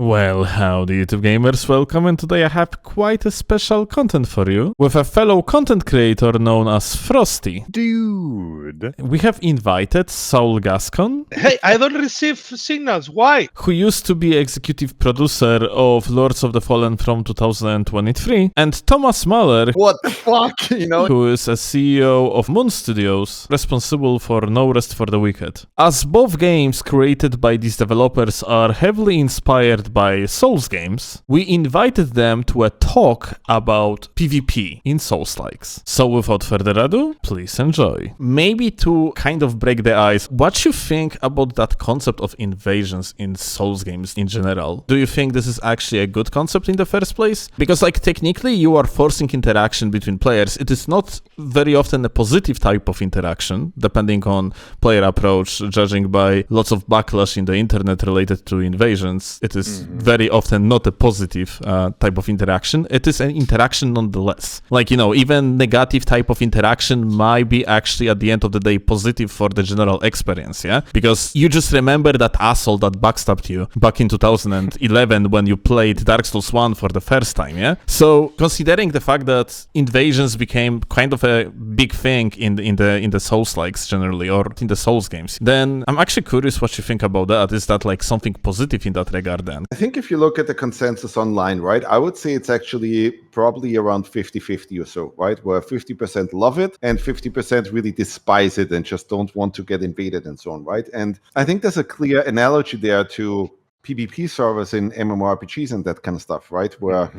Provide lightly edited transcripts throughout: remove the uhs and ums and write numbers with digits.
Well, howdy YouTube gamers, welcome, and today I have quite a special content for you with a fellow content creator known as Frosty. Dude. We have invited Saul Gascon, Hey, I don't receive signals. Why? who used to be executive producer of Lords of the Fallen from 2023, and Thomas Mahler, What the fuck? who is a CEO of Moon Studios, responsible for No Rest for the Wicked. As both games created by these developers are heavily inspired by Souls games, we invited them to a talk about PvP in Souls-likes. So without further ado, please enjoy. Maybe to kind of break the ice, what you think about that concept of invasions in Souls games in general? Do you think this is actually a good concept in the first place? Because technically you are forcing interaction between players. It is not very often a positive type of interaction, depending on player approach, judging by lots of backlash in the internet related to invasions. It is very often not a positive type of interaction. It is an interaction nonetheless. Even negative type of interaction might be actually at the end of the day positive for the general experience, yeah? Because you just remember that asshole that backstabbed you back in 2011 when you played Dark Souls 1 for the first time, yeah? So considering the fact that invasions became kind of a big thing in the Souls-likes generally, or in the Souls games, then I'm actually curious what you think about that. Is that something positive in that regard then? I think if you look at the consensus online, right, I would say it's actually probably around 50-50 or so, right? Where 50% love it and 50% really despise it and just don't want to get invaded and so on, right? And I think there's a clear analogy there to PvP servers in MMORPGs and that kind of stuff, right? Where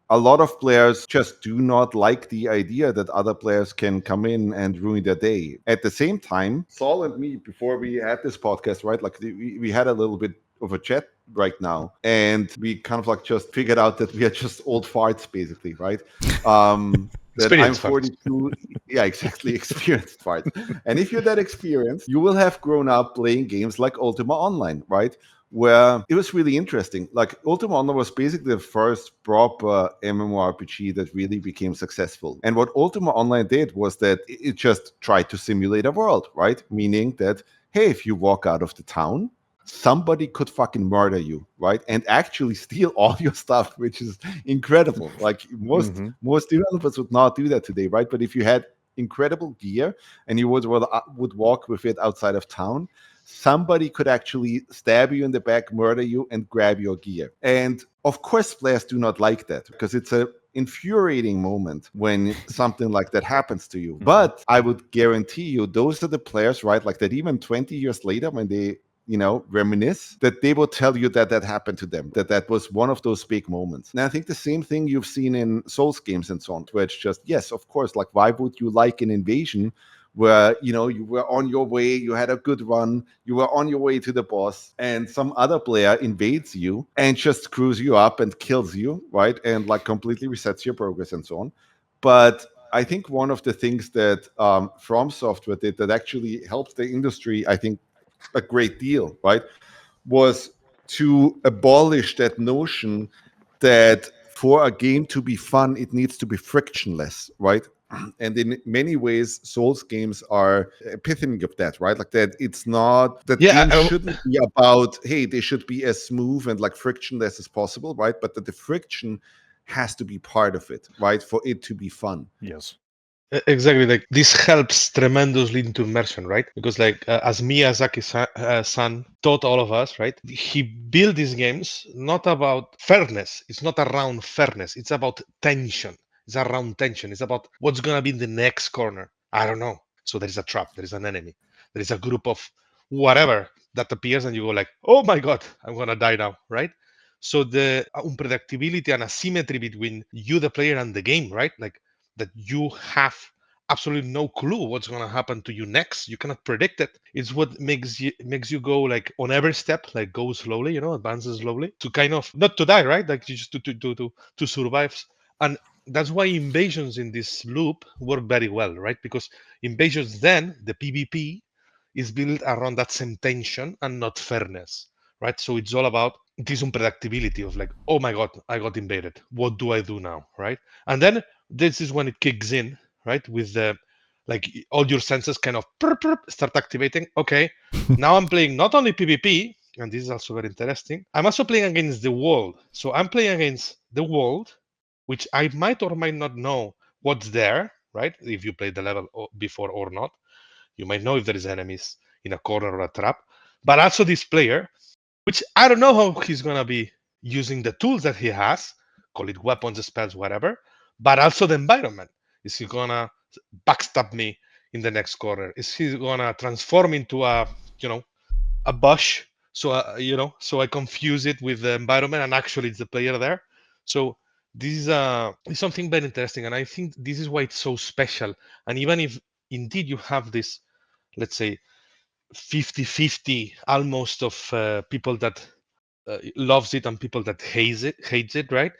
a lot of players just do not like the idea that other players can come in and ruin their day. At the same time, Saul and me, before we had this podcast, right, we had a little bit of a chat right now, and we kind of just figured out that we are just old farts, basically, right? That I'm 42. Yeah, exactly. Experienced farts. And if you're that experienced, you will have grown up playing games like Ultima Online, right? Where it was really interesting. Ultima Online was basically the first proper MMORPG that really became successful. And what Ultima Online did was that it just tried to simulate a world, right? Meaning that, hey, if you walk out of the town, somebody could fucking murder you, right? And actually steal all your stuff, which is incredible. Most developers would not do that today, right? But if you had incredible gear and you would walk with it outside of town, somebody could actually stab you in the back, murder you, and grab your gear. And of course, players do not like that because it's an infuriating moment when something like that happens to you. But I would guarantee you, those are the players, right? That even 20 years later, when they reminisce, that they will tell you that happened to them, that was one of those big moments. And I think the same thing you've seen in Souls games and so on, where it's just, yes, of course, why would you like an invasion where, you were on your way, you had a good run, you were on your way to the boss, and some other player invades you and just screws you up and kills you, right? And completely resets your progress and so on. But I think one of the things that FromSoftware did that actually helped the industry, I think, a great deal, right, was to abolish that notion that for a game to be fun, it needs to be frictionless, right? And in many ways, Souls games are epitome of that, right? That it's not that games shouldn't be about, hey, they should be as smooth and frictionless as possible, right? But that the friction has to be part of it, right, for it to be fun. Yes. Exactly. This helps tremendously into immersion, right? Because as Miyazaki-san taught all of us, right? He built these games not about fairness. It's not around fairness. It's about tension. It's around tension. It's about what's going to be in the next corner. I don't know. So there is a trap. There is an enemy. There is a group of whatever that appears and you go oh my God, I'm going to die now, right? So the unpredictability and asymmetry between you, the player, and the game, right? That you have absolutely no clue what's going to happen to you next. You cannot predict it. It's what makes you go on every step, go slowly, advances slowly to kind of not to die, right? Just to survive. And that's why invasions in this loop work very well, right? Because invasions, then the PvP is built around that same tension and not fairness, right? So it's all about this unpredictability of oh my God, I got invaded. What do I do now, right? And then this is when it kicks in, right? With the all your senses kind of start activating. Okay, now I'm playing not only PvP, and this is also very interesting, I'm also playing against the world. So I'm playing against the world, which I might or might not know what's there, right? If you played the level before or not, you might know if there is enemies in a corner or a trap. But also this player, which I don't know how he's gonna be using the tools that he has, call it weapons, spells, whatever, but also the environment. Is he gonna backstab me in the next corner? Is he gonna transform into a bush? So I confuse it with the environment, and actually it's the player there. So this is something very interesting, and I think this is why it's so special. And even if indeed you have this, let's say, 50-50 almost of people that loves it and people that hates it, right?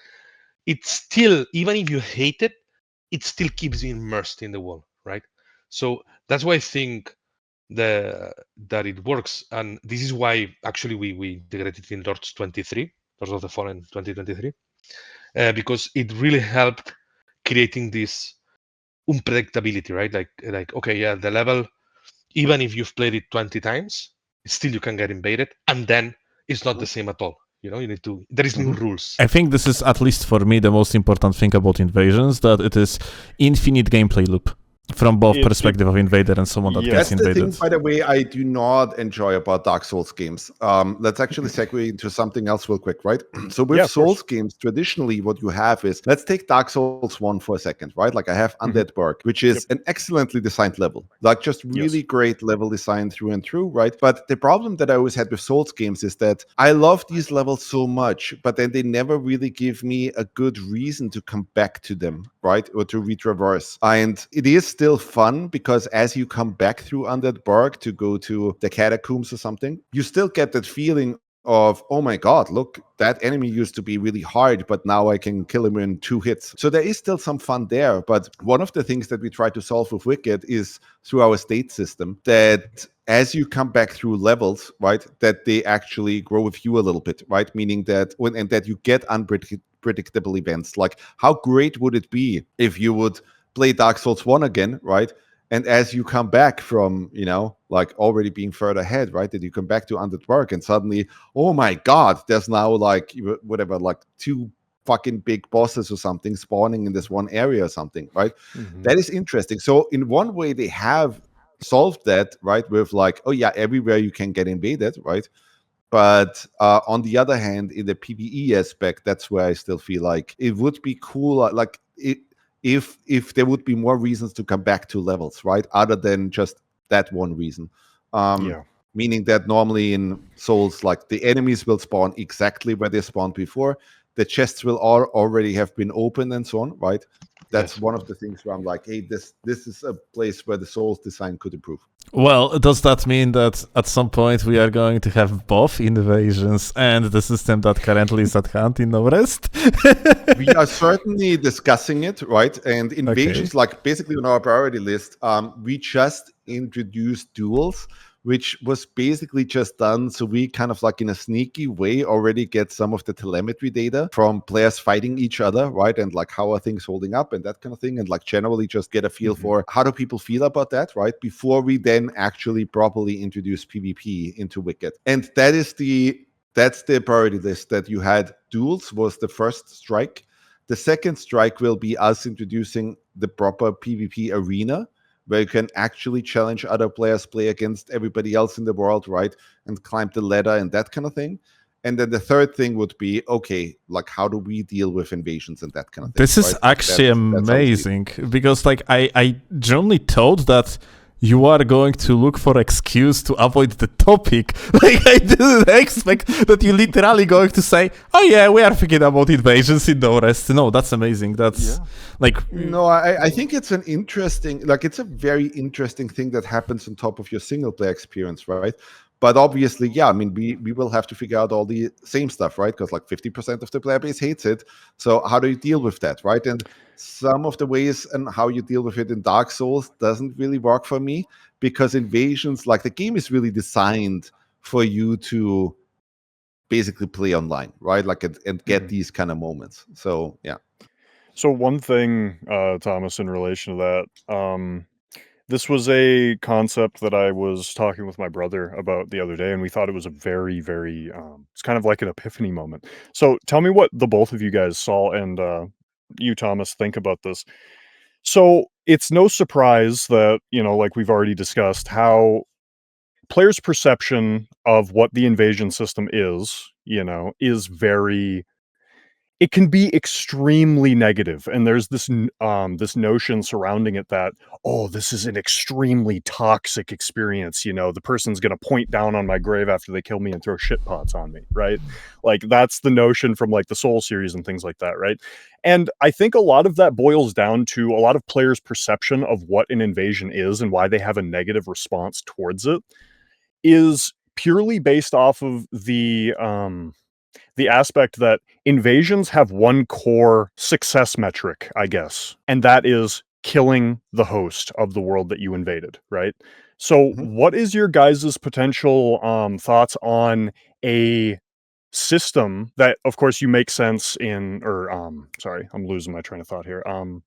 It's still, even if you hate it, it still keeps you immersed in the world, right? So that's why I think that it works, and this is why actually we integrated in Lords 23, Lords of the Fallen 2023, because it really helped creating this unpredictability, right? Like okay, yeah, the level, even if you've played it 20 times, still you can get invaded, and then it's not the same at all. You need to, there is new rules. I think this is, at least for me, the most important thing about Invasions, that it is infinite gameplay loop from both perspective of invader and someone that gets invaded. That's the thing, by the way, I do not enjoy about Dark Souls games. Let's actually segue into something else real quick, right? So with Souls games, traditionally what you have is, let's take Dark Souls 1 for a second, right? Like I have Undead Burg, which is an excellently designed level, like just really great level design through and through, right? But the problem that I always had with Souls games is that I love these levels so much, but then they never really give me a good reason to come back to them, right? Or to retraverse. And it is still fun because as you come back through Undead Burg to go to the catacombs or something, you still get that feeling of, oh my god, look, that enemy used to be really hard, but now I can kill him in 2 hits. So there is still some fun there. But one of the things that we try to solve with Wicked is through our state system, that as you come back through levels, right, that they actually grow with you a little bit, right? Meaning that and that you get unpredictable events. Like, how great would it be if you would play Dark Souls 1 again, right? And as you come back from, like already being further ahead, right, that you come back to Undead Burg and suddenly, oh my god, there's now like whatever, like 2 fucking big bosses or something spawning in this one area or something, right? That is interesting. So in one way, they have solved that, right, with like, oh yeah, everywhere you can get invaded, right? But on the other hand, in the PvE aspect, that's where I still feel like it would be cool, like if there would be more reasons to come back to levels, right, other than just that one reason. Meaning that normally in Souls, like the enemies will spawn exactly where they spawned before. The chests will already have been opened and so on, right? That's one of the things where I'm like, hey, this is a place where the Souls design could improve. Well, does that mean that at some point we are going to have both Invasions and the system that currently is at hand in No Rest? We are certainly discussing it, right? And Invasions, like basically on our priority list, we just introduced duels, which was basically just done so we kind of like in a sneaky way already get some of the telemetry data from players fighting each other, right? And like how are things holding up and that kind of thing, and like generally just get a feel for how do people feel about that, right? Before we then actually properly introduce PvP into Wicked. And that's the priority list that you had. Duels was the first strike. The second strike will be us introducing the proper PvP arena, where you can actually challenge other players, play against everybody else in the world, right? And climb the ladder and that kind of thing. And then the third thing would be, okay, like how do we deal with invasions and that kind of thing? This is actually amazing, because like I generally thought that you are going to look for excuse to avoid the topic. Like, I didn't expect that you literally going to say, oh yeah, we are thinking about invasions in No Rest. No, that's amazing. That's like... No, I think it's an interesting, like it's a very interesting thing that happens on top of your single player experience, right? But obviously, yeah, I mean, we will have to figure out all the same stuff, right? Because like 50% of the player base hates it. So how do you deal with that, right? And some of the ways and how you deal with it in Dark Souls doesn't really work for me, because invasions, like the game is really designed for you to basically play online, right? Like and get these kind of moments. So, yeah. So one thing, Thomas, in relation to that, This was a concept that I was talking with my brother about the other day, and we thought it was a very, very, it's kind of like an epiphany moment. So tell me what the both of you guys, Saul and you, Thomas, think about this. So it's no surprise that, like we've already discussed, how players' perception of what the invasion system is very, it can be extremely negative, and there's this notion surrounding it that, oh, this is an extremely toxic experience. The person's going to point down on my grave after they kill me and throw shit pots on me, right? Like, that's the notion from like the Soul series and things like that, right? And I think a lot of that boils down to a lot of players' perception of what an invasion is and why they have a negative response towards it is purely based off of the aspect that invasions have one core success metric, I guess, and that is killing the host of the world that you invaded, right? So what is your guys' potential thoughts on a system that, of course, you make sense in, or sorry, I'm losing my train of thought here.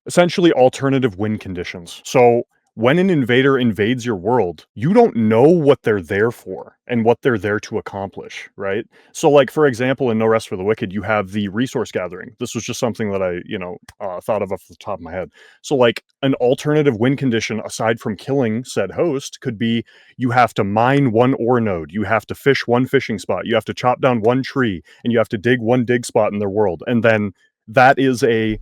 Essentially alternative win conditions. So when an invader invades your world, you don't know what they're there for and what they're there to accomplish, right? So, like, for example, in No Rest for the Wicked, you have the resource gathering. This was just something that I, thought of off the top of my head. So, like, an alternative win condition, aside from killing said host, could be you have to mine one ore node, you have to fish one fishing spot, you have to chop down one tree, and you have to dig one dig spot in their world. And then that is a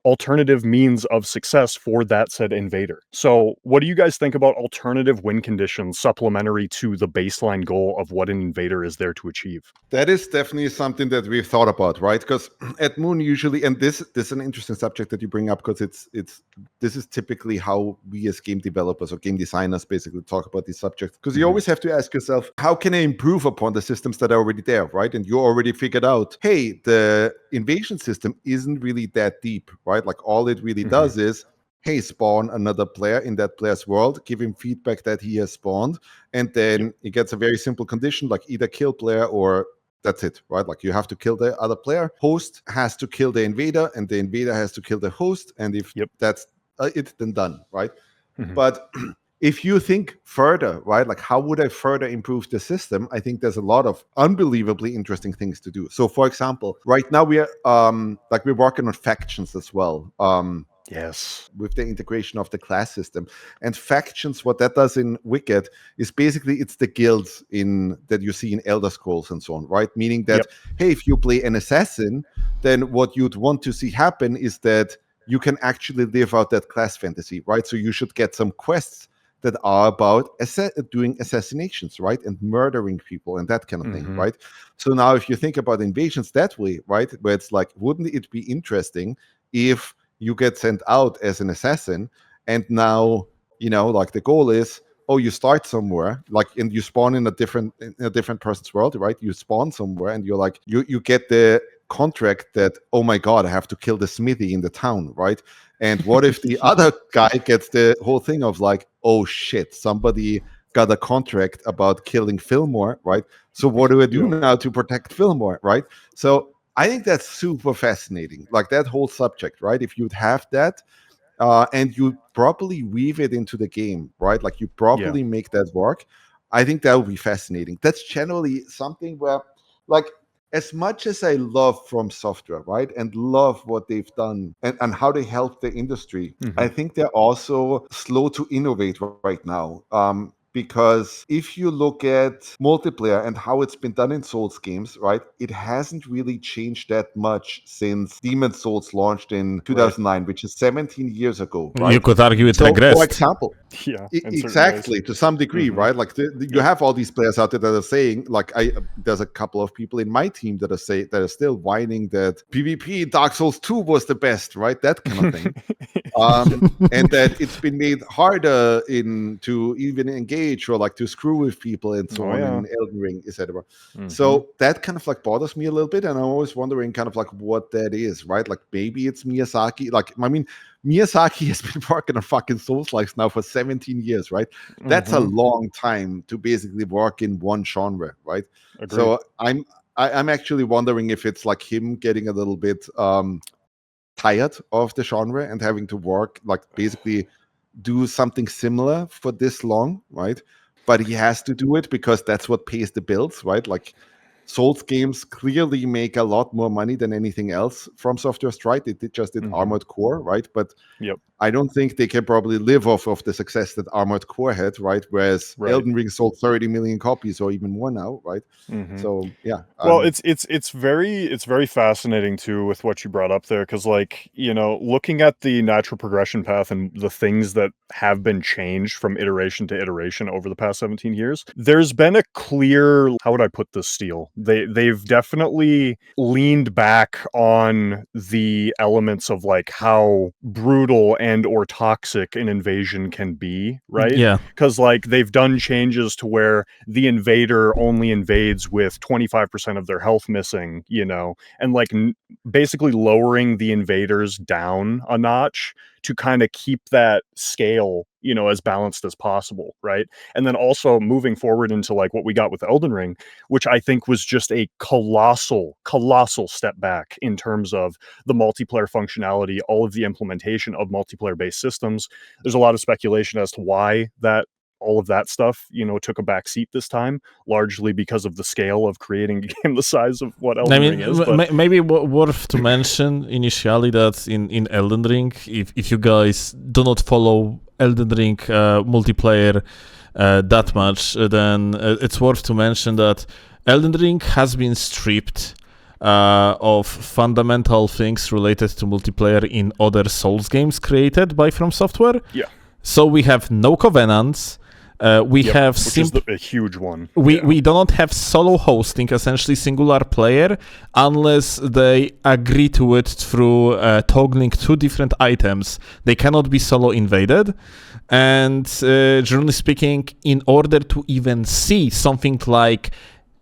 alternative means of success for that said invader. So what do you guys think about alternative win conditions supplementary to the baseline goal of what an invader is there to achieve? That is definitely something that we've thought about, right? Because at Moon usually, and this is an interesting subject that you bring up, because this is typically how we as game developers or game designers basically talk about these subjects. Because you always have to ask yourself, how can I improve upon the systems that are already there, right? And you already figured out, hey, the invasion system isn't really that deep, right? Like all it really does is, hey, spawn another player in that player's world, give him feedback that he has spawned, and then he gets a very simple condition, like either kill player or that's it, right? Like you have to kill the other player. Host has to kill the invader, and the invader has to kill the host. And if that's it, then done, right? But if you think further, right, like how would I further improve the system? I think there's a lot of unbelievably interesting things to do. So, for example, right now we're working on factions as well. Yes. With the integration of the class system. And factions, what that does in Wicked is basically it's the guilds that you see in Elder Scrolls and so on, right? Meaning that, hey, if you play an assassin, then what you'd want to see happen is that you can actually live out that class fantasy, right? So you should get some quests that are about doing assassinations, right? And murdering people and that kind of thing, right? So now if you think about invasions that way, right? Where it's like, wouldn't it be interesting if you get sent out as an assassin, and now, like the goal is, you start somewhere, like, and you spawn in a different person's world, right? You spawn somewhere, and you're like, you get the contract that, oh my god, I have to kill the smithy in the town, right? And what if the other guy gets the whole thing of like, oh shit, somebody got a contract about killing Fillmore, right? So what do I do now to protect Fillmore, right? So I think that's super fascinating, like that whole subject, right? If you'd have that and you properly weave it into the game, right? Like you properly make that work, I think that would be fascinating. That's generally something where, like, as much as I love FromSoftware, right, and love what they've done and how they help the industry, I think they're also slow to innovate right now. Because if you look at multiplayer and how it's been done in Souls games, right, it hasn't really changed that much since Demon's Souls launched in 2009, which is 17 years ago, right? You could argue it so, regressed. For example, in exactly, to some degree, right? Like you have all these players out there that are saying, like, there's a couple of people in my team that are still whining that PvP Dark Souls 2 was the best, right? That kind of thing. And that it's been made harder to even engage or like to screw with people and so on in Elden Ring, etc. So that kind of like bothers me a little bit, and I'm always wondering kind of like what that is, right? Like maybe it's Miyazaki. Like, I mean, Miyazaki has been working on fucking Souls-likes now for 17 years, right? That's a long time to basically work in one genre, right? Agreed. So I'm actually wondering if it's like him getting a little bit tired of the genre and having to work like basically do something similar for this long, right? But he has to do it because that's what pays the bills, right? Like Souls games clearly make a lot more money than anything else from FromSoftware, right? They just did Armored Core, right? But I don't think they can probably live off of the success that Armored Core had, right? Whereas Elden Ring sold 30 million copies or even more now, right? So yeah. Well, it's very fascinating too with what you brought up there, because like, you know, looking at the natural progression path and the things that have been changed from iteration to iteration over the past 17 years, there's been a clear, how would I put this, Steel? They've definitely leaned back on the elements of like how brutal and or toxic an invasion can be, right? Yeah. Because like they've done changes to where the invader only invades with 25% of their health missing, you know, and like basically lowering the invaders down a notch to kind of keep that scale, you know, as balanced as possible, right? And then also moving forward into like what we got with Elden Ring, which I think was just a colossal step back in terms of the multiplayer functionality, all of the implementation of multiplayer-based systems. There's a lot of speculation as to why that all of that stuff, you know, took a back seat this time, largely because of the scale of creating a game the size of what Elden Ring is. But maybe worth to mention initially that in Elden Ring, if you guys do not follow Elden Ring multiplayer that much, then it's worth to mention that Elden Ring has been stripped of fundamental things related to multiplayer in other Souls games created by FromSoftware. Yeah. So we have no covenants. We have which is a huge one. We do not have solo hosting, essentially singular player, unless they agree to it through toggling two different items. They cannot be solo invaded. And generally speaking, in order to even see something like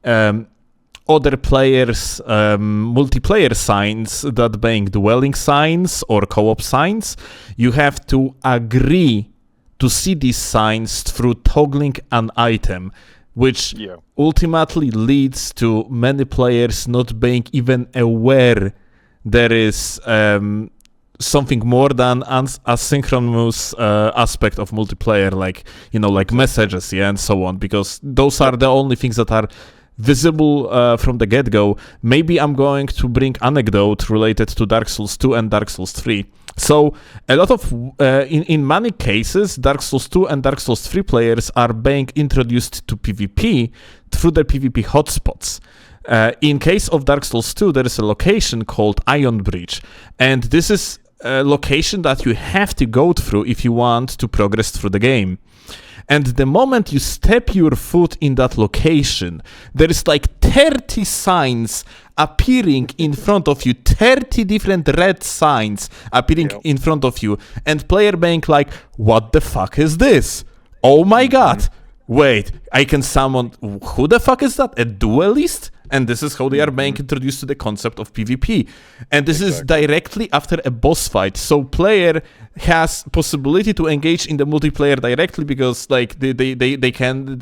other players' multiplayer signs, that being dwelling signs or co-op signs, you have to agree to see these signs through toggling an item, which ultimately leads to many players not being even aware there is something more than asynchronous aspect of multiplayer, like, you know, like messages, and so on, because those are the only things that are visible from the get-go. Maybe I'm going to bring anecdote related to Dark Souls 2 and Dark Souls 3. So a lot of, in many cases, Dark Souls 2 and Dark Souls 3 players are being introduced to PvP through the PvP hotspots. In case of Dark Souls 2, there is a location called Iron Bridge, and this is a location that you have to go through if you want to progress through the game. And the moment you step your foot in that location, there is like 30 signs appearing in front of you, 30 different red signs appearing in front of you, and player being like, what the fuck is this? Oh my god, wait, I can summon, who the fuck is that? A duelist? And this is how they are being introduced to the concept of PvP. And this is directly after a boss fight. So player has possibility to engage in the multiplayer directly, because like they can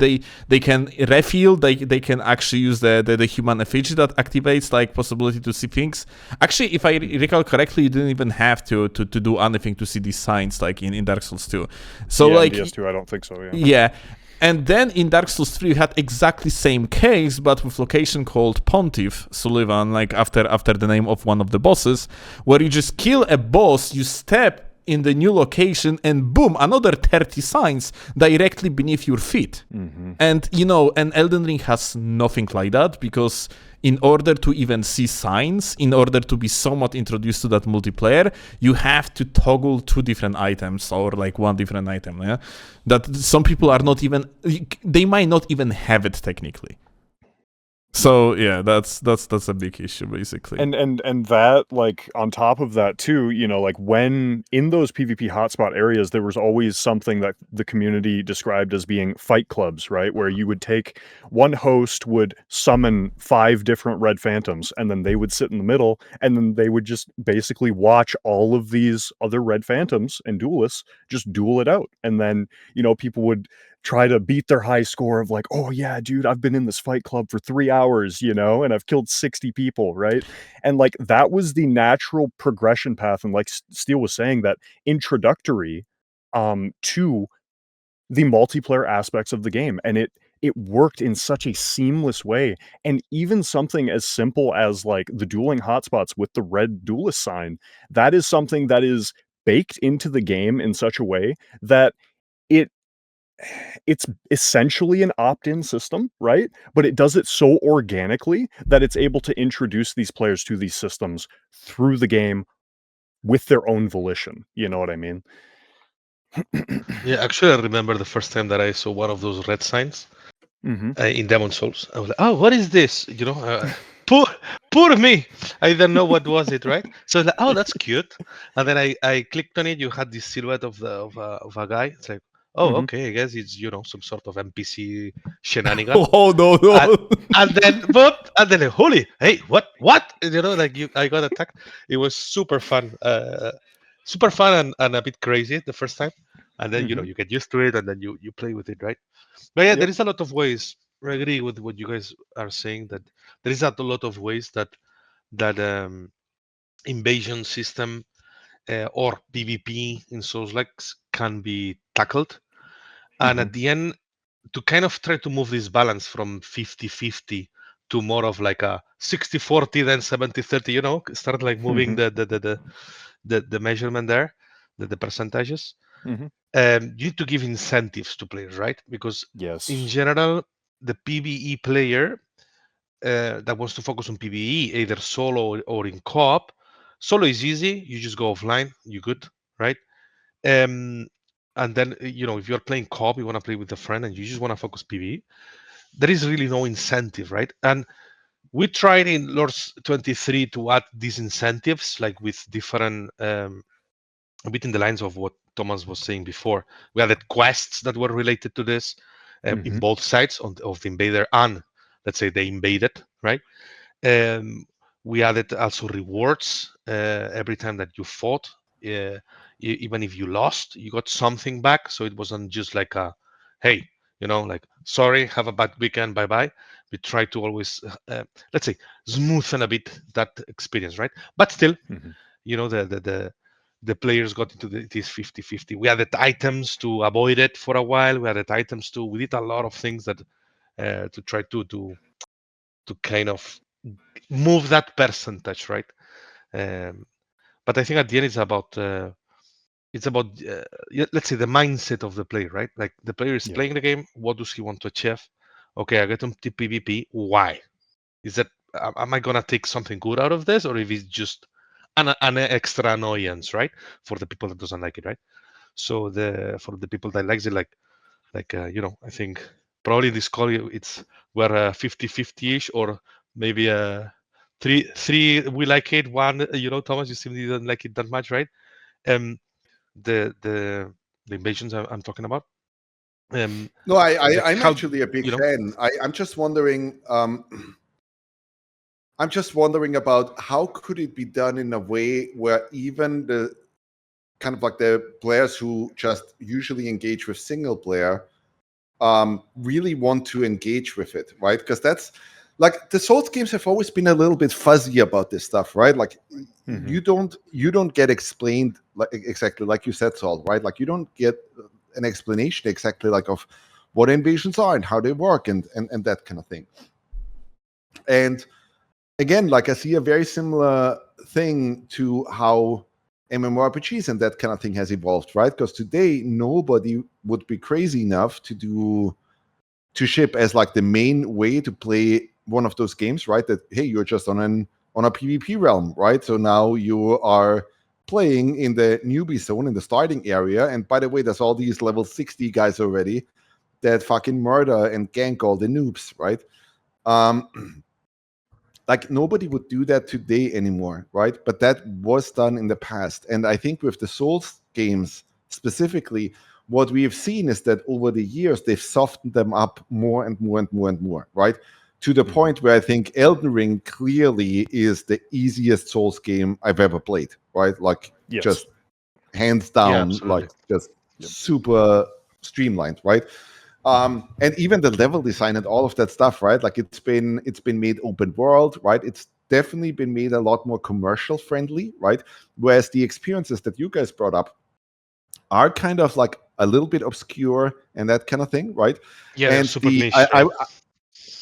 refill, they can actually use the human effigy that activates like possibility to see things. Actually, if I recall correctly, you didn't even have to do anything to see these signs like in Dark Souls 2. So like in DS2, I don't think so. Yeah. And then in Dark Souls 3, you had exactly same case, but with location called Pontiff Sullivan, like after the name of one of the bosses, where you just kill a boss, you step in the new location, and boom, another 30 signs directly beneath your feet. And, you know, and Elden Ring has nothing like that, because in order to even see signs, in order to be somewhat introduced to that multiplayer, you have to toggle two different items, or like one different item, yeah? That some people are not even, they might not even have it technically. So yeah, that's a big issue basically. And that, like, on top of that too, you know, like when in those PvP hotspot areas, there was always something that the community described as being fight clubs, right? Where you would take, one host would summon 5 different red phantoms, and then they would sit in the middle, and then they would just basically watch all of these other red phantoms and duelists just duel it out. And then, you know, people would try to beat their high score of like, oh yeah, dude, I've been in this fight club for 3 hours, you know, and I've killed 60 people, right? And like that was the natural progression path. And like Steel was saying, that introductory to the multiplayer aspects of the game, and it worked in such a seamless way. And even something as simple as like the dueling hotspots with the red duelist sign, that is something that is baked into the game in such a way that it's essentially an opt-in system, right? But it does it so organically that it's able to introduce these players to these systems through the game with their own volition. You know what I mean? Yeah, actually, I remember the first time that I saw one of those red signs in Demon Souls. I was like, "Oh, what is this?" You know, poor me. I didn't know what was it, right? So I was like, "Oh, that's cute." And then I clicked on it. You had this silhouette of a guy. It's like, oh, okay, I guess it's some sort of NPC shenanigan. Oh no, And, no. and then holy, hey, what? I got attacked. It was super fun, and a bit crazy the first time, and then you get used to it, and then you play with it, right? But yeah, there is a lot of ways. I agree with what you guys are saying, that there is a lot of ways that invasion system or PvP in Souls likes can be tackled, and at the end, to kind of try to move this balance from 50-50 to more of like a 60-40, then 70-30, start like moving the measurement there, the percentages. You need to give incentives to players, right? Because in general, the PvE player that wants to focus on PvE, either solo or in co-op, solo is easy. You just go offline, you good, right? And then if you're playing co-op, you want to play with a friend, and you just want to focus PvE. There is really no incentive, right? And we tried in Lords 23 to add these incentives, like with different, a bit in the lines of what Thomas was saying before. We added quests that were related to this in both sides of the invader and, let's say, the invaded, right? We added also rewards every time that you fought. Even if you lost, you got something back. So it wasn't just like a, hey, like, sorry, have a bad weekend, bye bye. We try to always, let's say, smoothen a bit that experience, right? But still, the players got into this 50-50. We added items to avoid it for a while. We added items we did a lot of things that to try to kind of move that percentage, right? But I think at the end it's about let's say the mindset of the player, right? Like the player is playing the game. What does he want to achieve? Okay, I get him to PvP. Why? Is that am I gonna take something good out of this, or if it's just an extra annoyance, right? For the people that doesn't like it, right? So for the people that likes it, like I think probably this call we're 50-50ish, or maybe three we like it, one Thomas, you seem to didn't like it that much, right? The invasions I'm talking about. No, I'm actually a big fan. I'm just wondering. I'm just wondering about how could it be done in a way where even the kind of like the players who just usually engage with single player really want to engage with it, right? Because that's like the Souls games have always been a little bit fuzzy about this stuff, right? Like you don't get explained like exactly like you said, Saul, right? Like you don't get an explanation exactly like of what invasions are and how they work and that kind of thing. And again, like I see a very similar thing to how MMORPGs and that kind of thing has evolved, right? Because today nobody would be crazy enough to ship as like the main way to play one of those games, right? That hey, you're just on a PvP realm, right? So now you are playing in the newbie zone in the starting area, and by the way, there's all these level 60 guys already that fucking murder and gank all the noobs, right? Like nobody would do that today anymore, right? But that was done in the past. And I think with the Souls games specifically, what we have seen is that over the years, they've softened them up more and more and more and more, right? To the point where I think Elden Ring clearly is the easiest Souls game I've ever played, right? Like just hands down, like just super streamlined, right? And even the level design and all of that stuff, right? Like it's been made open world, right? It's definitely been made a lot more commercial friendly, right? Whereas the experiences that you guys brought up, are kind of like a little bit obscure and that kind of thing, right? Yeah, And super niche. Right?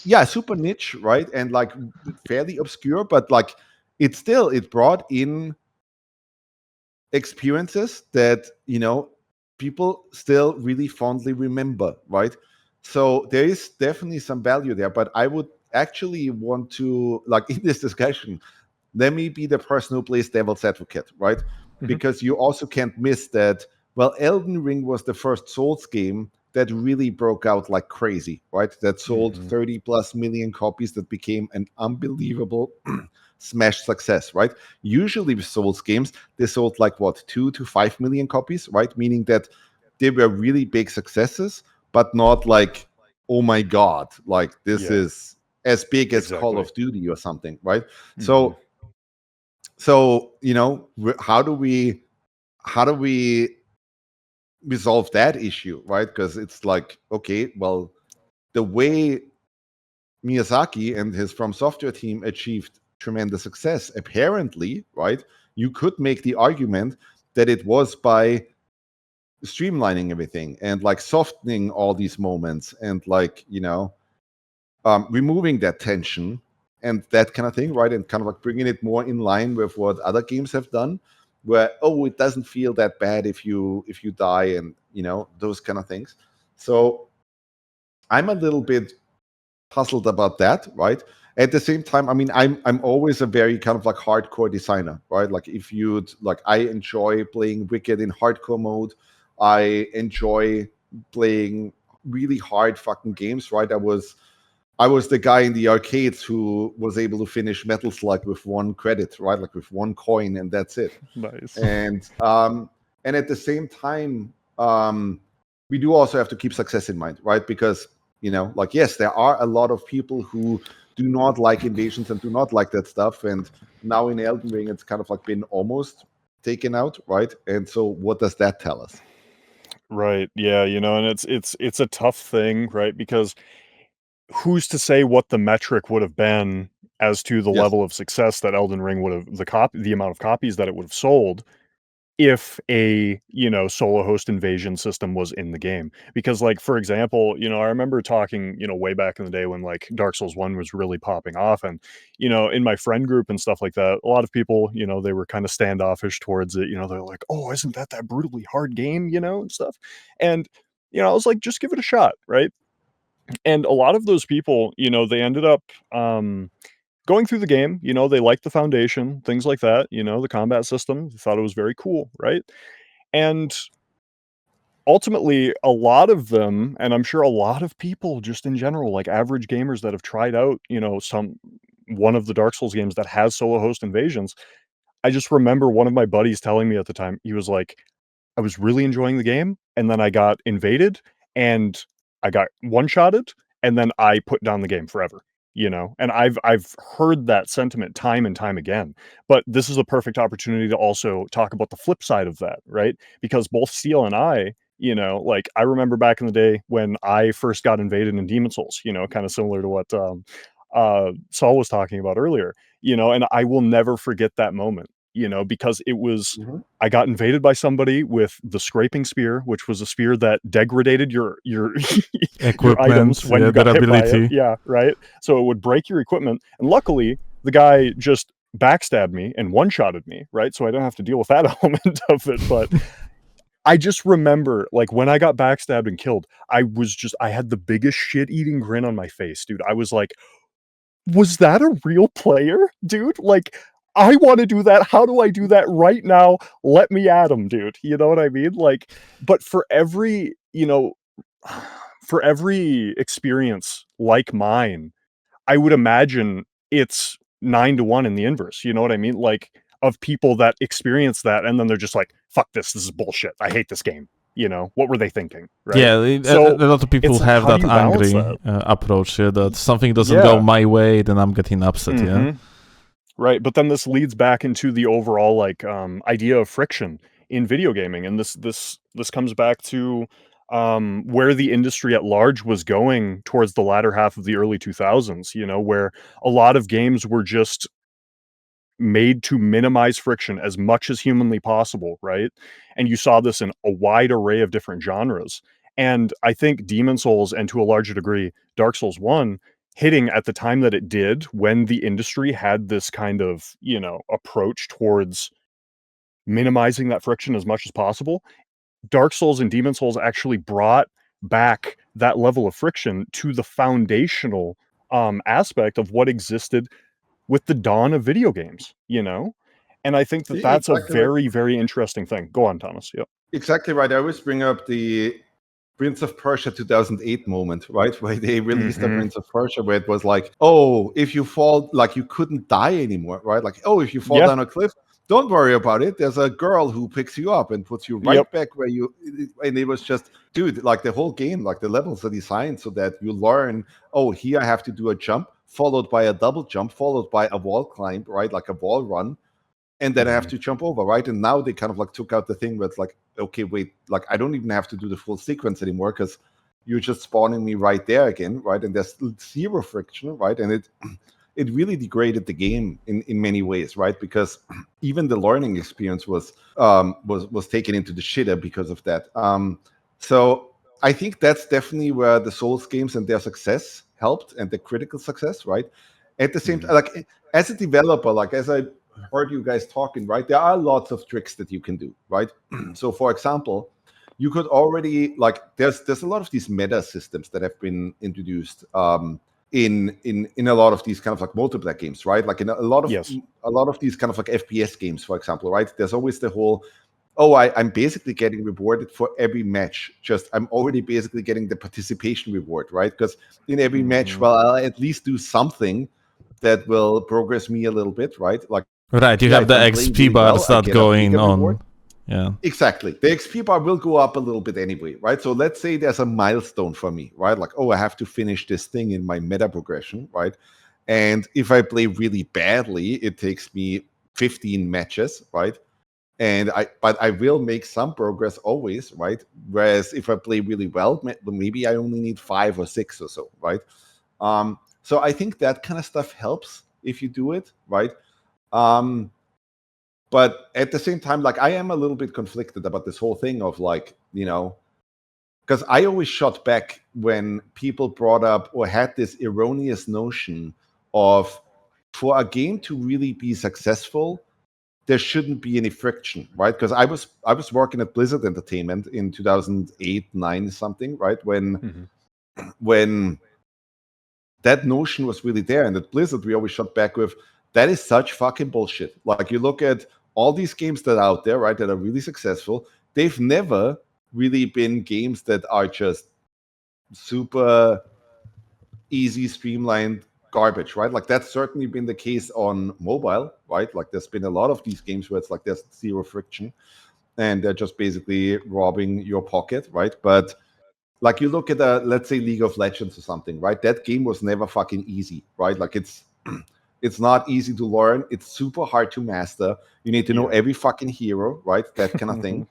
yeah, super niche, right? And like fairly obscure, but like it brought in experiences that, you know, people still really fondly remember, right? So there is definitely some value there, but I would actually want to, like, in this discussion, let me be the person who plays devil's advocate, right? Because you also can't miss that, well, Elden Ring was the first Souls game that really broke out like crazy, right? That sold 30 plus million copies, that became an unbelievable smash success, right? Usually with Souls games, they sold like what, 2 to 5 million copies, right? Meaning that they were really big successes, but not like, oh my God, like this is as big as Call of Duty or something, right? So you know, how do we resolve that issue, right? Because it's like, okay, well, the way Miyazaki and his FromSoftware team achieved tremendous success, apparently, right? You could make the argument that it was by streamlining everything and like softening all these moments and like, you know, removing that tension and that kind of thing, right? And kind of like bringing it more in line with what other games have done, where, oh, it doesn't feel that bad if you die, and you know, those kind of things. So I'm a little bit puzzled about that, right? At the same time, I mean, I'm always a very kind of like hardcore designer, right? Like if you'd like, I enjoy playing Wicked in hardcore mode. I enjoy playing really hard fucking games, right? I was the guy in the arcades who was able to finish Metal Slug with 1 credit, right? Like with 1 coin, and that's it. Nice. And at the same time, we do also have to keep success in mind, right? Because, you know, like, yes, there are a lot of people who do not like invasions and do not like that stuff. And now in Elden Ring, it's kind of like been almost taken out, right? And so what does that tell us? Right. Yeah, you know, and it's a tough thing, right? Because who's to say what the metric would have been as to the Yes. level of success that Elden Ring would have, the amount of copies that it would have sold if a, you know, solo host invasion system was in the game. Because like, for example, you know, I remember talking, you know, way back in the day when like Dark Souls 1 was really popping off, and, you know, in my friend group and stuff like that, a lot of people, you know, they were kind of standoffish towards it. You know, they're like, "Oh, isn't that brutally hard game?" You know, and stuff. And, you know, I was like, just give it a shot, right? And a lot of those people, you know, they ended up going through the game. You know, they liked the foundation, things like that. You know, the combat system, they thought it was very cool, right? And ultimately, a lot of them, and I'm sure a lot of people just in general, like average gamers that have tried out, you know, one of the Dark Souls games that has solo host invasions. I just remember one of my buddies telling me at the time, he was like, I was really enjoying the game, and then I got invaded, and I got one-shotted, and then I put down the game forever, you know? And I've heard that sentiment time and time again, but this is a perfect opportunity to also talk about the flip side of that, right? Because both Steel and I, you know, like, I remember back in the day when I first got invaded in Demon Souls, you know, kinda similar to what, Saul was talking about earlier, you know, and I will never forget that moment, you know, because it was I got invaded by somebody with the scraping spear, which was a spear that degraded your your Equipment, items when yeah, you got hit by it. durability. Yeah, right. So it would break your equipment, and luckily the guy just backstabbed me and one-shotted me, right? So I don't have to deal with that element of it. But I just remember, like, when I got backstabbed and killed, I had the biggest shit-eating grin on my face, dude. I was like, was that a real player, dude? Like, I want to do that. How do I do that right now? Let me at him, dude. You know what I mean? Like, but for every, you know, for every experience like mine, I would imagine it's 9 to 1 in the inverse. You know what I mean? Like, of people that experience that, and then they're just like, "Fuck this! This is bullshit. I hate this game." You know, what were they thinking, right? Yeah, So a lot of people it's like, have how do that you balance angry that? approach. Yeah, that something doesn't go my way, then I'm getting upset. Yeah. Mhm. Right, but then this leads back into the overall, like, idea of friction in video gaming, and this comes back to, where the industry at large was going towards the latter half of the early 2000s, you know, where a lot of games were just made to minimize friction as much as humanly possible, right? And you saw this in a wide array of different genres. And I think Demon Souls, and to a larger degree, Dark Souls 1, hitting at the time that it did, when the industry had this kind of, approach towards minimizing that friction as much as possible, Dark Souls and Demon Souls actually brought back that level of friction to the foundational aspect of what existed with the dawn of video games, And I think that Yeah, that's a exactly right. very, very interesting thing. Go on, Thomas. Yep. Exactly right. I always bring up the Prince of Persia 2008 moment, right? Where they released the Prince of Persia, where it was like, oh, if you fall, like you couldn't die anymore, right? Like, oh, if you fall Yeah. down a cliff, don't worry about it. There's a girl who picks you up and puts you right back where you, and it was just, dude, like the whole game, like the levels are designed so that you learn, oh, here I have to do a jump, followed by a double jump, followed by a wall climb, right? Like a wall run. And then I have to jump over, right? And now they kind of like took out the thing where it's like, okay, wait, like I don't even have to do the full sequence anymore because you're just spawning me right there again, right? And there's zero friction, right? And it really degraded the game in many ways, right? Because even the learning experience was taken into the shitter because of that. So I think that's definitely where the Souls games and their success helped, and the critical success, right? At the same time, like as a developer, like as I heard you guys talking, right? There are lots of tricks that you can do, right? So, for example, you could already like there's a lot of these meta systems that have been introduced in a lot of these kind of like multiplayer games, right? Like in a lot of these kind of like FPS games, for example, right? There's always the whole, oh, I'm basically getting rewarded for every match. Just I'm already basically getting the participation reward, right? Because in every match, well, I'll at least do something that will progress me a little bit, right? Like. Right, you have the XP bars that going on. Yeah. Exactly. The XP bar will go up a little bit anyway, right? So let's say there's a milestone for me, right? Like, oh, I have to finish this thing in my meta progression, right? And if I play really badly, it takes me 15 matches, right? But I will make some progress always, right? Whereas if I play really well, maybe I only need 5 or 6 or so, right? So I think that kind of stuff helps if you do it, right? But at the same time, like I am a little bit conflicted about this whole thing of like, because I always shot back when people brought up or had this erroneous notion of for a game to really be successful, there shouldn't be any friction, right? Because I was working at Blizzard Entertainment in 2008, 9 something, right? When that notion was really there, and at Blizzard we always shot back with, that is such fucking bullshit. Like you look at all these games that are out there, right, that are really successful, they've never really been games that are just super easy, streamlined garbage, right? Like that's certainly been the case on mobile, right? Like there's been a lot of these games where it's like there's zero friction and they're just basically robbing your pocket, right? But like you look at let's say League of Legends or something, right? That game was never fucking easy, right? Like it's not easy to learn. It's super hard to master. You need to know every fucking hero, right? That kind of thing.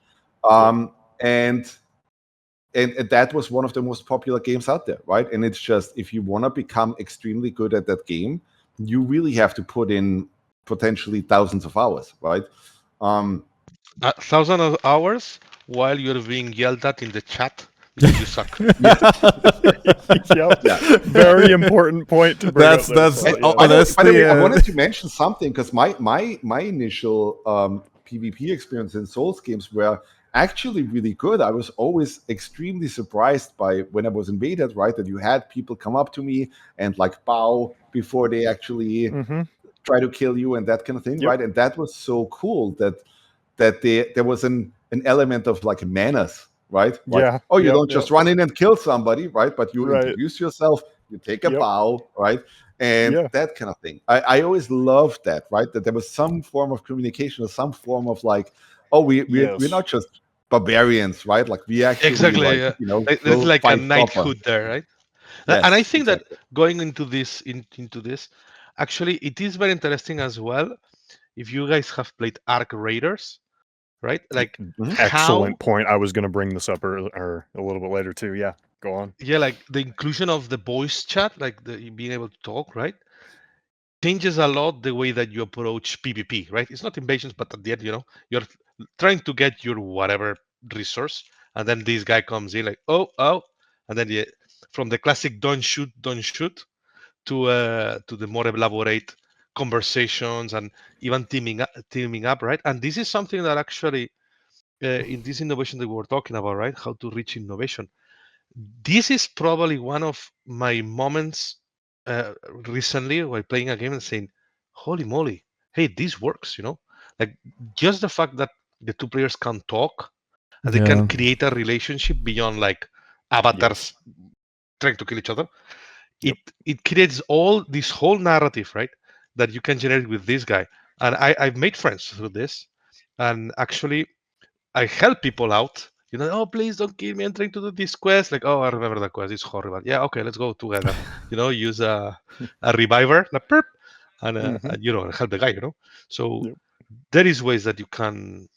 And that was one of the most popular games out there, right? And it's just, if you want to become extremely good at that game, you really have to put in potentially thousands of hours, right? 1,000 of hours while you're being yelled at in the chat because you suck. Very important point to bring up. I wanted to mention something because my initial PvP experience in Souls games were actually really good. I was always extremely surprised by when I was invaded, right? That you had people come up to me and like bow before they actually try to kill you and that kind of thing, right? And that was so cool that there was an element of like manners, right? Like, you don't just run in and kill somebody, right? But you introduce yourself, you take a bow, right? And that kind of thing. I always loved that, right? That there was some form of communication or some form of like, oh, we're not just barbarians, right? Like we actually there's like a knighthood there, right? Yes, and I think that going into this, actually, it is very interesting as well. If you guys have played Arc Raiders, right? Like excellent point. I was going to bring this up or a little bit later too. Yeah, go on. Yeah, like the inclusion of the voice chat, like being able to talk, right? changes a lot the way that you approach PvP, right? It's not invasions, but at the end, you're trying to get your whatever resource, and then this guy comes in like, oh, and then from the classic don't shoot to the more elaborate conversations and even teaming up, right? And this is something that actually in this innovation that we were talking about, right? How to reach innovation. This is probably one of my moments recently while playing a game and saying, holy moly, hey, this works, like just the fact that the two players can talk and they can create a relationship beyond like avatars trying to kill each other. It creates all this whole narrative, right, that you can generate with this guy. And I've made friends through this, and actually I help people out. Oh, please don't kill me. I'm trying to do this quest. Like, oh, I remember that quest. It's horrible. Yeah, okay, let's go together. Use a reviver, like, perp, and help the guy. So there is ways that you can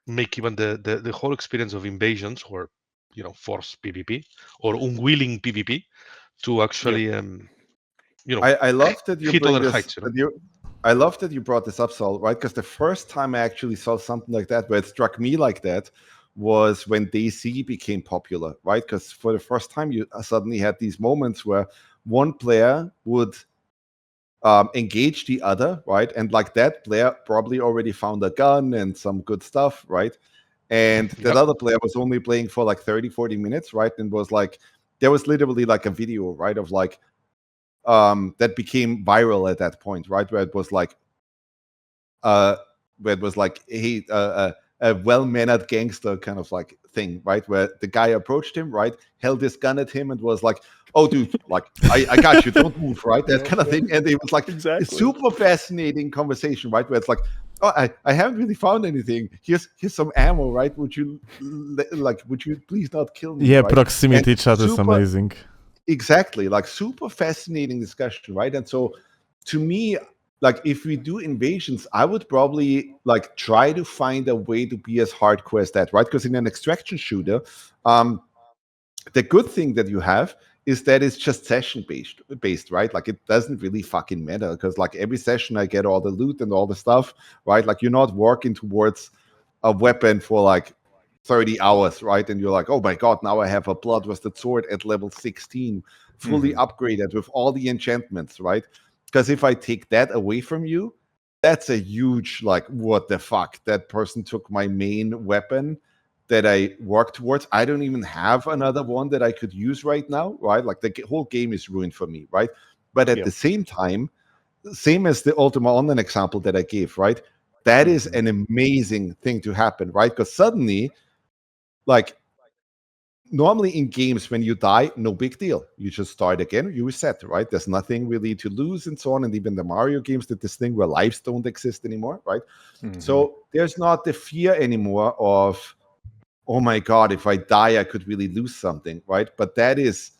make even the whole experience of invasions or forced PvP or unwilling PvP to actually I love that you hit bring other this. heights. I love that you brought this up, Saul, right? Because the first time I actually saw something like that, where it struck me like that, was when DayZ became popular, right? Because for the first time, you suddenly had these moments where one player would engage the other, right? And like that player probably already found a gun and some good stuff, right? And that other player was only playing for like 30, 40 minutes, right? And was like, there was literally like a video, right? Of like, that became viral at that point, right? Where it was like, hey, a well-mannered gangster kind of like thing, right? Where the guy approached him, right? Held his gun at him and was like, oh, dude, like, I got you, don't move, right? That kind of thing. And it was like a super fascinating conversation, right? Where it's like, oh, I haven't really found anything. Here's some ammo, right? Would you please not kill me? Yeah, right? proximity chat is amazing. Exactly, like super fascinating discussion, right? And so to me, like if we do invasions, I would probably like try to find a way to be as hardcore as that, right? Because in an extraction shooter, the good thing that you have is that it's just session based, right? Like it doesn't really fucking matter because like every session I get all the loot and all the stuff, right? Like you're not working towards a weapon for like 30 hours, right? And you're like, oh my God, now I have a blood-rusted sword at level 16, fully upgraded with all the enchantments, right? Because if I take that away from you, that's a huge, like, what the fuck? That person took my main weapon that I work towards. I don't even have another one that I could use right now, right? Like the whole game is ruined for me, right? But at the same time, same as the Ultima Online example that I gave, right? That is an amazing thing to happen, right? Because suddenly, like, normally in games, when you die, no big deal. You just start again, you reset, right? There's nothing really to lose and so on. And even the Mario games did this thing where lives don't exist anymore, right? So there's not the fear anymore of, oh my God, if I die, I could really lose something, right? But that is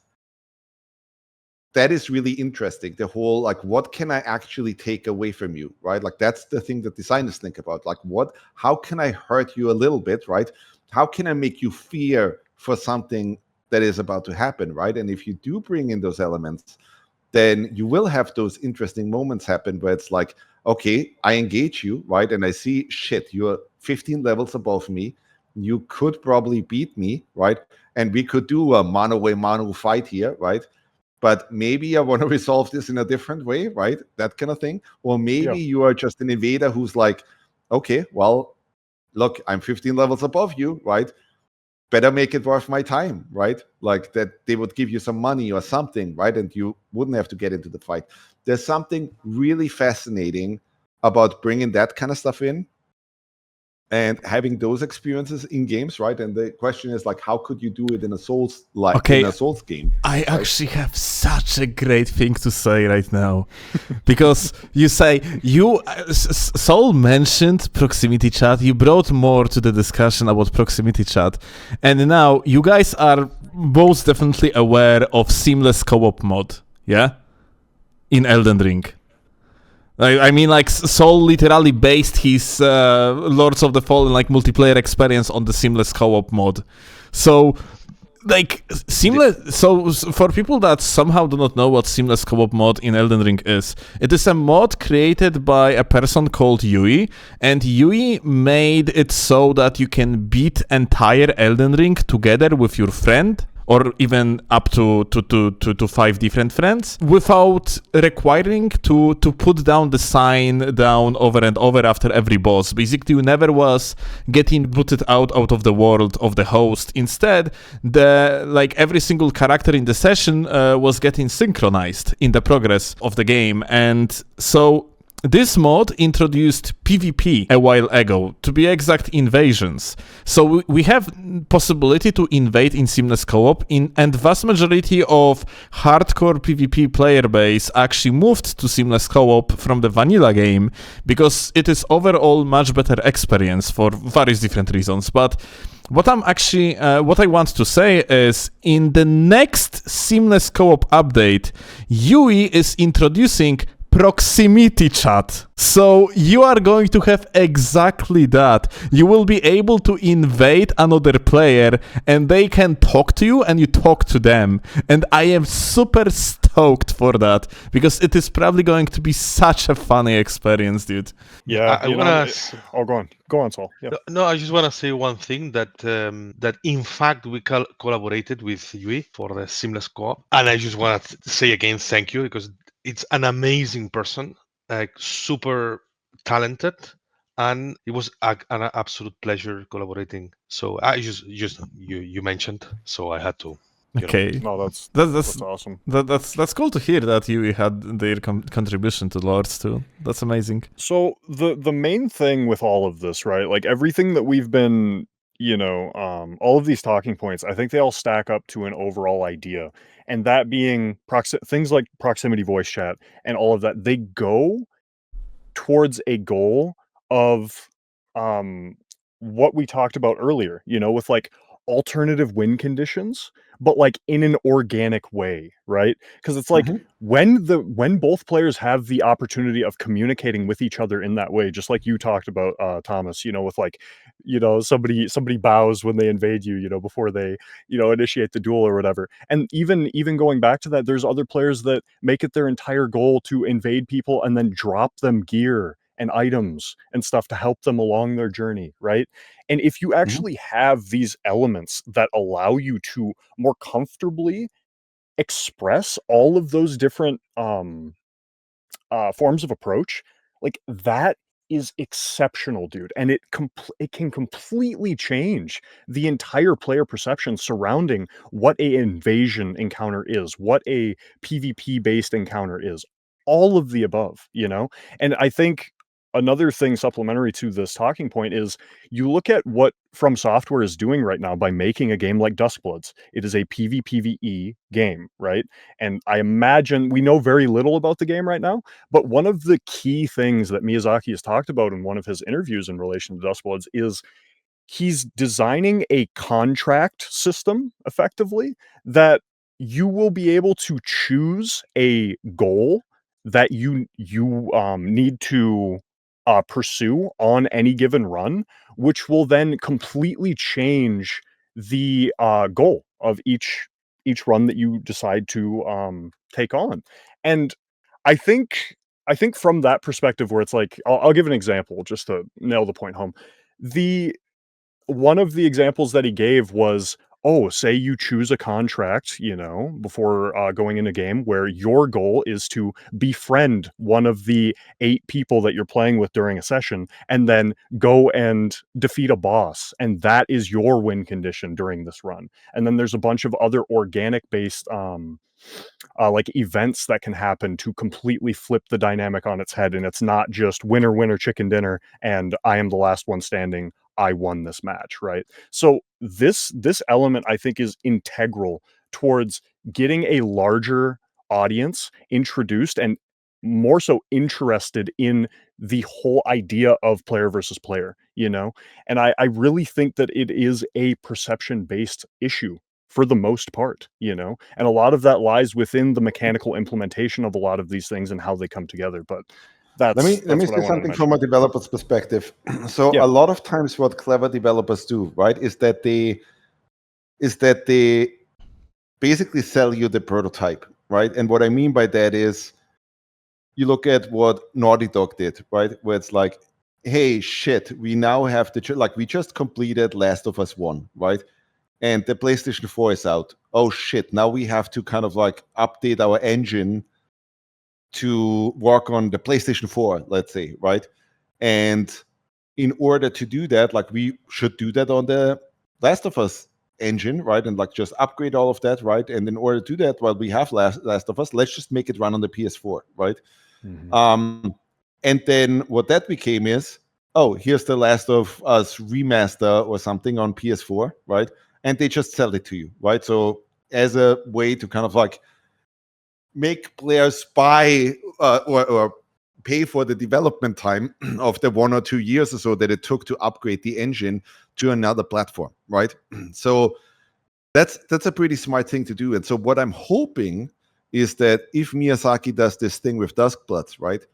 really interesting. The whole, like, what can I actually take away from you, right? Like, that's the thing that designers think about. Like, how can I hurt you a little bit, right? How can I make you fear for something that is about to happen, right? And if you do bring in those elements, then you will have those interesting moments happen where it's like, okay, I engage you, right? And I see, shit, you're 15 levels above me. You could probably beat me, right? And we could do a mano-a-mano fight here, right? But maybe I want to resolve this in a different way, right? That kind of thing. Or maybe you are just an invader who's like, okay, well, look, I'm 15 levels above you, right? Better make it worth my time, right? Like that they would give you some money or something, right? And you wouldn't have to get into the fight. There's something really fascinating about bringing that kind of stuff in and having those experiences in games, right? And the question is, like, how could you do it in a Souls in a Souls game? I actually have such a great thing to say right now, because you say Saul mentioned proximity chat. You brought more to the discussion about proximity chat, and now you guys are most definitely aware of seamless co-op mode, yeah, in Elden Ring. I mean, like, Saul literally based his Lords of the Fallen like multiplayer experience on the seamless co-op mode. So like seamless. So for people that somehow do not know what seamless co-op mod in Elden Ring is, it is a mod created by a person called Yui, and Yui made it so that you can beat entire Elden Ring together with your friend, or even up to 5 different friends, without requiring to put down the sign down over and over after every boss. Basically, you never was getting booted out of the world of the host. Instead, every single character in the session was getting synchronized in the progress of the game. And so this mod introduced PvP a while ago, to be exact, invasions. So we have possibility to invade in seamless co-op, and vast majority of hardcore PvP player base actually moved to seamless co-op from the vanilla game, because it is overall much better experience for various different reasons. But what I want to say is, in the next seamless co-op update, Yui is introducing proximity chat. So you are going to have exactly that. You will be able to invade another player and they can talk to you and you talk to them. And I am super stoked for that, because it is probably going to be such a funny experience, dude. Yeah, I wanna. Go on, Saul. Yeah. No, I just want to say one thing, that that in fact we collaborated with Yui for the seamless co-op, and I just want to say again thank you, because it's an amazing person, like super talented, and it was an absolute pleasure collaborating. So I just you mentioned, so I had to. Okay. No, that's awesome. That's cool to hear that you had their contribution to Lords too. That's amazing. So the main thing with all of this, right? Like everything that we've been, all of these talking points, I think they all stack up to an overall idea, and that being things like proximity voice chat and all of that. They go towards a goal of what we talked about earlier, with like alternative win conditions, but like in an organic way, right? Because it's like when both players have the opportunity of communicating with each other in that way, just like you talked about, Thomas, with like, somebody bows when they invade you, before they, initiate the duel or whatever. And even going back to that, there's other players that make it their entire goal to invade people and then drop them gear and items and stuff to help them along their journey, right? And if you actually have these elements that allow you to more comfortably express all of those different forms of approach, like that is exceptional, dude. And it can completely change the entire player perception surrounding what a invasion encounter is, what a PvP based encounter is, all of the above, And I think another thing supplementary to this talking point is, you look at what FromSoftware is doing right now by making a game like Duskbloods. It is a PvPvE game, right? And I imagine we know very little about the game right now, but one of the key things that Miyazaki has talked about in one of his interviews in relation to Duskbloods is he's designing a contract system, effectively, that you will be able to choose a goal that you need to pursue on any given run, which will then completely change the goal of each run that you decide to take on. And I think from that perspective, where it's like, I'll give an example just to nail the point home. One of the examples that he gave was, say you choose a contract, before going in a game, where your goal is to befriend one of the 8 people that you're playing with during a session, and then go and defeat a boss. And that is your win condition during this run. And then there's a bunch of other organic based like events that can happen to completely flip the dynamic on its head. And it's not just winner, winner, chicken dinner, and I am the last one standing, I won this match, right? So this element, I think, is integral towards getting a larger audience introduced and more so interested in the whole idea of player versus player, And I really think that it is a perception-based issue for the most part, and a lot of that lies within the mechanical implementation of a lot of these things and how they come together. But let me say something from a developer's perspective. So a lot of times what clever developers do, right, is that they basically sell you the prototype, right? And what I mean by that is, you look at what Naughty Dog did, right? Where it's like, hey, shit, we now have we just completed Last of Us 1, right? And the PlayStation 4 is out. Oh shit, now we have to kind of like update our engine to work on the PlayStation 4, let's say, right? And in order to do that, like we should do that on the Last of Us engine, right? And like just upgrade all of that, right? And in order to do that, while we have Last of Us, let's just make it run on the PS4, right? And then what that became is, oh, here's the Last of Us remaster or something on PS4, right? And they just sell it to you, right? So as a way to kind of like make players buy or pay for the development time of the 1 or 2 years or so that it took to upgrade the engine to another platform, right? So that's a pretty smart thing to do. And so what I'm hoping is that if Miyazaki does this thing with Duskbloods, right,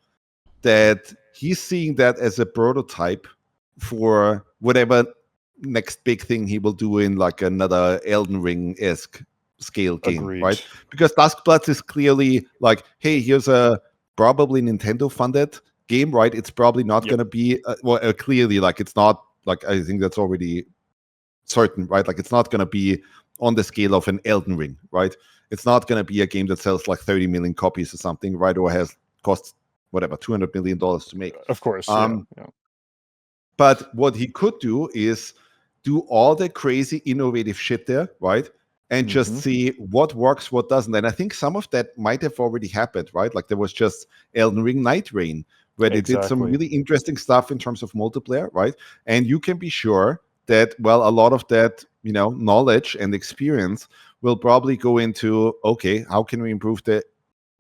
that he's seeing that as a prototype for whatever next big thing he will do in like another Elden Ring-esque scale game, Agreed. right? Because Duskbloods is clearly like, hey, here's a probably Nintendo-funded game, right? It's probably not going to be, clearly, like, it's not, like, I think that's already certain, right? Like, it's not going to be on the scale of an Elden Ring, right? It's not going to be a game that sells like 30 million copies or something, right? Or has costs whatever, $200 million to make. Of course. But what he could do is do all the crazy innovative shit there, right? And just see what works, what doesn't. And I think some of that might have already happened, right? Like there was just Elden Ring Nightreign, where they did some really interesting stuff in terms of multiplayer, right? And you can be sure that, well, a lot of that, knowledge and experience will probably go into, okay, how can we improve the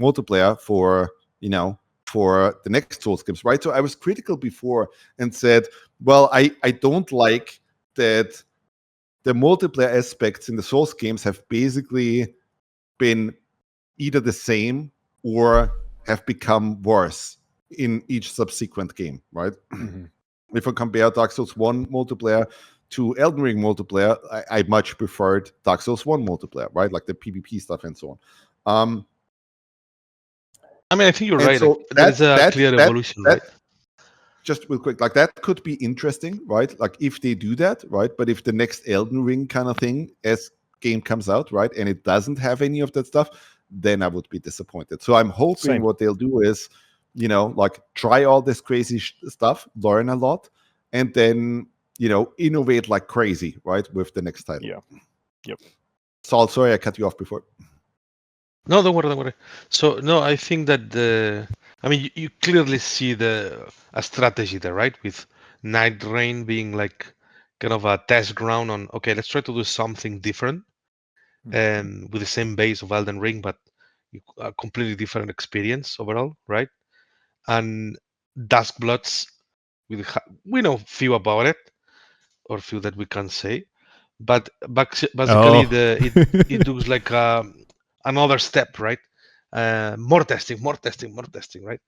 multiplayer for the next Souls games, right? So I was critical before and said, well, I don't like that the multiplayer aspects in the Souls games have basically been either the same or have become worse in each subsequent game, right? If I compare Dark Souls 1 multiplayer to Elden Ring multiplayer, I much preferred Dark Souls 1 multiplayer, right? Like the PvP stuff and so on. I mean, I think you're right. So like, there is a clear evolution, right? Just real quick, like that could be interesting, right? Like if they do that, right? But if the next Elden Ring kind of thing as game comes out, right, and it doesn't have any of that stuff, then I would be disappointed. So I'm hoping what they'll do is, like try all this crazy stuff, learn a lot, and then, innovate like crazy, right, with the next title. Yeah. Yep. Saul, sorry I cut you off before. No, don't worry. So, no, I think that you clearly see a strategy there, right? With Nightreign being like kind of a test ground on, okay, let's try to do something different and with the same base of Elden Ring, but a completely different experience overall, right? And Duskbloods, we know few about it, or few that we can say, but basically it looks like another step, right? More testing, right?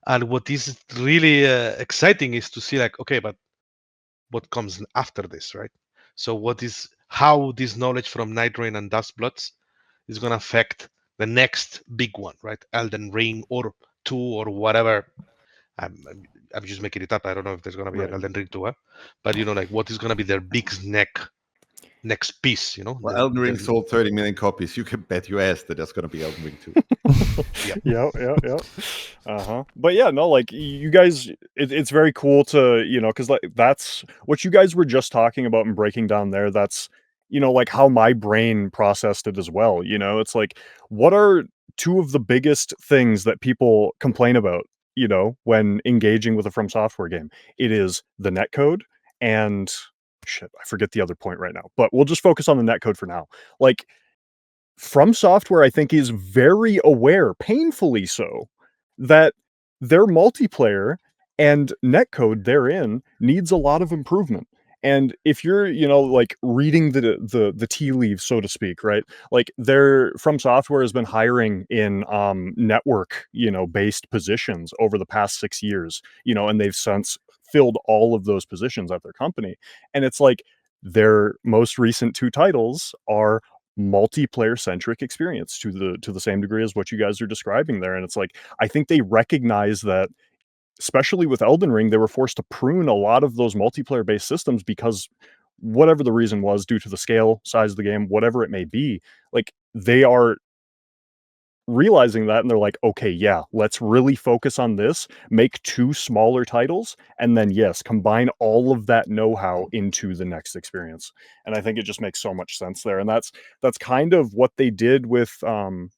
And what is really exciting is to see like, okay, but what comes after this, right? So how this knowledge from Nightreign and Duskbloods is going to affect the next big one, right? Elden Ring or 2 or whatever. I'm just making it up. I don't know if there's going to be an Elden Ring 2, but like what is going to be their big next piece, Well, Elden Ring sold 30 million copies. You can bet your ass that there's going to be Elden Ring 2. Yeah. But yeah, no, like you guys, it's very cool to, because like that's what you guys were just talking about and breaking down there. That's, like how my brain processed it as well. It's like, what are two of the biggest things that people complain about, when engaging with a FromSoftware game? It is the netcode and shit, I forget the other point right now, but we'll just focus on the netcode for now. Like, FromSoftware, I think, is very aware, painfully so, that their multiplayer and netcode therein needs a lot of improvement. And if you're, like reading the tea leaves, so to speak, right? Like FromSoftware has been hiring in network, based positions over the past 6 years, and they've since filled all of those positions at their company. And it's like their most recent 2 titles are multiplayer centric experience to the same degree as what you guys are describing there. And it's like, I think they recognize that, especially with Elden Ring, they were forced to prune a lot of those multiplayer based systems because whatever the reason was, due to the scale, size of the game, whatever it may be, like they are realizing that and they're like, okay, yeah, let's really focus on this, make 2 smaller titles, and then yes, combine all of that know-how into the next experience. And I think it just makes so much sense there. And that's kind of what they did with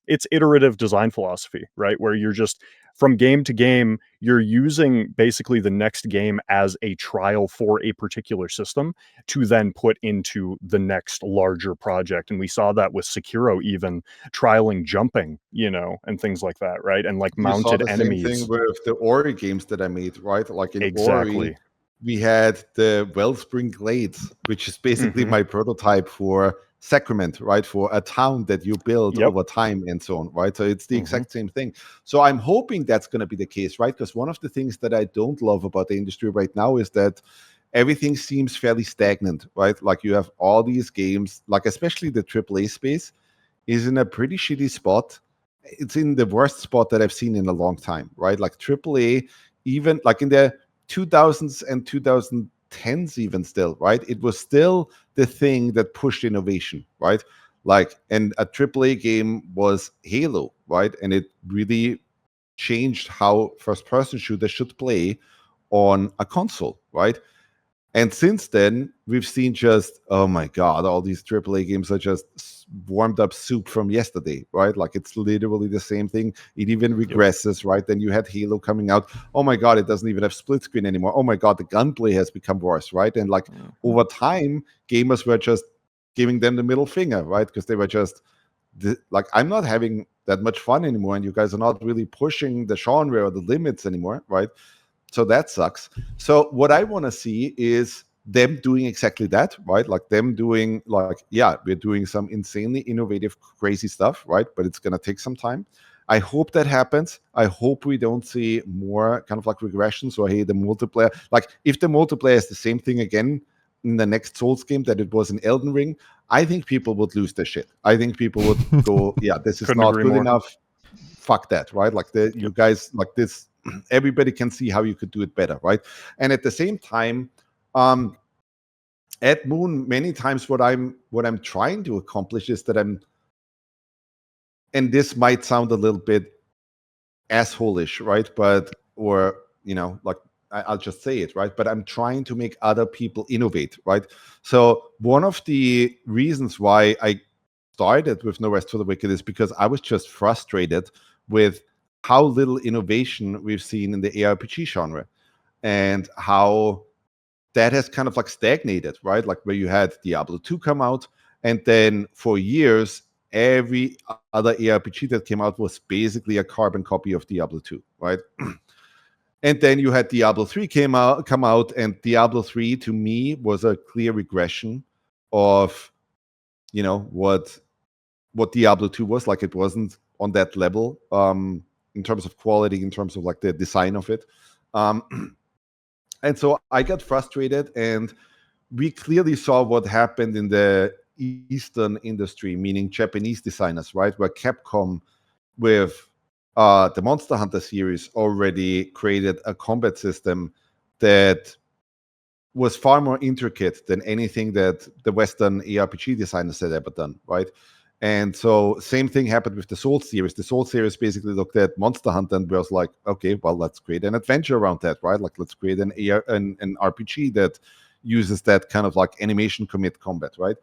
it's iterative design philosophy, right? Where you're just from game to game, you're using basically the next game as a trial for a particular system to then put into the next larger project. And we saw that with Sekiro, even trialing jumping, and things like that, right? And like You saw mounted the enemies. same thing with the Ori games that I made, right? Like in Exactly. Ori, we had the Wellspring Glades, which is basically Mhm. my prototype for Sacrament, right? For a town that you build Yep. over time and so on, right? So it's the Mhm. exact same thing. So I'm hoping that's going to be the case, right? Because one of the things that I don't love about the industry right now is that everything seems fairly stagnant, right? Like you have all these games, like especially the AAA space is in a pretty shitty spot. It's in the worst spot that I've seen in a long time, right? Like AAA, even like in the 2000s and 2010s, even still, right? It was still the thing that pushed innovation, right? Like, and a AAA game was Halo, right? And it really changed how first-person shooters should play on a console, right? And since then, we've seen just, oh my God, all these AAA games are just warmed up soup from yesterday, right? Like it's literally the same thing. It even regresses, right? Then you had Halo coming out. Oh my God, it doesn't even have split screen anymore. Oh my God, the gunplay has become worse, right? And like over time, gamers were just giving them the middle finger, right? Because they were just like, I'm not having that much fun anymore, and you guys are not really pushing the genre or the limits anymore, right? So that sucks. So what I want to see is them doing exactly that, right? Like them doing like, yeah, we're doing some insanely innovative, crazy stuff, right? But it's going to take some time. I hope that happens. I hope we don't see more kind of like regressions or, hey, the multiplayer, like if the multiplayer is the same thing again in the next Souls game that it was in Elden Ring, I think people would lose their shit. I think people would go, yeah, this is Couldn't not agree good more. enough. Fuck that, right? Like you guys like this, everybody can see how you could do it better, right? And at the same time, at Moon, many times what I'm trying to accomplish is that I'm, and this might sound a little bit asshole-ish, right? But or like I'll just say it, right? But I'm trying to make other people innovate, right? So one of the reasons why I started with No Rest for the Wicked is because I was just frustrated with how little innovation we've seen in the ARPG genre and how that has kind of like stagnated, right? Like where you had Diablo 2 come out, and then for years, every other ARPG that came out was basically a carbon copy of Diablo 2, right? And then you had Diablo 3 come out, and Diablo 3 to me was a clear regression of what Diablo 2 was. Like it wasn't on that level in terms of quality, in terms of like the design of it. And so I got frustrated, and we clearly saw what happened in the Eastern industry, meaning Japanese designers, right? Where Capcom with the Monster Hunter series already created a combat system that was far more intricate than anything that the Western ARPG designers had ever done, right? And so same thing happened with the Soul series. The Soul series basically looked at Monster Hunter and was like, okay, well, let's create an adventure around that, right? Like let's create an RPG that uses that kind of like animation commit combat, right?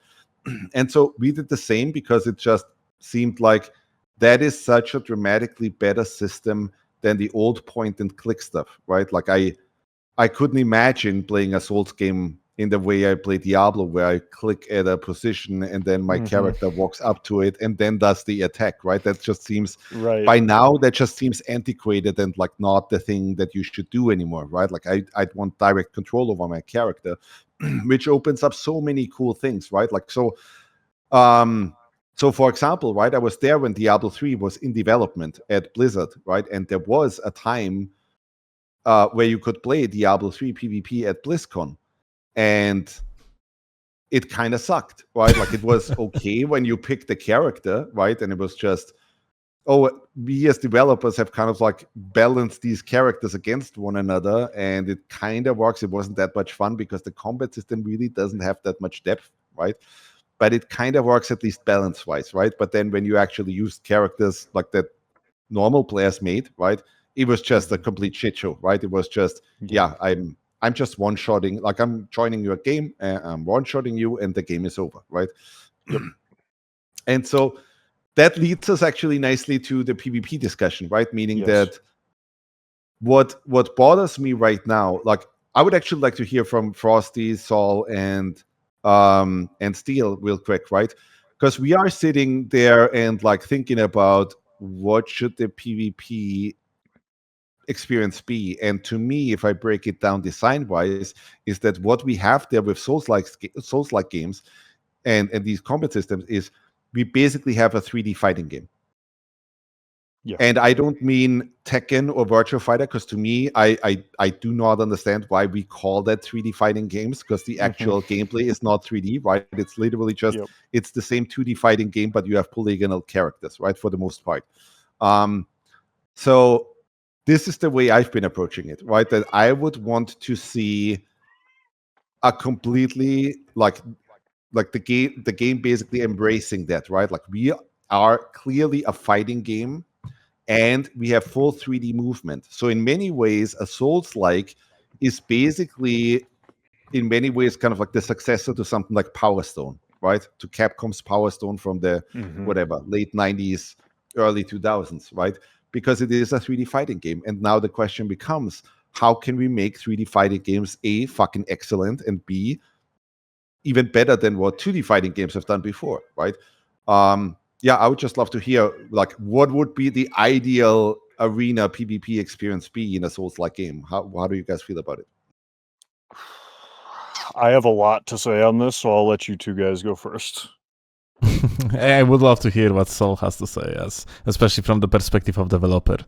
And so we did the same because it just seemed like that is such a dramatically better system than the old point and click stuff, right? Like I couldn't imagine playing a Souls game in the way I play Diablo, where I click at a position and then my character walks up to it and then does the attack, right? That just seems, by now, that just seems antiquated and like not the thing that you should do anymore, right? Like I'd want direct control over my character, which opens up so many cool things, right? Like so for example, right, I was there when Diablo 3 was in development at Blizzard, right? And there was a time where you could play Diablo 3 PvP at BlizzCon. And it kind of sucked, right? Like it was okay when you picked the character, right? And it was just, oh, we as developers have kind of like balanced these characters against one another, and it kind of works. It wasn't that much fun because the combat system really doesn't have that much depth, right? But it kind of works, at least balance-wise, right? But then when you actually used characters like that normal players made, right, it was just a complete shit show, right? It was just, yeah, I'm just one-shotting, like I'm joining your game, I'm one-shotting you, and the game is over, right? Yep. And so that leads us actually nicely to the PvP discussion, right? Meaning Yes. that what bothers me right now, like I would actually like to hear from Frosty, Saul, and Steel real quick, right? Because we are sitting there and like thinking about what should the PvP experience be. And to me, if I break it down design-wise, is that what we have there with Souls-like games and these combat systems is we basically have a 3D fighting game. Yeah. And I don't mean Tekken or Virtua Fighter, because to me, I do not understand why we call that 3D fighting games, because the actual gameplay is not 3D, right? It's literally just, it's the same 2D fighting game, but you have polygonal characters, right? For the most part. So this is the way I've been approaching it, right? That I would want to see a completely like the game basically embracing that, right? Like we are clearly a fighting game, and we have full 3D movement. So in many ways, a Souls-like is basically, in many ways, kind of like the successor to something like Power Stone, right? To Capcom's Power Stone from the whatever late 90s, early 2000s, right? Because it is a 3D fighting game. And now the question becomes, how can we make 3D fighting games A, fucking excellent, and B, even better than what 2D fighting games have done before, right? Yeah, I would just love to hear, like, what would be the ideal arena PvP experience be in a Souls-like game? How do you guys feel about it? I have a lot to say on this, so I'll let you two guys go first. I would love to hear what Saul has to say, especially from the perspective of developer.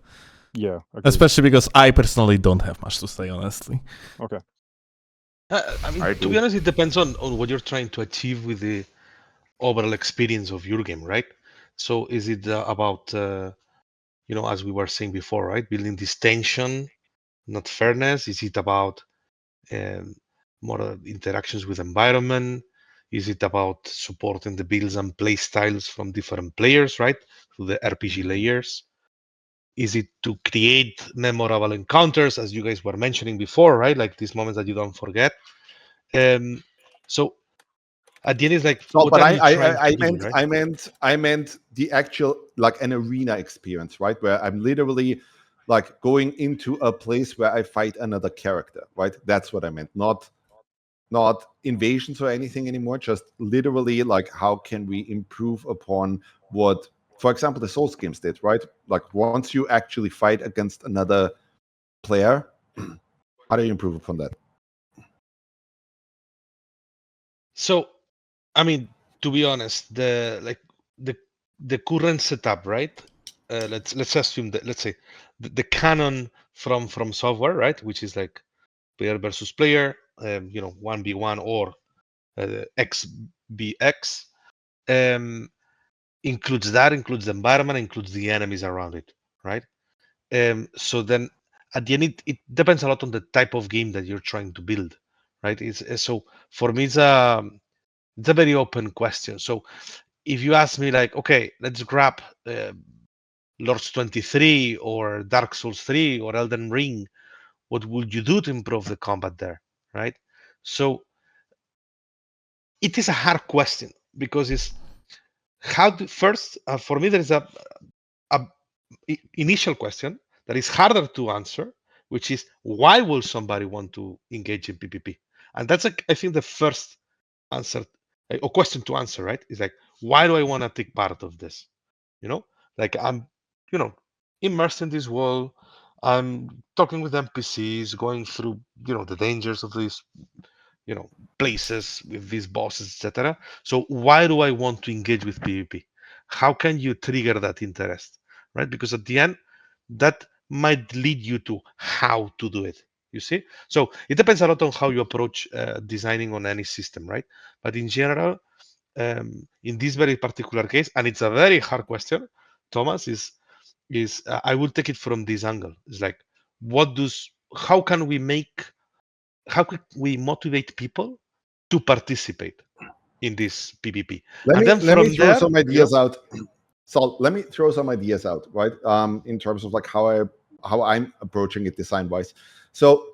Yeah. Agreed. Especially because I personally don't have much to say, honestly. Okay. I mean, to be honest, it depends on what you're trying to achieve with the overall experience of your game, right? So is it about, as we were saying before, right? Building this tension, not fairness? Is it about more interactions with environment? Is it about supporting the builds and play styles from different players, right? Through the RPG layers? Is it to create memorable encounters, as you guys were mentioning before, right? Like these moments that you don't forget. So at the end, it's like, so, but I meant the actual, like, an arena experience, right? Where I'm literally like going into a place where I fight another character, right? That's what I meant. Not invasions or anything anymore, just literally like how can we improve upon what, for example, the Souls games did, right? Like once you actually fight against another player, how do you improve upon that? So, I mean, to be honest, the current setup, right? Let's assume that, let's say the canon from software, right, which is like player versus player, 1v1 or XBX, includes the environment, includes the enemies around it, right? So then at the end, it depends a lot on the type of game that you're trying to build, right? So for me, it's a very open question. So if you ask me, like, okay, let's grab Lords 23 or Dark Souls 3 or Elden Ring, what would you do to improve the combat there, right? So it is a hard question, because it's first, for me, there is a initial question that is harder to answer, which is, why will somebody want to engage in PvP? And that's, I think, the first answer or question to answer, right? Is like, why do I want to take part of this? Like I'm, immersed in this world. I'm talking with NPCs, going through, the dangers of these, places with these bosses, etc. So why do I want to engage with PvP? How can you trigger that interest, right? Because at the end, that might lead you to how to do it. You see? So it depends a lot on how you approach designing on any system, right? But in general, in this very particular case, and it's a very hard question, Thomas, is I will take it from this angle. It's like, how can we motivate people to participate in this PvP? Let And me then let me from throw there, some ideas out. So let me throw some ideas out, right? In terms of like how I'm approaching it design wise. So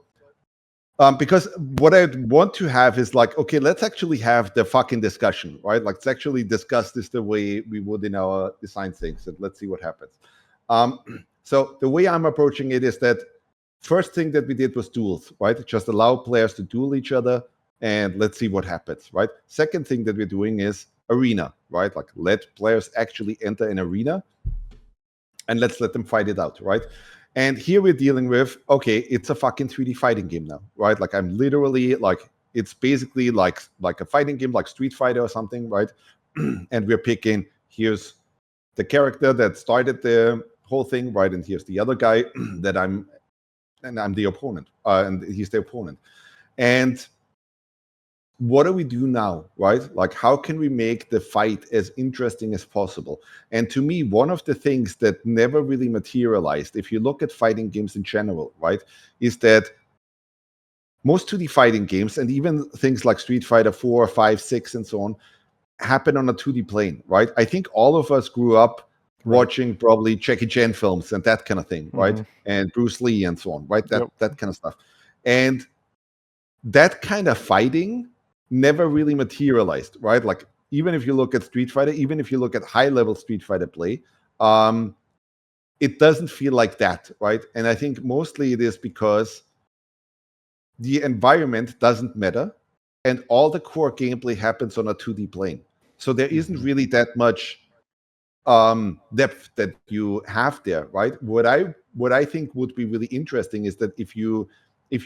because what I want to have is like, okay, let's actually have the fucking discussion, right? Like, let's actually discuss this the way we would in our design things, and let's see what happens. So the way I'm approaching it is that first thing that we did was duels, right? Just allow players to duel each other, and let's see what happens, right? Second thing that we're doing is arena, right? Like, let players actually enter an arena, and let's let them fight it out, right? And here we're dealing with, okay, it's a fucking 3D fighting game now, right? Like, I'm literally like, it's basically like a fighting game, like Street Fighter or something, right? And we're picking, here's the character that started the whole thing, right? And here's the other guy that I'm the opponent, and he's the opponent. And what do we do now, right? Like, how can we make the fight as interesting as possible? And to me, one of the things that never really materialized, if you look at fighting games in general, right, is that most 2D fighting games, and even things like Street Fighter 4, 5, 6, and so on, happen on a 2D plane, right? I think all of us grew up watching probably Jackie Chan films and that kind of thing, right? And Bruce Lee and so on, right? That kind of stuff. And that kind of fighting never really materialized, right? Like, even if you look at Street Fighter, even if you look at high-level Street Fighter play, it doesn't feel like that, right? And I think mostly it is because the environment doesn't matter, and all the core gameplay happens on a 2D plane. So there isn't really that much depth that you have there, right? What I think would be really interesting is that if you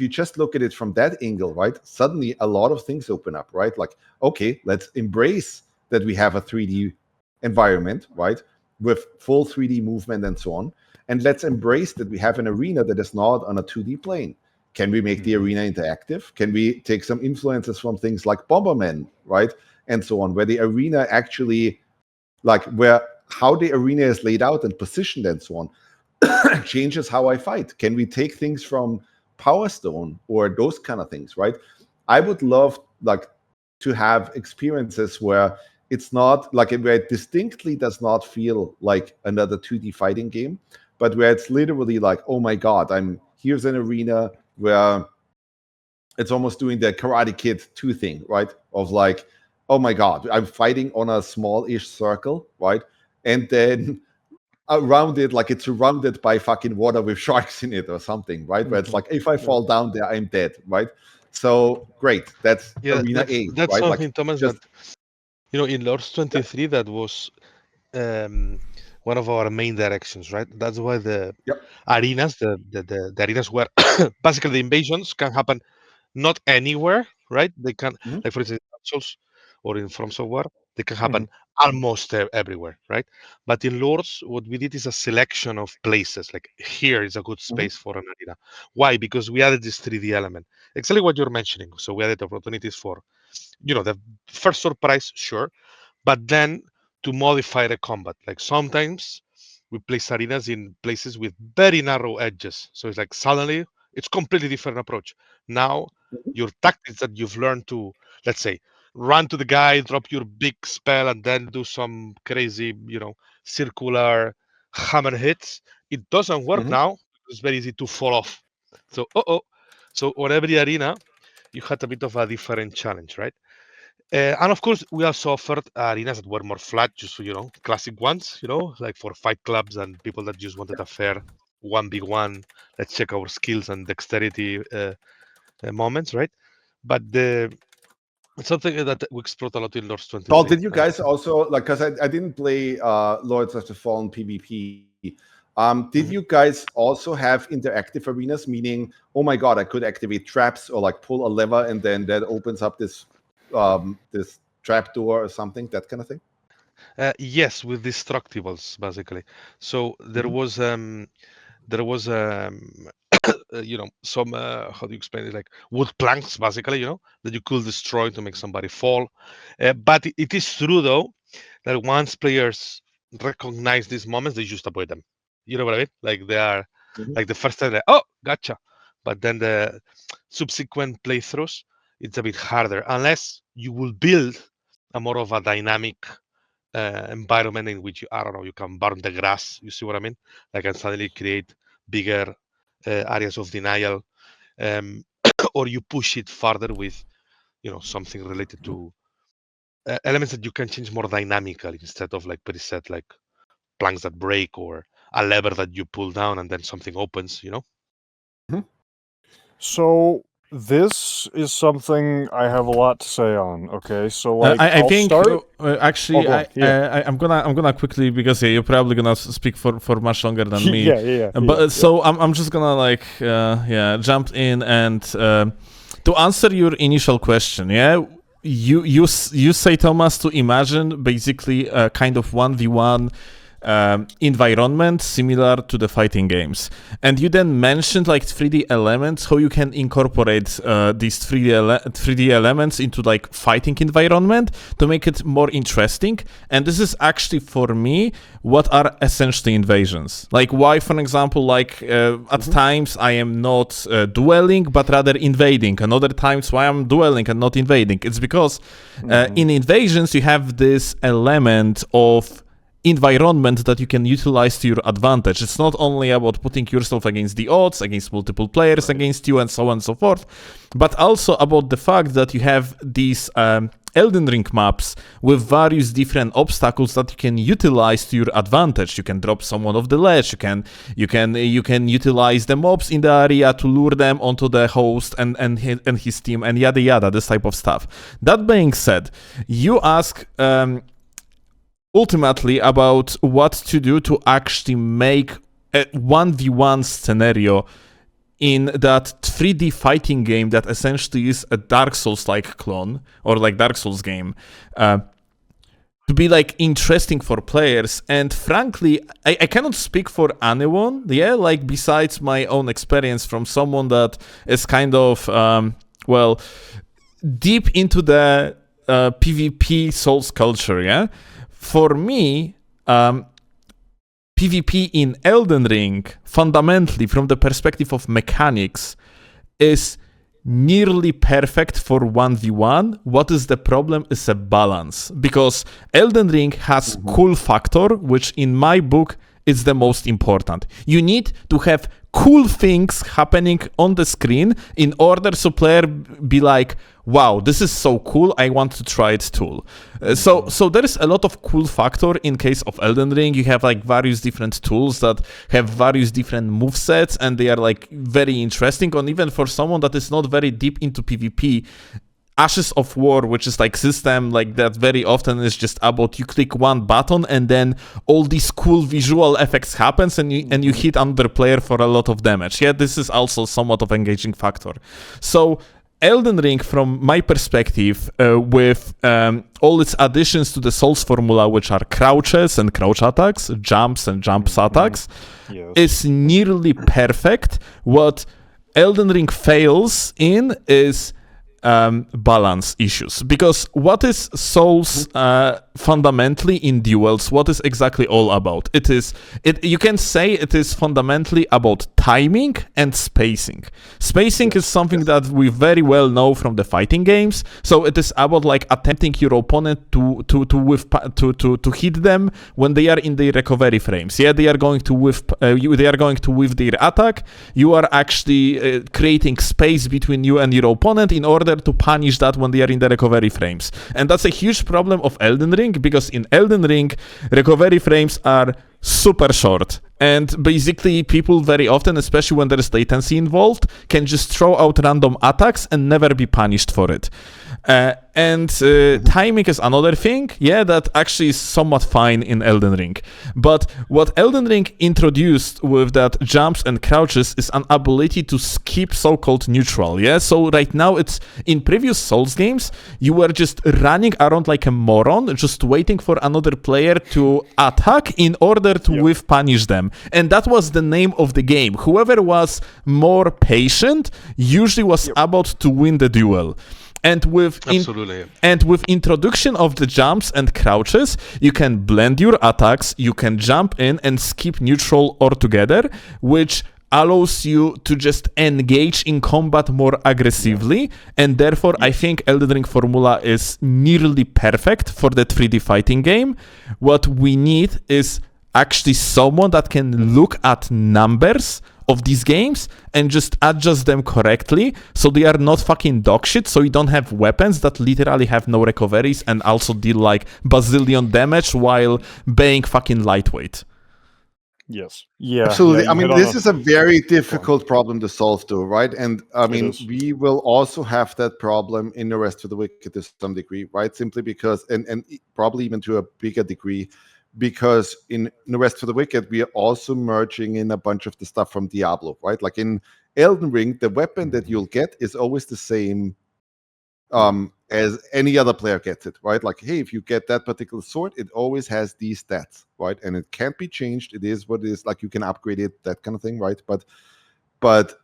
just look at it from that angle, right, suddenly a lot of things open up, right? Like, okay, let's embrace that we have a 3D environment, right, with full 3D movement and so on, and let's embrace that we have an arena that is not on a 2D plane. Can we make the arena interactive? Can we take some influences from things like Bomberman, right, and so on, where the arena actually, like, how the arena is laid out and positioned and so on changes how I fight? Can we take things from Power Stone or those kind of things, right? I would love, like, to have experiences where it's not like, where it distinctly does not feel like another 2D fighting game, but where it's literally like, oh my god, here's an arena where it's almost doing the Karate Kid 2 thing, right? Of like, oh my god, I'm fighting on a small-ish circle, right? And then around it, like, it's surrounded by fucking water with sharks in it or something, right? Where it's like, if I fall down there, I'm dead, right? So great, that's arena A, that's right? something, Like, Thomas, that in Lords 23, that was one of our main directions, right? That's why the arenas, the arenas where basically the invasions can happen not anywhere, right? They can, like, for instance, Souls or in FromSoftware, they can happen almost everywhere, right? But in Lords, what we did is a selection of places. Like, here is a good space for an arena. Why? Because we added this 3D element. Exactly what you're mentioning. So we added opportunities for, the first surprise, sure, but then to modify the combat. Like, sometimes we place arenas in places with very narrow edges. So it's like, suddenly it's completely different approach. Now your tactics that you've learned to, let's say, run to the guy, drop your big spell, and then do some crazy, circular hammer hits. It doesn't work now. It's very easy to fall off. So, so on every arena, you had a bit of a different challenge, right? And of course, we also offered arenas that were more flat, just, classic ones, like for fight clubs and people that just wanted a fair 1v1. Let's check our skills and dexterity moments, right? But it's something that we explored a lot in Lords 23. Paul, did you guys also, like, because I didn't play Lords of the Fallen PvP, did you guys also have interactive arenas, meaning, oh my god, I could activate traps or like pull a lever and then that opens up this this trap door or something, that kind of thing? Yes, with destructibles, basically. So there was there was some how do you explain it, like wood planks basically, that you could destroy to make somebody fall. But it is true though that once players recognize these moments, they just avoid them. You know what I mean? Like they are like the first time, oh, gotcha. But then the subsequent playthroughs, it's a bit harder unless you will build a more of a dynamic environment in which I don't know, you can burn the grass. You see what I mean? Like, and suddenly create bigger areas of denial, or you push it further with, something related to elements that you can change more dynamically instead of like preset, like planks that break or a lever that you pull down and then something opens. So this is something I have a lot to say on. Okay, so like I I'll think start. actually go on. I'm gonna quickly, because you're probably gonna speak for much longer than me. Yeah. But so I'm just gonna like jump in and to answer your initial question. You say, Thomas, to imagine basically a kind of 1v1 environment similar to the fighting games, and you then mentioned like 3D elements, how you can incorporate these 3D elements into like fighting environment to make it more interesting. And this is actually, for me, what are essentially invasions. Like, why, for example, like at times I am not dueling but rather invading, and other times why I'm dueling and not invading. It's because in invasions you have this element of environment that you can utilize to your advantage. It's not only about putting yourself against the odds, against multiple players against you, and so on and so forth, but also about the fact that you have these Elden Ring maps with various different obstacles that you can utilize to your advantage. You can drop someone off the ledge. You can utilize the mobs in the area to lure them onto the host and his team, and yada yada, this type of stuff. That being said, you ask ultimately about what to do to actually make a 1v1 scenario in that 3D fighting game that essentially is a Dark Souls-like clone, or like Dark Souls game, to be like interesting for players. And frankly, I cannot speak for anyone, like besides my own experience from someone that is kind of, deep into the PvP Souls culture, For me, PvP in Elden Ring, fundamentally, from the perspective of mechanics, is nearly perfect for 1v1. What is the problem is a balance. Because Elden Ring has cool factor, which in my book is the most important. You need to have cool things happening on the screen in order so player be like, wow, this is so cool, I want to try it too. So there is a lot of cool factor in case of Elden Ring. You have like various different tools that have various different movesets, and they are like very interesting. And even for someone that is not very deep into PvP, Ashes of War, which is like system like that, very often is just about you click one button and then all these cool visual effects happens and you hit another player for a lot of damage. This is also somewhat of engaging factor. So Elden Ring, from my perspective, with all its additions to the Souls formula, which are crouches and crouch attacks, jumps and jumps attacks, is nearly perfect. What Elden Ring fails in is balance issues, because what is Souls fundamentally in duels, what is exactly all about? You can say it is fundamentally about timing and spacing. Spacing is something that we very well know from the fighting games. So it is about like attempting your opponent to hit them when they are in the recovery frames. They are going to whiff their attack. You are actually creating space between you and your opponent in order to punish that when they are in the recovery frames. And that's a huge problem of Elden Ring, because in Elden Ring, recovery frames are super short. And basically, people very often, especially when there is latency involved, can just throw out random attacks and never be punished for it. And timing is another thing, that actually is somewhat fine in Elden Ring. But what Elden Ring introduced with that jumps and crouches is an ability to skip so-called neutral, So right now, it's in previous Souls games, you were just running around like a moron, just waiting for another player to attack in order to whiff punish them. And that was the name of the game. Whoever was more patient usually was about to win the duel. And with introduction of the jumps and crouches, you can blend your attacks, you can jump in and skip neutral altogether, which allows you to just engage in combat more aggressively, and therefore I think Elden Ring formula is nearly perfect for the 3D fighting game. What we need is actually someone that can look at numbers of these games and just adjust them correctly so they are not fucking dog shit, so you don't have weapons that literally have no recoveries and also deal like bazillion damage while being fucking lightweight. Yes. Yeah. Absolutely. Yeah, I mean, this is a very difficult problem to solve, though, right? And I mean, we will also have that problem in the Rest of the Wicked to some degree, right? Simply because, and probably even to a bigger degree, because in the Rest of the Wicked, we are also merging in a bunch of the stuff from Diablo, right? Like in Elden Ring, the weapon that you'll get is always the same as any other player gets it, right? Like, hey, if you get that particular sword, it always has these stats, right? And it can't be changed. It is what it is. Like, you can upgrade it, that kind of thing, right? But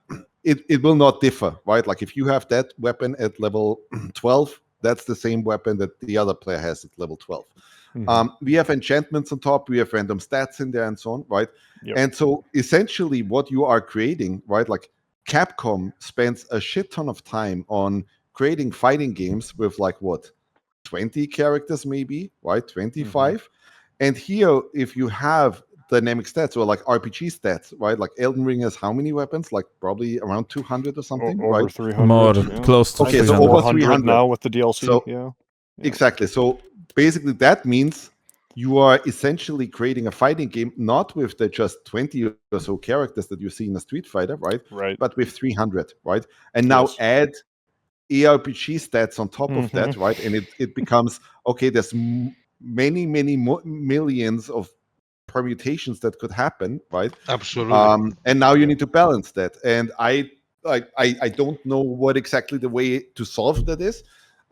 it will not differ, right? Like, if you have that weapon at level 12, that's the same weapon that the other player has at level 12. We have enchantments on top, we have random stats in there and so on, right? And so essentially what you are creating, right? Like Capcom spends a shit ton of time on creating fighting games with like what, 20 characters maybe, right? 25. And here, if you have dynamic stats or like RPG stats, right? Like Elden Ring has how many weapons? Like probably around 200 or something, over right? 300. More, close to 300. so over 300 now with the DLC. So, exactly. So basically that means you are essentially creating a fighting game, not with the just 20 or so characters that you see in a Street Fighter, right? But with 300, right? And now add ARPG stats on top of that, right? And it becomes, okay, there's many millions of permutations that could happen, right? Absolutely. And now you need to balance that. And I don't know what exactly the way to solve that is.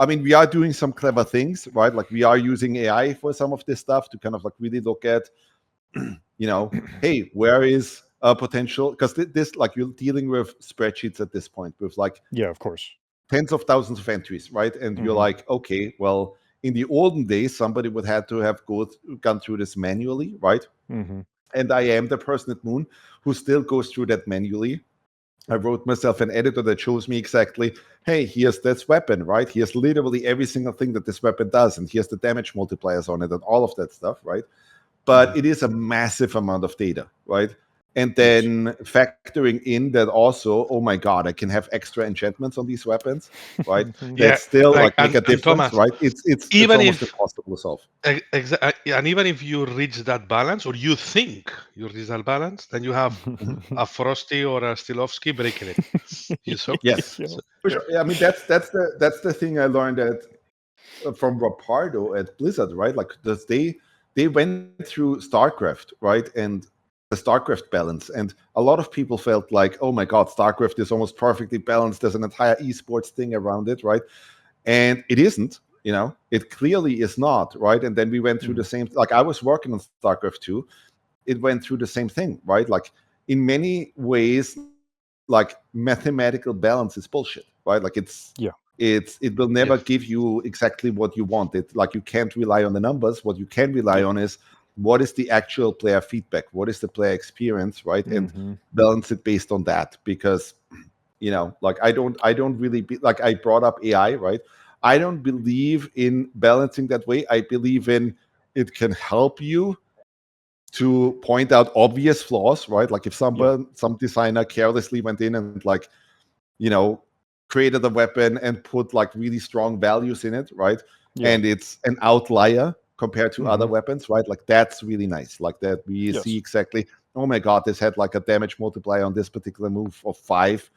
I mean, we are doing some clever things, right? Like we are using AI for some of this stuff to kind of like really look at, you know, hey, where is a potential? Because this, like, you're dealing with spreadsheets at this point with like, of course, tens of thousands of entries, right? And you're like, okay, well, in the olden days, somebody would have to have gone through this manually, right? And I am the person at Moon who still goes through that manually. I wrote myself an editor that shows me exactly, hey, here's this weapon, right? Here's literally every single thing that this weapon does, and here's the damage multipliers on it and all of that stuff, right? But it is a massive amount of data, right? And then factoring in that also, oh my God, I can have extra enchantments on these weapons, right? That still like make a difference, Thomas, right? It's almost impossible to solve. And even if you reach that balance, or you think you reach that balance, then you have a Frosty or a Steelovsky breaking it. Yes, for sure. Yeah, I mean that's the thing I learned from Rapardo at Blizzard, right? Like they went through StarCraft, right? And the StarCraft balance, and a lot of people felt like, oh my God, StarCraft is almost perfectly balanced. There's an entire esports thing around it, right? And it isn't, you know, it clearly is not, right? And then we went through the same, like I was working on StarCraft 2. It went through the same thing, right? Like in many ways, like mathematical balance is bullshit, right? Like it will never give you exactly what you want. It like you can't rely on the numbers. What you can rely on is what is the actual player feedback? What is the player experience, right? And balance it based on that, because, you know, like I don't really like I brought up AI, right? I don't believe in balancing that way. I believe in it can help you to point out obvious flaws, right? Like if some designer carelessly went in and like, you know, created a weapon and put like really strong values in it, right? And it's an outlier compared to other weapons, right? Like that's really nice. Like that we see exactly, oh my God, this had like a damage multiplier on this particular move of 5,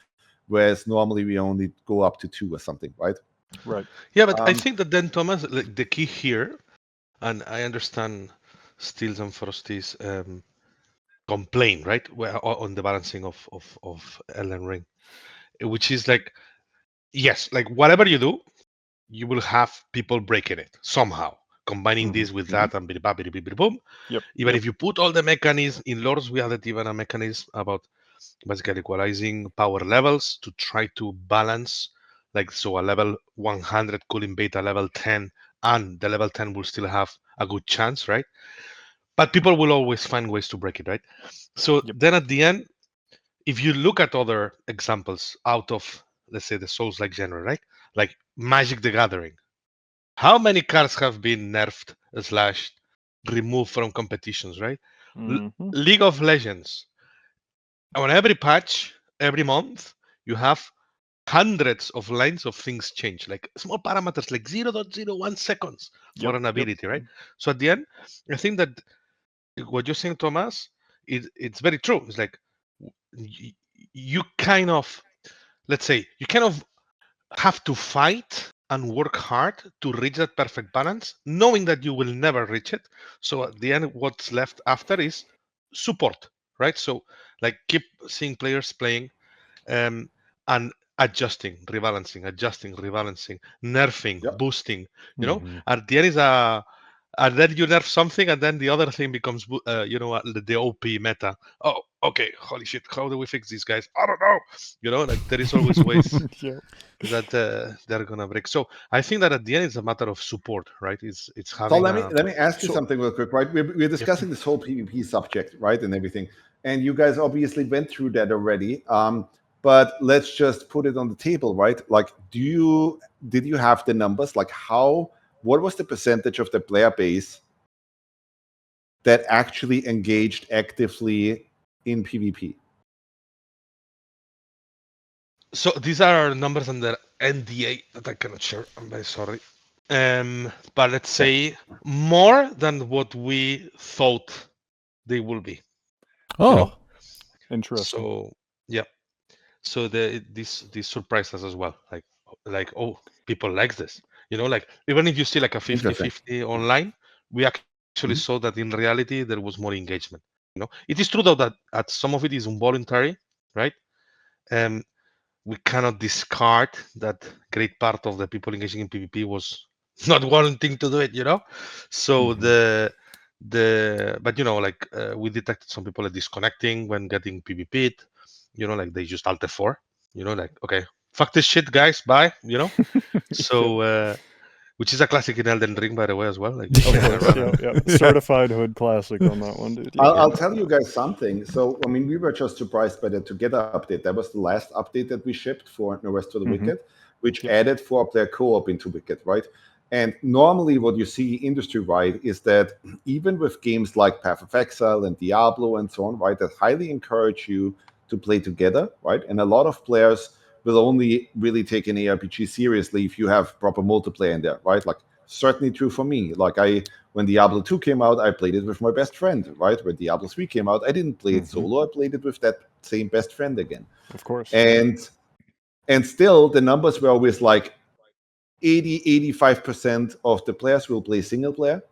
whereas normally we only go up to 2 or something, right? Right. Yeah, but I think that then, Thomas, like the key here, and I understand Steels and Frosty's complaint, right, on the balancing of Elden Ring, which is like, yes, like whatever you do, you will have people breaking it somehow, combining this with that and boom. Yep. Even if you put all the mechanisms in Lords, we added even a mechanism about basically equalizing power levels to try to balance, like, so a level 100 could invade a level 10, and the level 10 will still have a good chance, right? But people will always find ways to break it, right? So then at the end, if you look at other examples out of, let's say, the Souls-like genre, right? Like Magic the Gathering. How many cards have been nerfed, slashed, removed from competitions, right? League of Legends. On every patch, every month, you have hundreds of lines of things change, like small parameters, like 0.01 seconds for an ability, right? So at the end, I think that what you're saying, Thomas, it's very true. It's like you kind of, let's say, you kind of have to fight and work hard to reach that perfect balance, knowing that you will never reach it. So at the end, what's left after is support, right? So like keep seeing players playing, and adjusting, rebalancing, nerfing, boosting. You know, at the end is and then you nerf something, and then the other thing becomes, the OP meta. Oh, okay, holy shit, how do we fix these guys? I don't know. You know, like there is always ways that they're gonna break. So I think that at the end it's a matter of support, right? It's having. So let me ask you something real quick, right? We're discussing this whole PvP subject, right, and everything, and you guys obviously went through that already. But let's just put it on the table, right? Like, did you have the numbers? Like, what was the percentage of the player base that actually engaged actively in PvP? So these are numbers under NDA that I cannot share. I'm very sorry. But let's say more than what we thought they will be. Oh, you know? Interesting. So yeah. So this surprised us as well. Like oh, people like this. You know, like even if you see like a 50-50 online, we actually saw that in reality there was more engagement. You know, it is true though that some of it is involuntary, right? We cannot discard that great part of the people engaging in PvP was not wanting to do it, you know. So but you know, like we detected some people are disconnecting when getting PvP'd, you know, like they just Alt F4, you know, like okay, fuck this shit, guys, bye, you know. So which is a classic in Elden Ring, by the way, as well. Like, certified hood classic on that one, dude. I'll tell you guys something. So, I mean, we were just surprised by the Together update. That was the last update that we shipped for No Rest for the Wicked, which added 4-player co-op into Wicked, right? And normally what you see industry-wide is that even with games like Path of Exile and Diablo and so on, right, that highly encourage you to play together, right? And a lot of players will only really take an ARPG seriously if you have proper multiplayer in there, right? Like, certainly true for me. Like, when Diablo 2 came out, I played it with my best friend, right? When Diablo 3 came out, I didn't play it solo. I played it with that same best friend again. Of course. And still, the numbers were always like 85% of the players will play single player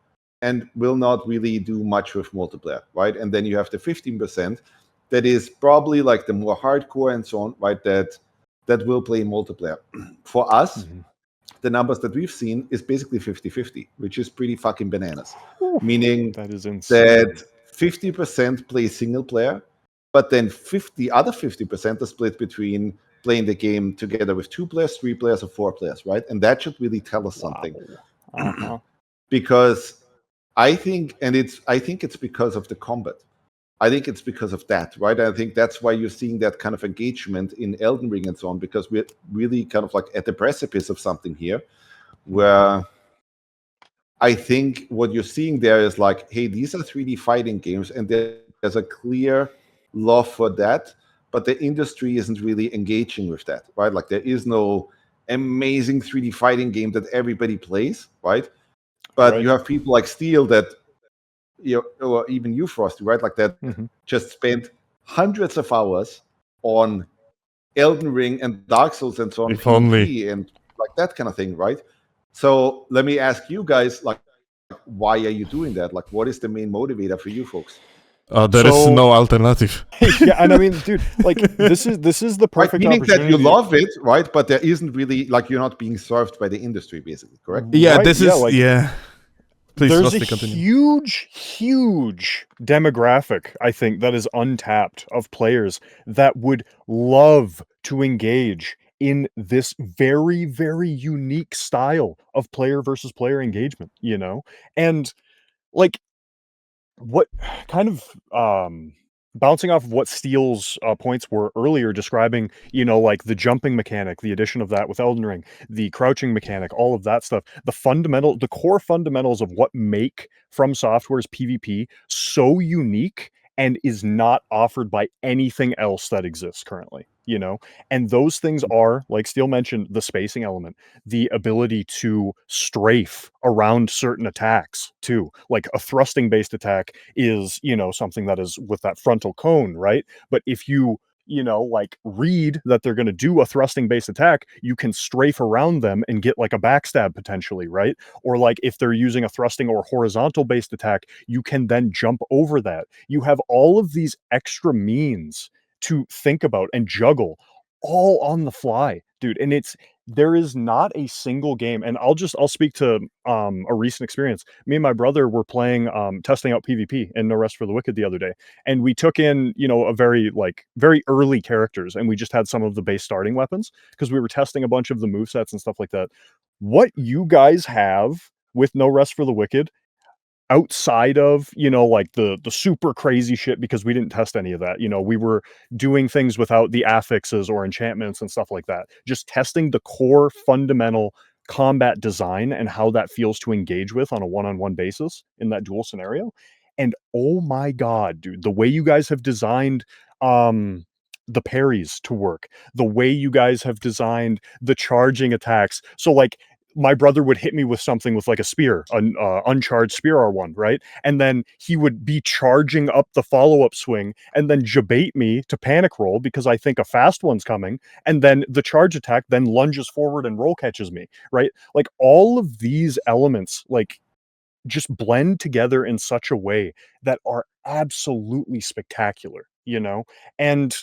and will not really do much with multiplayer, right? And then you have the 15% that is probably like the more hardcore and so on, right? That will play multiplayer. For us, the numbers that we've seen is basically 50-50, which is pretty fucking bananas. Meaning that is insane. That 50% play single player, but then the other 50% are split between playing the game together with 2 players, 3 players, or 4 players, right? And that should really tell us something. Because I think it's because of the combat. I think it's because of that, right? I think that's why you're seeing that kind of engagement in Elden Ring and so on, because we're really kind of like at the precipice of something here, where I think what you're seeing there is like, hey, these are 3D fighting games, and there's a clear love for that, but the industry isn't really engaging with that, right? Like there is no amazing 3D fighting game that everybody plays, right? But you have people like Steel that, or even you, Frosty, right? Like that just spent hundreds of hours on Elden Ring and Dark Souls and so on, if only. and like like that kind of thing, right? So let me ask you guys, like, why are you doing that? Like, what is the main motivator for you folks? There is no alternative. Yeah, and I mean, dude, like this is the perfect meaning opportunity. that you love it, right? But there isn't really, like, you're not being served by the industry, basically, correct? Yeah, Right, this yeah, is like, Please, there's Rusty, a continue. huge demographic, I think, that is untapped of players that would love to engage in this very, very unique style of player versus player engagement, you know? And like what kind of bouncing off of what Steele's points were earlier, describing, you know, like the jumping mechanic, the addition of that with Elden Ring, the crouching mechanic, all of that stuff, the core fundamentals of what make FromSoftware's PvP so unique and is not offered by anything else that exists currently, you know? And those things are, like Steele mentioned, the spacing element, the ability to strafe around certain attacks too. Like a thrusting based attack is, you know, something that is with that frontal cone, right? But if you know, like read that they're going to do a thrusting based attack, you can strafe around them and get like a backstab potentially, right? Or like if they're using a thrusting or horizontal based attack, you can then jump over that. You have all of these extra means to think about and juggle all on the fly, dude. And there is not a single game, and I'll speak to a recent experience. Me and my brother were playing testing out PvP in No Rest for the Wicked the other day, and we took in, you know, a very early characters, and we just had some of the base starting weapons because we were testing a bunch of the movesets and stuff like that. What you guys have with No Rest for the Wicked, outside of, you know, like the super crazy shit, because we didn't test any of that, you know, we were doing things without the affixes or enchantments and stuff like that, just testing the core fundamental combat design and how that feels to engage with on a one-on-one basis in that duel scenario. And oh my god, dude, the way you guys have designed the parries to work, the way you guys have designed the charging attacks, so like my brother would hit me with something with like a spear, an uncharged spear R1, right? And then he would be charging up the follow-up swing and then jabate me to panic roll because I think a fast one's coming. And then the charge attack then lunges forward and roll catches me, right? Like all of these elements, like just blend together in such a way that are absolutely spectacular, you know? And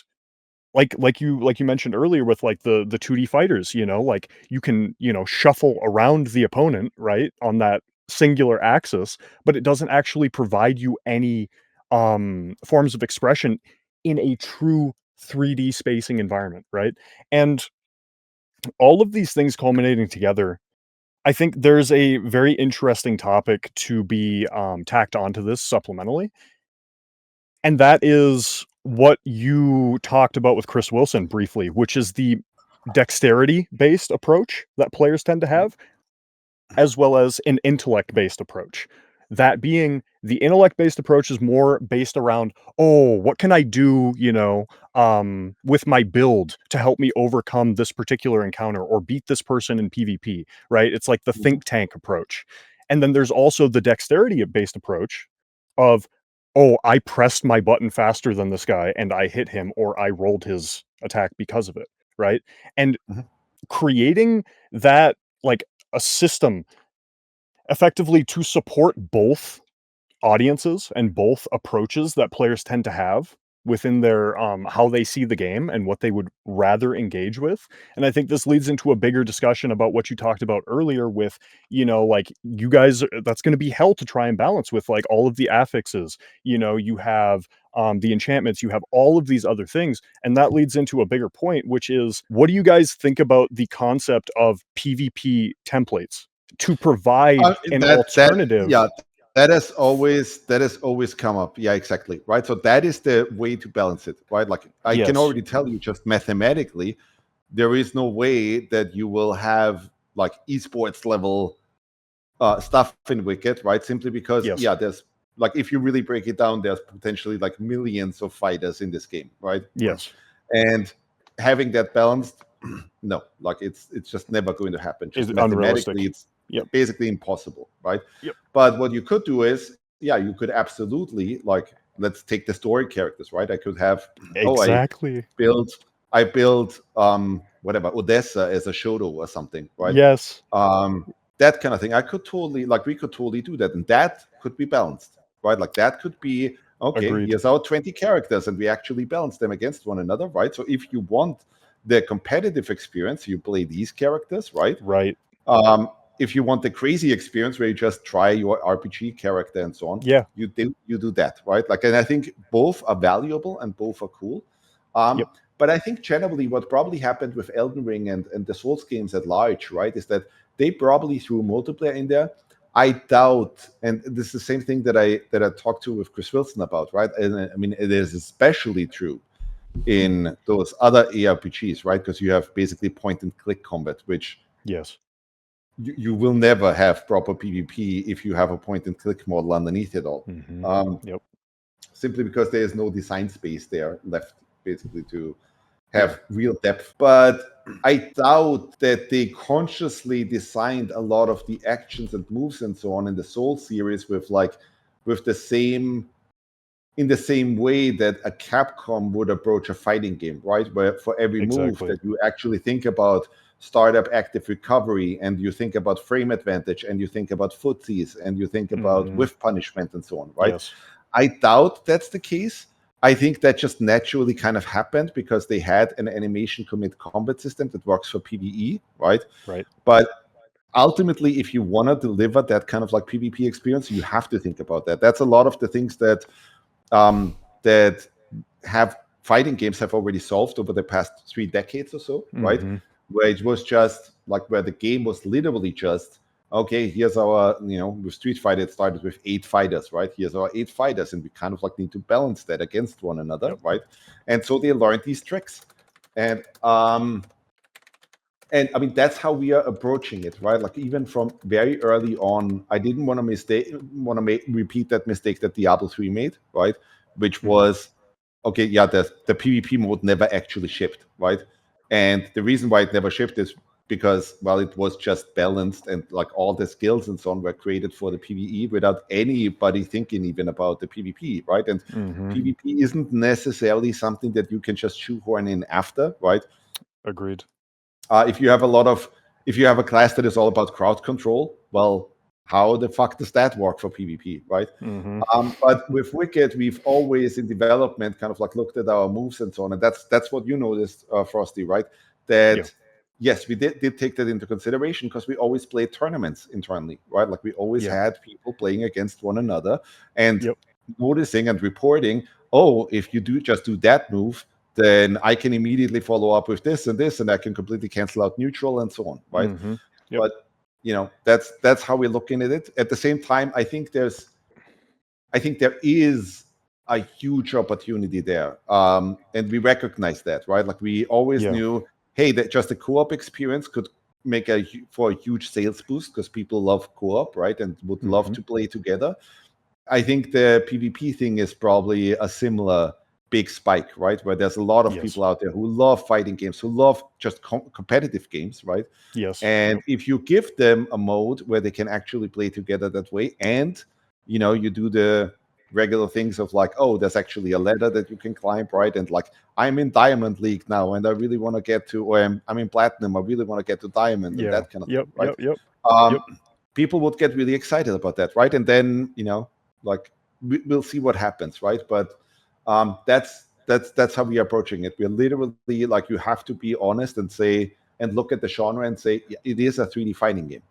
like you mentioned earlier with like the 2D fighters, you know, like you can, you know, shuffle around the opponent, right, on that singular axis, but it doesn't actually provide you any forms of expression in a true 3D spacing environment, right? And all of these things culminating together, I think there's a very interesting topic to be tacked onto this supplementally, and that is what you talked about with Chris Wilson briefly, which is the dexterity-based approach that players tend to have, as well as an intellect-based approach. That being, the intellect-based approach is more based around, oh, what can I do, you know, with my build to help me overcome this particular encounter or beat this person in PvP, right? It's like the think tank approach. And then there's also the dexterity-based approach of, oh, I pressed my button faster than this guy and I hit him, or I rolled his attack because of it, right? And creating that, like a system effectively to support both audiences and both approaches that players tend to have within their how they see the game and what they would rather engage with. And I think this leads into a bigger discussion about what you talked about earlier with, you know, like you guys, that's going to be hell to try and balance with like all of the affixes, you know, you have the enchantments, you have all of these other things. And that leads into a bigger point, which is, what do you guys think about the concept of PvP templates to provide an alternative? That has always come up. Yeah, exactly. Right. So that is the way to balance it, right? Like I can already tell you, just mathematically, there is no way that you will have like esports level stuff in Wicked, right? Simply because there's like, if you really break it down, there's potentially like millions of fighters in this game, right? Yes. And having that balanced, no, like it's just never going to happen. Just mathematically, it's basically impossible, right? But what you could do is, you could absolutely, like, let's take the story characters, right? I could have exactly. I built whatever, Odessa as a shoto or something, right? Yes. That kind of thing. We could totally do that, and that could be balanced, right? Like that could be, okay, Agreed. here's our 20 characters, and we actually balance them against one another, right? So if you want the competitive experience, you play these characters, right? Right. If you want the crazy experience where you just try your RPG character and so on, Yeah. you do that, right? Like, and I think both are valuable and both are cool. Yep. But I think generally what probably happened with Elden Ring and the Souls games at large, right, is that they probably threw multiplayer in there. I doubt, and this is the same thing that I talked to with Chris Wilson about, right? And I mean, it is especially true in those other ARPGs, right? Because you have basically point and click combat, which Yes. you will never have proper PvP if you have a point and click model underneath it all. Yep. Simply because there is no design space there left, basically, to have real depth. But I doubt that they consciously designed a lot of the actions and moves and so on in the Soul series with the same, in the same way that a Capcom would approach a fighting game, right? Where for every move that you actually think about startup active recovery, and you think about frame advantage, and you think about footsies, and you think about whiff punishment and so on, right? Yes. I doubt that's the case. I think that just naturally kind of happened because they had an animation commit combat system that works for PvE, right? Right. But ultimately, if you want to deliver that kind of like PvP experience, you have to think about that. That's a lot of the things that that have fighting games have already solved over the past 3 decades or so, right? Where it was just like where the game was literally just, okay, here's our, with Street Fighter, it started with 8 fighters, right? Here's our 8 fighters, and we kind of like need to balance that against one another, right? And so they learned these tricks. And I mean, that's how we are approaching it, right? Like even from very early on, I didn't want to repeat that mistake that Diablo 3 made, right? Which was, okay, yeah, the PvP mode never actually shipped, right? And the reason why it never shipped is because, well, it was just balanced, and like all the skills and so on were created for the PvE without anybody thinking even about the PvP, right? And PvP isn't necessarily something that you can just shoehorn in after, right? Agreed. If you have a class that is all about crowd control, well, how the fuck does that work for PvP, right? But with Wicked, we've always in development kind of like looked at our moves and so on, and that's what you noticed, Frosty, right? That yes, we did take that into consideration because we always played tournaments internally, right? Like we always had people playing against one another and noticing and reporting, oh, if you do that move, then I can immediately follow up with this, and I can completely cancel out neutral and so on, right? But that's how we're looking at it. At the same time, I think there is a huge opportunity there, and we recognize that, right? Like we always knew, hey, that just a co-op experience could make for a huge sales boost because people love co-op, right, and would love to play together. I think the PvP thing is probably a similar big spike, right? Where there's a lot of people out there who love fighting games, who love just competitive games, right? Yes. And if you give them a mode where they can actually play together that way, and you do the regular things of like, oh, there's actually a ladder that you can climb, right? And like, I'm in Diamond League now, and I really want to get to, or I'm in Platinum, I really want to get to Diamond, and that kind of thing, right? People would get really excited about that, right? And then like we'll see what happens, right? But that's how we are approaching it. We're literally like, you have to be honest and say, and look at the genre and say, it is a 3D fighting game.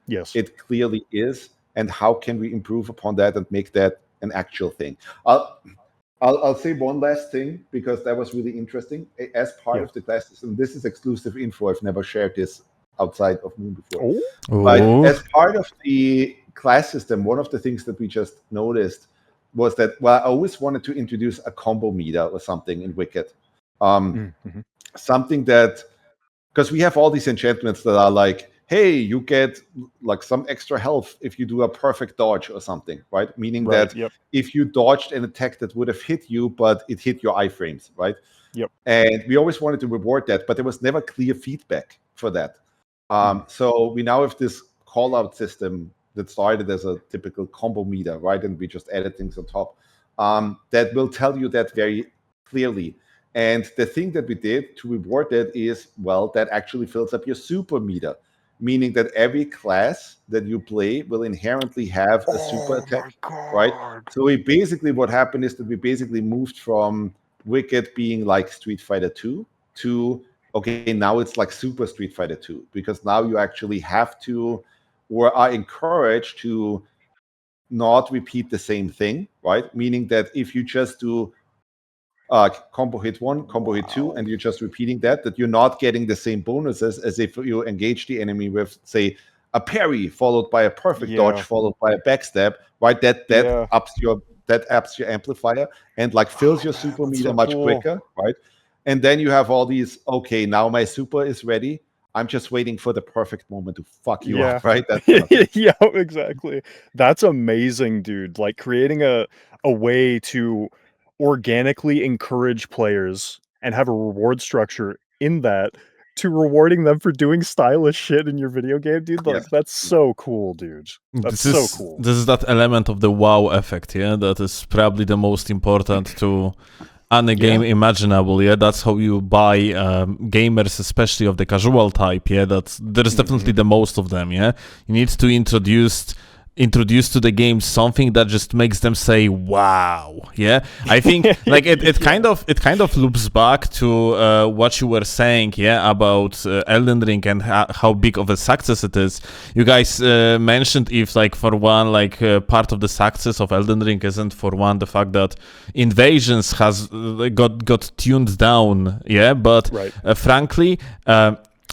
Yes, it clearly is. And how can we improve upon that and make that an actual thing? I'll say one last thing, because that was really interesting. As part of the class system, this is exclusive info. I've never shared this outside of Moon before. But as part of the class system, one of the things that we just noticed was that, well, I always wanted to introduce a combo meter or something in Wicked. Something that, because we have all these enchantments that are like, hey, you get like some extra health if you do a perfect dodge or something, right? Meaning that if you dodged an attack that would have hit you, but it hit your iframes, right? And we always wanted to reward that, but there was never clear feedback for that. So we now have this call-out system that started as a typical combo meter, right? And we just added things on top that will tell you that very clearly. And the thing that we did to reward that is, well, that actually fills up your super meter, meaning that every class that you play will inherently have a super attack, right? So what happened is that we basically moved from Wicked being like Street Fighter 2 to, okay, now it's like Super Street Fighter 2, because now you actually have to, or are encouraged to not repeat the same thing, right? Meaning that if you just do combo hit 1, combo hit 2, and you're just repeating that you're not getting the same bonuses as if you engage the enemy with, say, a parry followed by a perfect dodge followed by a backstab, right? That ups your amplifier and like fills your super meter much quicker, right? And then you have all these, okay, now my super is ready. I'm just waiting for the perfect moment to fuck you up, right? Yeah, exactly. That's amazing, dude. Like creating a way to organically encourage players and have a reward structure in that to rewarding them for doing stylish shit in your video game, dude. Like that's so cool, dude. That's so cool. This is that element of the wow effect, yeah, that is probably the most important to any game imaginable. Yeah, that's how you buy gamers, especially of the casual type. Yeah, there's definitely the most of them. Yeah, you need to introduce to the game something that just makes them say wow. Yeah, I think like it kind of loops back to what you were saying, yeah, about Elden Ring and how big of a success it is. You guys mentioned if like for one, like part of the success of Elden Ring isn't for one the fact that invasions has got tuned down, yeah, but frankly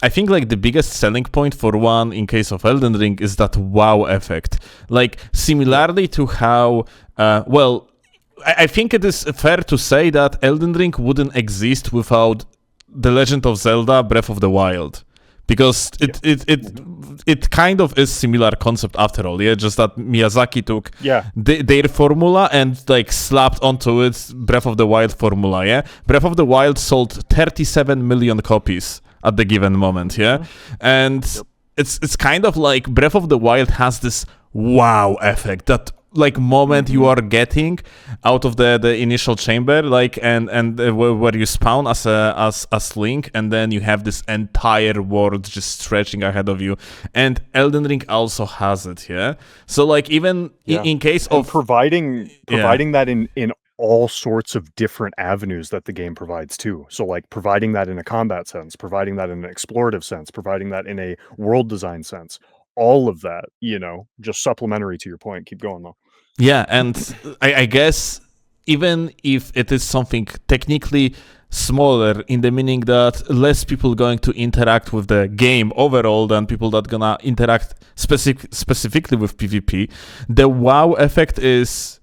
I think like the biggest selling point for one in case of Elden Ring is that wow effect. Like similarly to how, I think it is fair to say that Elden Ring wouldn't exist without The Legend of Zelda Breath of the Wild. Because it kind of is similar concept after all, yeah. Just that Miyazaki took their formula and like slapped onto it Breath of the Wild formula, yeah. Breath of the Wild sold 37 million copies at the given moment, yeah, and it's kind of like Breath of the Wild has this wow effect, that like moment you are getting out of the initial chamber, like and where you spawn as Link, and then you have this entire world just stretching ahead of you, and Elden Ring also has it, yeah. So like even in case of providing that in all sorts of different avenues that the game provides too. So like providing that in a combat sense, providing that in an explorative sense, providing that in a world design sense, all of that, you know, just supplementary to your point. Keep going though. Yeah, and I guess even if it is something technically smaller in the meaning that less people going to interact with the game overall than people that gonna interact specifically with PvP, the wow effect is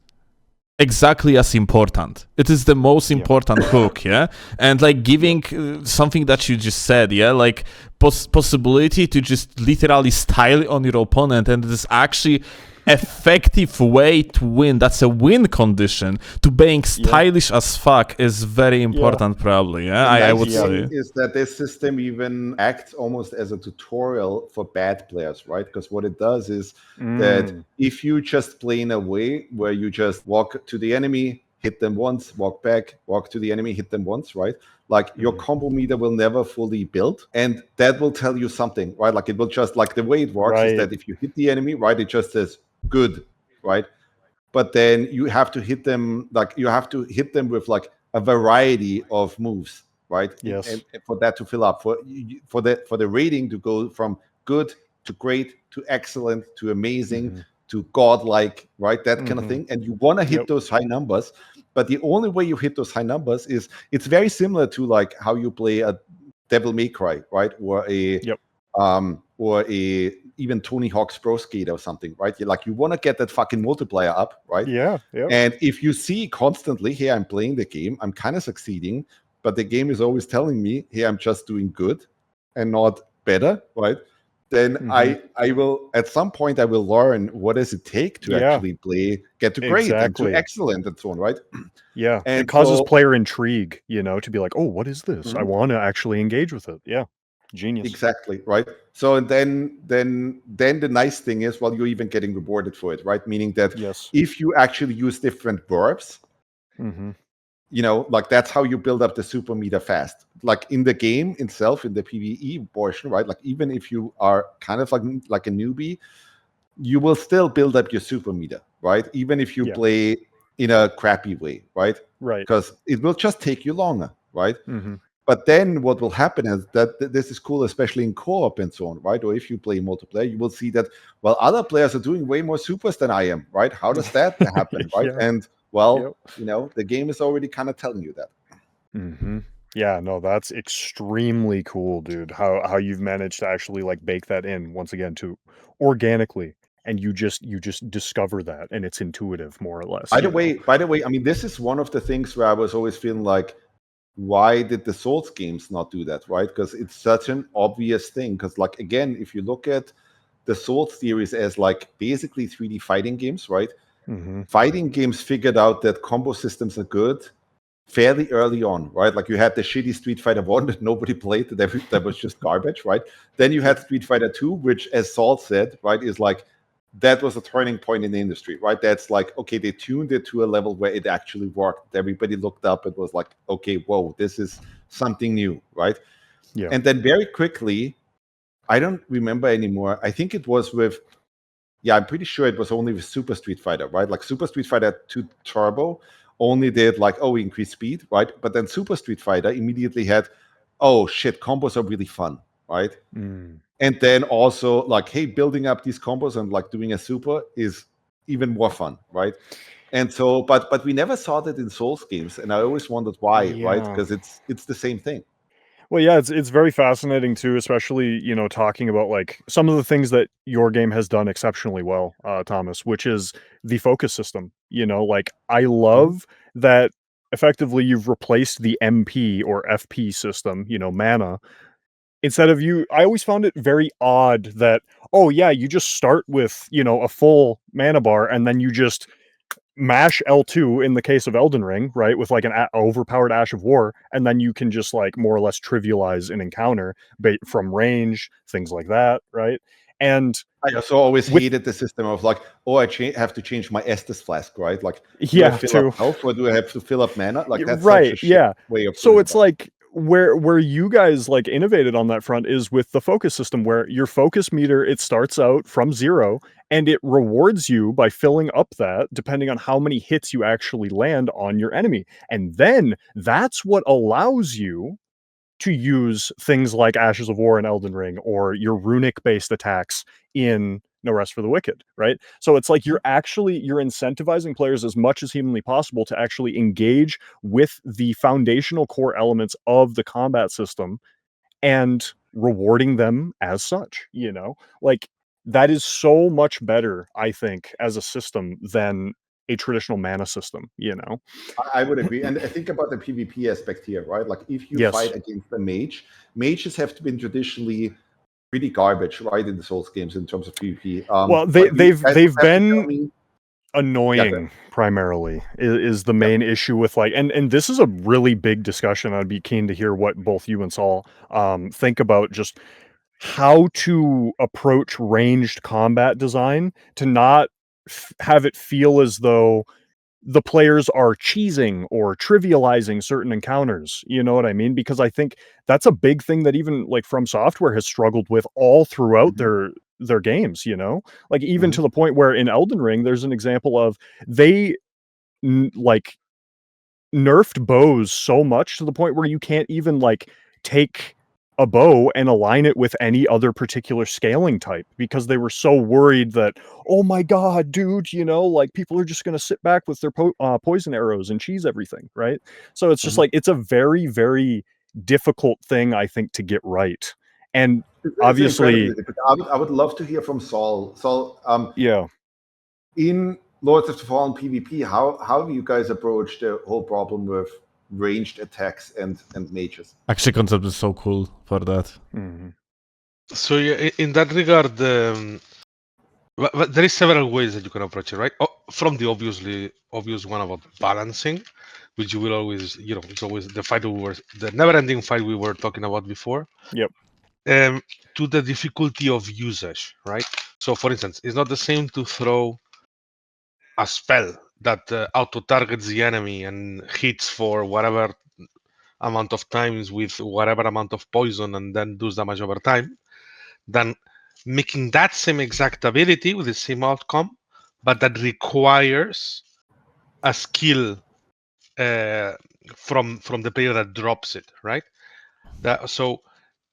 exactly as important. It is the most important hook, yeah? And like giving something that you just said, yeah? Like possibility to just literally style on your opponent, and it is actually effective way to win. That's a win condition. To being stylish as fuck is very important, probably. Yeah, I would say. Is that this system even acts almost as a tutorial for bad players, right? Because what it does is that if you just play in a way where you just walk to the enemy, hit them once, walk back, walk to the enemy, hit them once, right? Like your combo meter will never fully build, and that will tell you something, right? Like it will just, like the way it works is that if you hit the enemy, right, it just says good, right? But then you have to hit them, like you have to hit them with like a variety of moves, right? Yes. And for that to fill up, for the rating to go from good to great to excellent to amazing to godlike, right? That kind of thing. And you want to hit those high numbers, but the only way you hit those high numbers is, it's very similar to like how you play a Devil May Cry, right? Or a even Tony Hawk's Pro Skater or something, right? You want to get that fucking multiplier up, right? Yeah. And if you see constantly, hey, I'm playing the game, I'm kind of succeeding, but the game is always telling me, hey, I'm just doing good and not better, right? Then I will, at some point, I will learn what does it take to actually play, get to great and to excellent and so on, right? Yeah, and it causes player intrigue, you know, to be like, oh, what is this? I want to actually engage with it. Yeah. Genius. Exactly, right? So then the nice thing is, well, you're even getting rewarded for it, right? Meaning that if you actually use different verbs, like that's how you build up the super meter fast. Like in the game itself, in the PvE portion, right? Like even if you are kind of like a newbie, you will still build up your super meter, right? Even if you play in a crappy way, right? Right. Because it will just take you longer, right? Mm-hmm. But then what will happen is that this is cool, especially in co-op and so on, right? Or if you play multiplayer, you will see that, well, other players are doing way more supers than I am, right? How does that happen, right? And, well, the game is already kind of telling you that. Mm-hmm. Yeah, no, that's extremely cool, dude. How you've managed to actually like bake that in once again to organically, and you just discover that, and it's intuitive more or less. By the way, I mean, this is one of the things where I was always feeling like, why did the Souls games not do that, right? Because it's such an obvious thing. Because, like, again, if you look at the Souls series as like basically 3D fighting games, right? Mm-hmm. Fighting games figured out that combo systems are good fairly early on, right? Like you had the shitty Street Fighter 1 that nobody played, that was just garbage, right? Then you had Street Fighter 2, which, as Saul said, right, is like, that was a turning point in the industry, right? That's like, okay, they tuned it to a level where it actually worked. Everybody looked up and was like, okay, whoa, this is something new, right? Yeah. And then very quickly, I don't remember anymore. I think it was with, I'm pretty sure it was only with Super Street Fighter, right? Like Super Street Fighter 2 Turbo only did like, we increase speed, right? But then Super Street Fighter immediately had, oh shit, combos are really fun, right? And then also like, hey, building up these combos and like doing a super is even more fun, right? And so, but we never saw that in Souls games, and I always wondered why, right? Because it's the same thing. Well, yeah, it's very fascinating too, especially, talking about like some of the things that your game has done exceptionally well, Thomas, which is the focus system. Like I love that effectively you've replaced the MP or FP system, mana. Instead of I always found it very odd that, you just start with, a full mana bar and then you just mash L2 in the case of Elden Ring, right, with like an overpowered Ash of War, and then you can just like more or less trivialize an encounter from range, things like that, right? And I also always hated the system of like, I have to change my Estus flask, right? Like, do I fill up health or do I have to fill up mana? Like, that's such a shit way of so it's like where you guys like innovated on that front is with the focus system, where your focus meter, it starts out from 0 and it rewards you by filling up that depending on how many hits you actually land on your enemy. And then that's what allows you to use things like Ashes of War in Elden Ring or your runic-based attacks in No Rest for the Wicked, right? So it's like you're incentivizing players as much as humanly possible to actually engage with the foundational core elements of the combat system and rewarding them as such, Like that is so much better, I think, as a system than a traditional mana system, I would agree. And I think about the PvP aspect here, right? Like if you fight against a mage, mages have been traditionally pretty garbage, right, in the Souls games in terms of PvP. Well, they've been annoying primarily is the main issue with like, and this is a really big discussion. I'd be keen to hear what both you and Saul think about just how to approach ranged combat design to not have it feel as though the players are cheesing or trivializing certain encounters. You know what I mean? Because I think that's a big thing that even like FromSoftware has struggled with all throughout their games, like even to the point where in Elden Ring, there's an example of they like nerfed bows so much to the point where you can't even like take a bow and align it with any other particular scaling type because they were so worried that, oh my god, dude, like people are just going to sit back with their poison arrows and cheese everything, right? So it's just like, it's a very, very difficult thing, I think, to get right. And obviously, I would love to hear from Saul. Saul, in Lords of the Fallen PvP, how do you guys approach the whole problem with ranged attacks and mages? Actually, concept is so cool for that. So yeah, in that regard, there is several ways that you can approach it, right? From the obvious one about balancing, which you will always, it's always the never-ending fight we were talking about before. Yep. To the difficulty of usage, right? So, for instance, it's not the same to throw a spell that auto targets the enemy and hits for whatever amount of times with whatever amount of poison and then does damage over time, then making that same exact ability with the same outcome, but that requires a skill from the player that drops it, right? So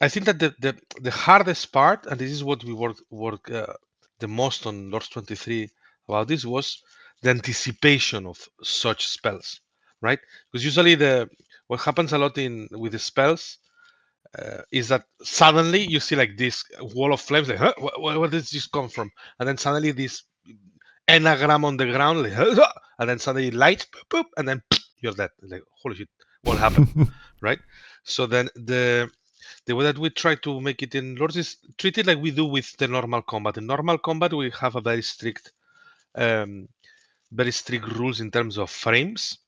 I think that the hardest part, and this is what we work the most on Lords 23 about this, was the anticipation of such spells, right? Because usually what happens a lot with the spells is that suddenly you see like this wall of flames, like, huh? Where did this come from? And then suddenly this enagram on the ground, like, huh? And then suddenly light, boop, and then you're dead. Like, holy shit, what happened, right? So then the way that we try to make it in Lords is treat it like we do with the normal combat. In normal combat, we have a very strict rules in terms of frames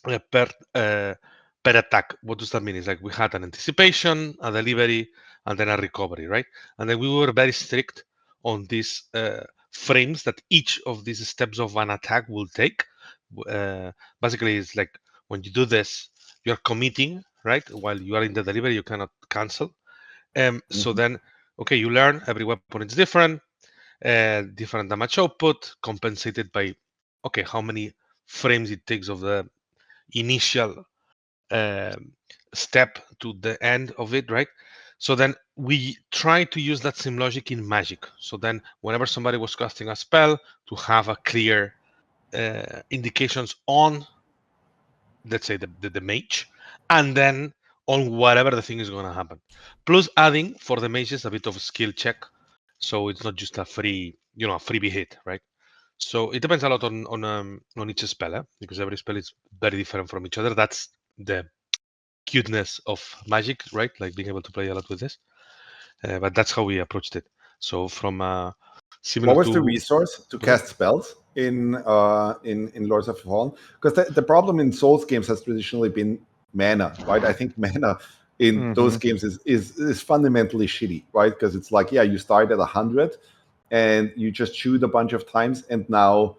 per attack. What does that mean? It's like we had an anticipation, a delivery, and then a recovery, right? And then we were very strict on these frames that each of these steps of an attack will take. Basically, it's like when you do this, you're committing, right? While you are in the delivery, you cannot cancel. So then, okay, you learn every weapon is different, different damage output, compensated by, okay, how many frames it takes of the initial step to the end of it, right? So then we try to use that same logic in Magic. So then whenever somebody was casting a spell, to have a clear indications on, let's say, the mage, and then on whatever the thing is going to happen. Plus adding for the mages a bit of a skill check. So it's not just a free, a freebie hit, right? So it depends a lot on each spell, because every spell is very different from each other. That's the cuteness of Magic, right? Like being able to play a lot with this. But that's how we approached it. So from similar what was the resource to cast spells in Lords of the Fallen? Because the problem in Souls games has traditionally been mana, right? I think mana in those games is fundamentally shitty, right? Because it's like, yeah, you start at 100 and you just shoot a bunch of times, and now,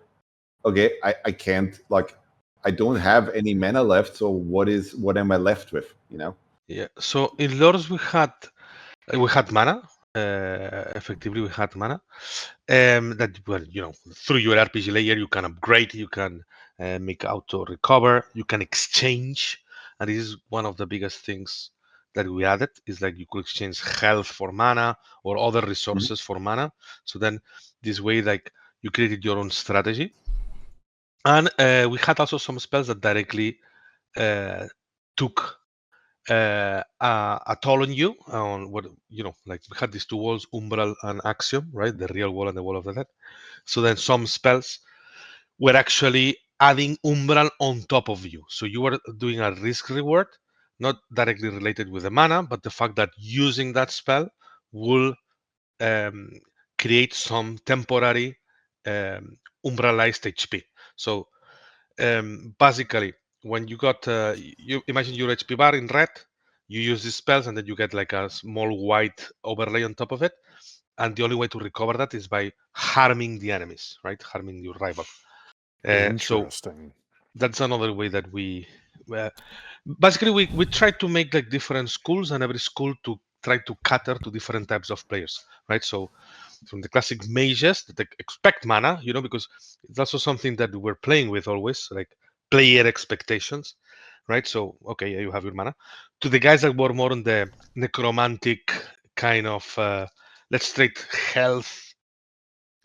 okay, I can't, like, I don't have any mana left, so what am I left with, Yeah, so in Lords we had mana. Effectively, we had mana. That, well, through your RPG layer, you can upgrade, you can make auto recover, you can exchange, and this is one of the biggest things that we added. Is like you could exchange health for mana or other resources for mana. So then this way, like, you created your own strategy, and we had also some spells that directly took a toll on you on what, like we had these two walls, Umbral and Axiom, right? The real wall and the wall of the dead. So then some spells were actually adding Umbral on top of you. So you were doing a risk reward, not directly related with the mana, but the fact that using that spell will create some temporary umbralized HP. So basically, when you got, you imagine your HP bar in red, you use these spells, and then you get like a small white overlay on top of it. And the only way to recover that is by harming the enemies, right? Harming your rival. So that's another way that we basically we try to make like different schools, and every school to try to cater to different types of players, right? So from the classic mages that expect mana, because it's also something that we're playing with always, like player expectations, right? So okay, you have your mana. To the guys that were more on the necromantic kind of let's trade health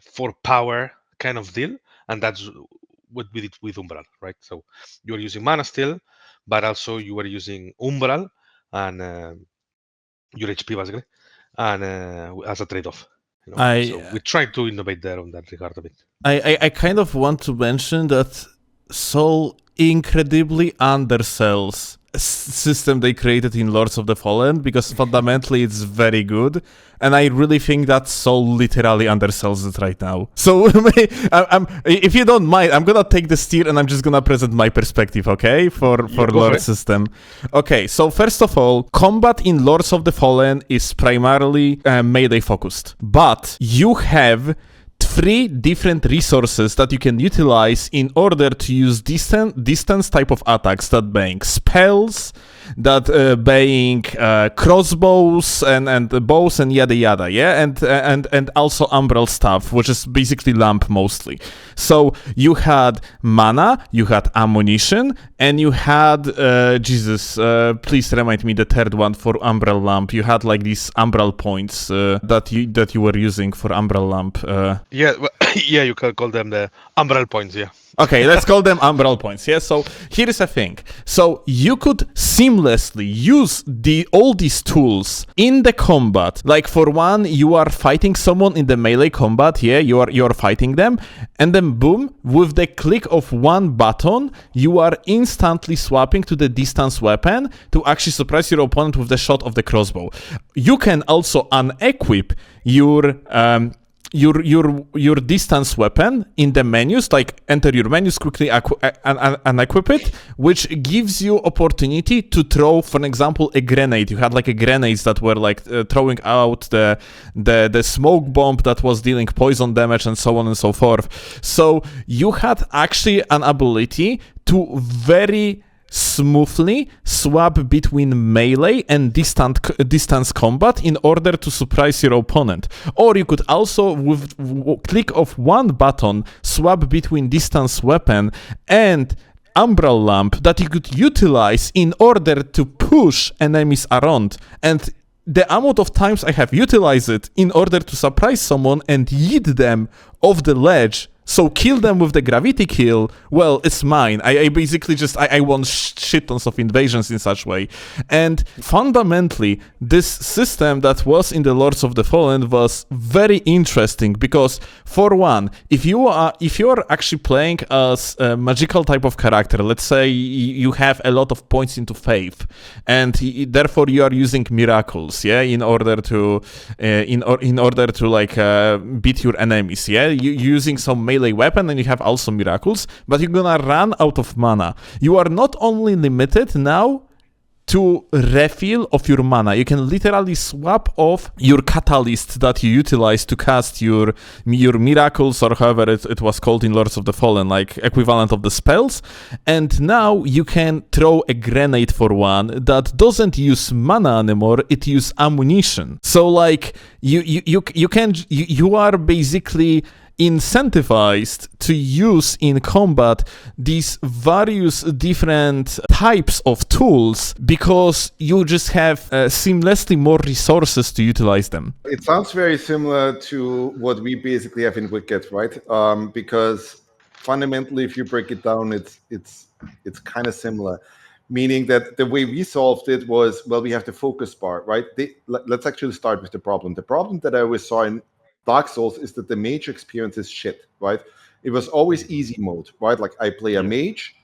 for power kind of deal, and that's what we did with Umbral, right? So you are using mana still, but also you were using Umbral and your HP basically, and as a trade-off. So we try to innovate there on that regard a bit. I kind of want to mention that Saul incredibly undersells system they created in Lords of the Fallen, because fundamentally it's very good, and I really think that Saul literally undersells it right now. So if you don't mind, I'm gonna take the steer and I'm just gonna present my perspective, okay, for Lord system. Okay, so first of all, combat in Lords of the Fallen is primarily melee focused, but you have 3 different resources that you can utilize in order to use distance type of attacks that bang spells, that bang crossbows and bows and yada yada, yeah, and also umbral stuff, which is basically lamp mostly. So you had mana, you had ammunition, and you had please remind me the third one for umbral lamp. You had like these umbral points that you were using for umbral lamp. Yeah, well, yeah, you can call them the umbral points. Yeah. Okay, let's call them umbral points. Yeah, so here is a thing. So you could seamlessly use all these tools in the combat. Like for one, you are fighting someone in the melee combat. Yeah, you are fighting them, and then boom, with the click of one button, you are instantly swapping to the distance weapon to actually surprise your opponent with the shot of the crossbow. You can also unequip your distance weapon in the menus, like enter your menus, quickly unequip it, which gives you opportunity to throw, for example, a grenade. You had like a grenades that were like throwing out the smoke bomb that was dealing poison damage and so on and so forth. So you had actually an ability to very smoothly swap between melee and distance combat in order to surprise your opponent. Or you could also, with click of one button, swap between distance weapon and umbral lamp that you could utilize in order to push enemies around. And the amount of times I have utilized it in order to surprise someone and yeet them off the ledge, so kill them with the gravity kill, well, it's mine. I basically just, I won shit tons of invasions in such way. And fundamentally, this system that was in the Lords of the Fallen was very interesting because, for one, if you are actually playing as a magical type of character, let's say you have a lot of points into faith, and therefore you are using miracles, yeah, in order to beat your enemies, yeah, using some melee weapon, and you have also miracles, but you're gonna run out of mana. You are not only limited now to refill of your mana, you can literally swap off your catalyst that you utilize to cast your miracles, or however it was called in Lords of the Fallen, like equivalent of the spells, and now you can throw a grenade for one that doesn't use mana anymore, it uses ammunition. So like you are basically incentivized to use in combat these various different types of tools because you just have seamlessly more resources to utilize them. It sounds very similar to what we basically have in Wicked, right? Because fundamentally, if you break it down, it's kind of similar. Meaning that the way we solved it was, well, we have the focus bar, right? Let's actually start with the problem. The problem that I always saw in Dark Souls is that the mage experience is shit, right? It was always easy mode, right? Like I play a mage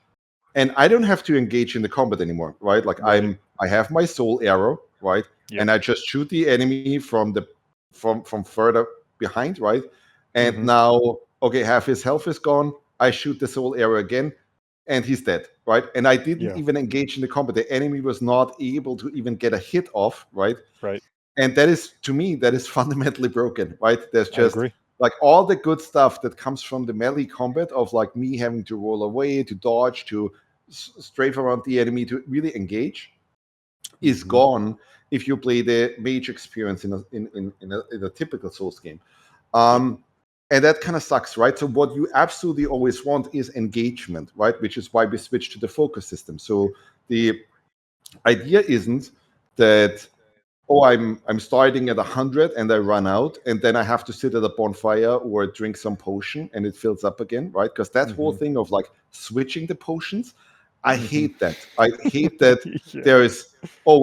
and I don't have to engage in the combat anymore, right? Like I have my soul arrow, right? And I just shoot the enemy from further behind, right? And now, okay, half his health is gone. I shoot the soul arrow again and he's dead, right? And I didn't even engage in the combat. The enemy was not able to even get a hit off, right? Right. And that is, to me, that is fundamentally broken, right? There's just like all the good stuff that comes from the melee combat of like me having to roll away, to dodge, to strafe around the enemy, to really engage, is gone if you play the mage experience in a typical Souls game. And that kind of sucks, right? So what you absolutely always want is engagement, right? Which is why we switched to the focus system. So the idea isn't that, oh, I'm starting at 100 and I run out, and then I have to sit at a bonfire or drink some potion and it fills up again, right? Because that whole thing of like switching the potions, I hate that. I hate that there is,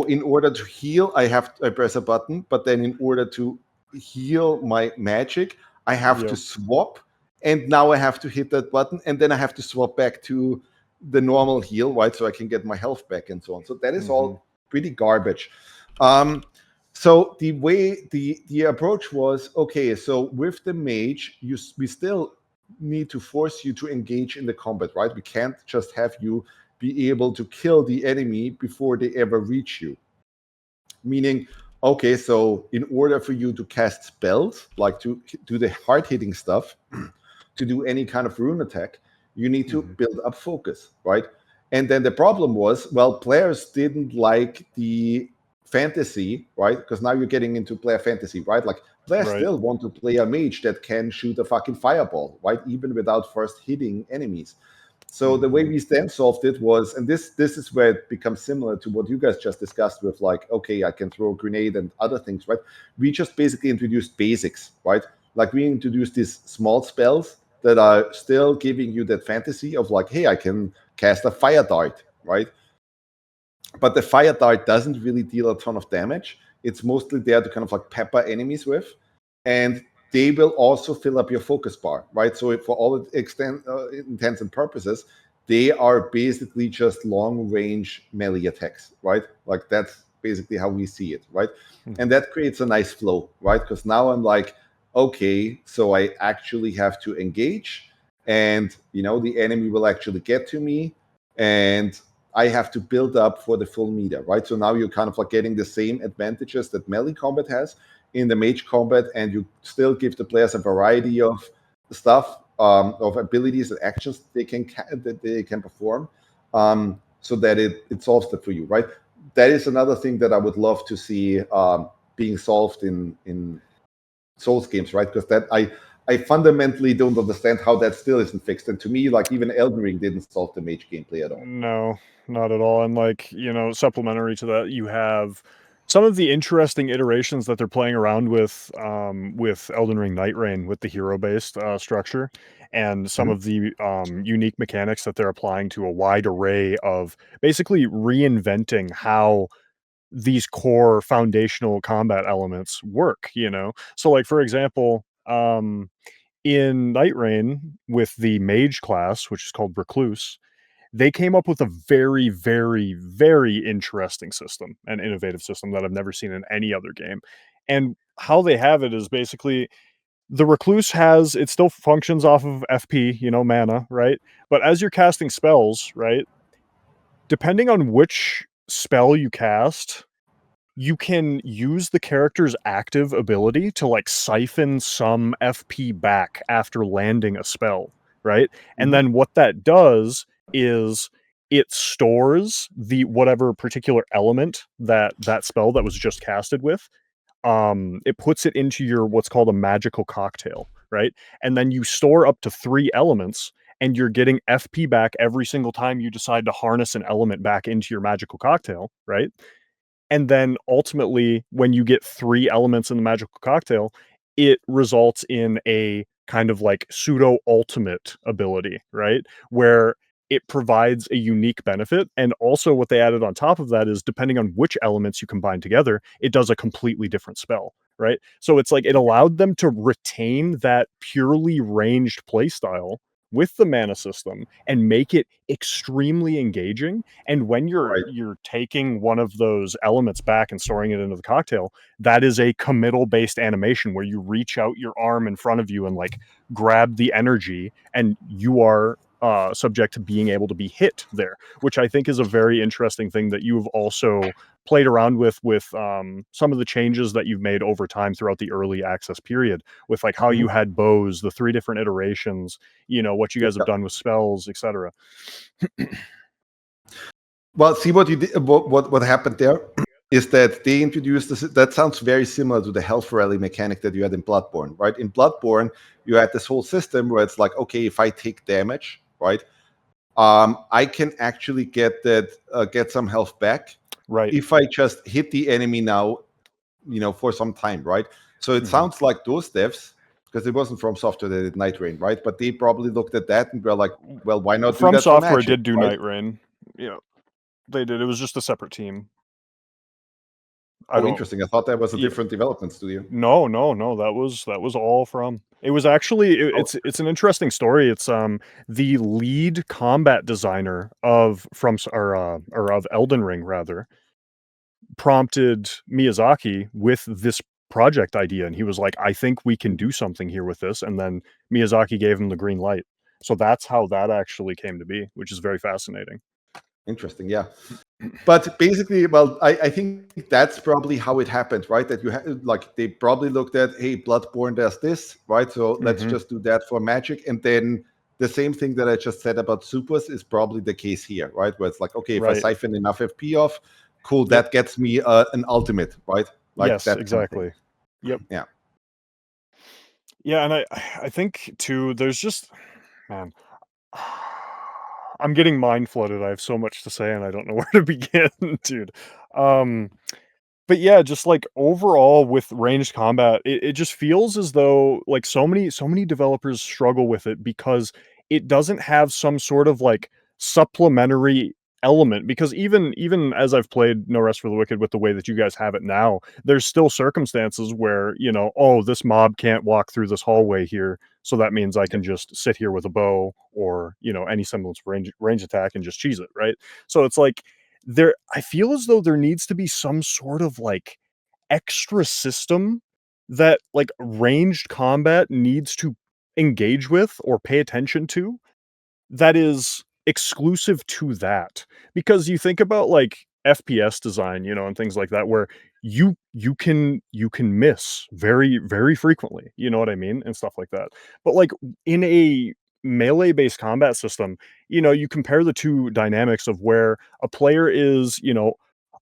in order to heal, I press a button, but then in order to heal my magic, I have to swap, and now I have to hit that button, and then I have to swap back to the normal heal, right? So I can get my health back and so on. So that is all pretty garbage. So the way the approach was, okay, so with the mage, we still need to force you to engage in the combat, right? We can't just have you be able to kill the enemy before they ever reach you. Meaning, okay, so in order for you to cast spells, like to do the hard-hitting stuff, to do any kind of rune attack, you need to build up focus, right? And then the problem was, well, players didn't like the fantasy, right? Because now you're getting into player fantasy, right? Like players Right. still want to play a mage that can shoot a fucking fireball, right? Even without first hitting enemies. So the way we then solved it was, and this is where it becomes similar to what you guys just discussed with, like, okay, I can throw a grenade and other things, right? We just basically introduced basics, right? Like we introduced these small spells that are still giving you that fantasy of like, hey, I can cast a fire dart, right? But the fire dart doesn't really deal a ton of damage. It's mostly there to kind of like pepper enemies with. And they will also fill up your focus bar, right? So for all intents and purposes, they are basically just long-range melee attacks, right? Like that's basically how we see it, right? And that creates a nice flow, right? Because now I'm like, okay, so I actually have to engage, and the enemy will actually get to me, and I have to build up for the full meter, right? So now you're kind of like getting the same advantages that melee combat has in the mage combat, and you still give the players a variety of stuff, of abilities and actions that they can perform, so that it solves that for you, right? That is another thing that I would love to see being solved in Souls games, right? Because that I fundamentally don't understand how that still isn't fixed. And to me, like even Elden Ring didn't solve the mage gameplay at all. No, not at all. And like, supplementary to that, you have some of the interesting iterations that they're playing around with Elden Ring Nightreign with the hero-based structure, and some of the unique mechanics that they're applying to a wide array of basically reinventing how these core foundational combat elements work, So like, for example, in Nightreign with the mage class, which is called Recluse, they came up with a very, very, very interesting system, an innovative system that I've never seen in any other game. And how they have it is basically the Recluse it still functions off of FP, mana, right? But as you're casting spells, right, depending on which spell you cast, you can use the character's active ability to like siphon some FP back after landing a spell, right? And then what that does is it stores the whatever particular element that spell that was just casted with. It puts it into your what's called a magical cocktail, right? And then you store up to 3 elements, and you're getting FP back every single time you decide to harness an element back into your magical cocktail, right? And then ultimately, when you get 3 elements in the magical cocktail, it results in a kind of like pseudo ultimate ability, right? Where it provides a unique benefit. And also what they added on top of that is depending on which elements you combine together, it does a completely different spell, right? So it's like it allowed them to retain that purely ranged playstyle with the mana system and make it extremely engaging. And when you're taking one of those elements back and storing it into the cocktail, that is a committal based animation where you reach out your arm in front of you and like grab the energy, and you are subject to being able to be hit there, which I think is a very interesting thing that you've also played around with some of the changes that you've made over time throughout the early access period, with like how you had bows, the 3 different iterations, what you guys have done with spells, etc. Well, see what you did. What happened there is that they introduced this. That sounds very similar to the health rally mechanic that you had in Bloodborne, right? In Bloodborne, you had this whole system where it's like, okay, if I take damage, right, I can actually get some health back, right? If I just hit the enemy now, for some time, right? So it sounds like those devs, because it wasn't FromSoftware that did Nightreign, right? But they probably looked at that and were like, well, why not do that for FromSoftware magic, did do right? Nightreign. Yeah, they did. It was just a separate team. Interesting. I thought that was a different development studio. No. That was all from. It was actually it's an interesting story. It's the lead combat designer of of Elden Ring rather prompted Miyazaki with this project idea, and he was like, I think we can do something here with this, and then Miyazaki gave him the green light. So that's how that actually came to be, which is very fascinating. Interesting, yeah. But basically, well, I think that's probably how it happened, right? That you like they probably looked at, hey, Bloodborne does this, right? So let's just do that for Magic, and then the same thing that I just said about supers is probably the case here, right? Where it's like, okay, if I Right. siphon enough FP off, cool, that gets me an ultimate, right? Like Yes, that kind of thing. exactly. Yep. Yeah. Yeah, and I think too, there's just, man, I'm getting mind flooded. I have so much to say, and I don't know where to begin, dude. But yeah, just like overall with ranged combat, it just feels as though like so many developers struggle with it because it doesn't have some sort of like supplementary element. Because even as I've played No Rest for the Wicked with the way that you guys have it now, there's still circumstances where, you know, oh, this mob can't walk through this hallway here, so that means I can just sit here with a bow or, you know, any semblance of range attack and just cheese it, right? So it's like I feel as though there needs to be some sort of like extra system that like ranged combat needs to engage with or pay attention to that is exclusive to that. Because you think about like FPS design, you know, and things like that where you can miss very frequently, you know what I mean, and stuff like that. But like in a melee based combat system, you know, you compare the two dynamics of where a player is, you know,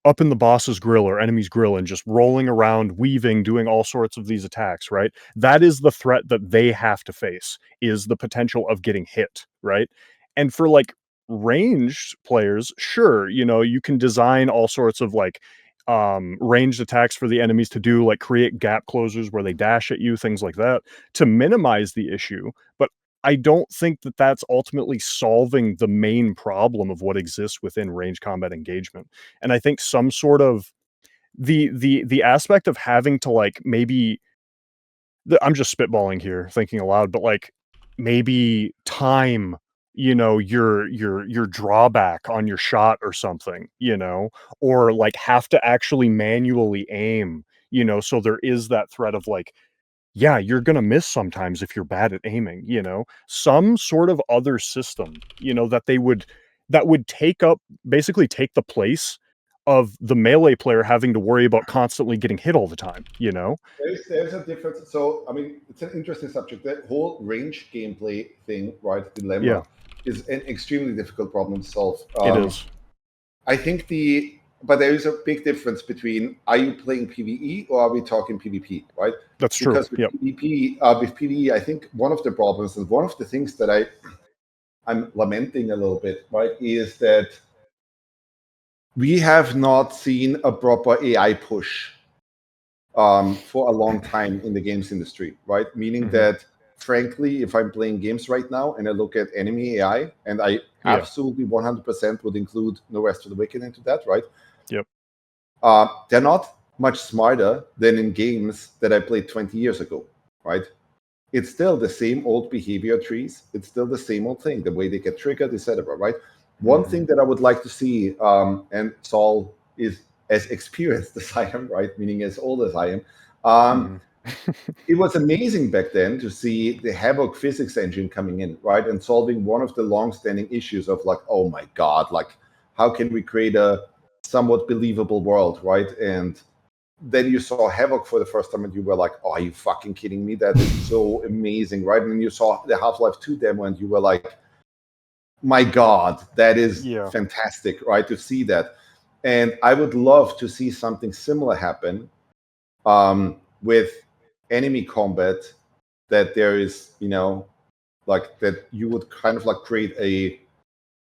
up in the boss's grill or enemy's grill and just rolling around, weaving, doing all sorts of these attacks, right? That is the threat that they have to face, is the potential of getting hit, right? And for like ranged players, sure, you know, you can design all sorts of like ranged attacks for the enemies to do, like create gap closers where they dash at you, things like that, to minimize the issue. But I don't think that that's ultimately solving the main problem of what exists within range combat engagement. And I think some sort of the aspect of having to like maybe I'm just spitballing here, thinking aloud, but like maybe time, you know, your drawback on your shot or something, you know, or like have to actually manually aim, you know, so there is that threat of like, yeah, you're gonna miss sometimes if you're bad at aiming, you know? Some sort of other system, you know, that would basically take the place of the melee player having to worry about constantly getting hit all the time, you know? There's a difference. So, I mean, it's an interesting subject. That whole range gameplay thing, right? Dilemma Yeah. is an extremely difficult problem to solve. It is. I think but there is a big difference between, are you playing PvE or are we talking PvP, right? That's true. Because with Yep. with PvE, I think one of the problems and one of the things that I'm lamenting a little bit, right, is that we have not seen a proper AI push for a long time in the games industry, right? Meaning that, frankly, if I'm playing games right now and I look at enemy AI, and I absolutely 100% would include No Rest for the Wicked into that, right? Yep. They're not much smarter than in games that I played 20 years ago, right? It's still the same old behavior trees. It's still the same old thing, the way they get triggered, etc., right? One thing that I would like to see, and Saul is as experienced as I am, right? Meaning as old as I am. It was amazing back then to see the Havoc physics engine coming in, right? And solving one of the long-standing issues of like, oh my God, like how can we create a somewhat believable world, right? And then you saw Havoc for the first time and you were like, oh, are you fucking kidding me? That is so amazing, right? And then you saw the Half-Life 2 demo and you were like, my God, that is fantastic, right? To see that. And I would love to see something similar happen with enemy combat, that there is, you know, like that you would kind of like create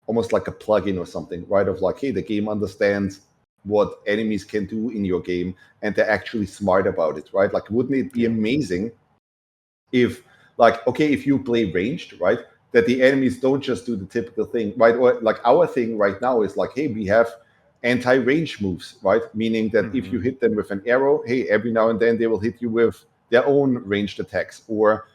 almost like a plugin or something, right? Of like, hey, the game understands what enemies can do in your game and they're actually smart about it, right? Like, wouldn't it be amazing if, like, okay, if you play ranged, right, that the enemies don't just do the typical thing, right? Or like our thing right now is like, hey, we have anti-range moves, right? Meaning that if you hit them with an arrow, hey, every now and then they will hit you with their own ranged attacks, or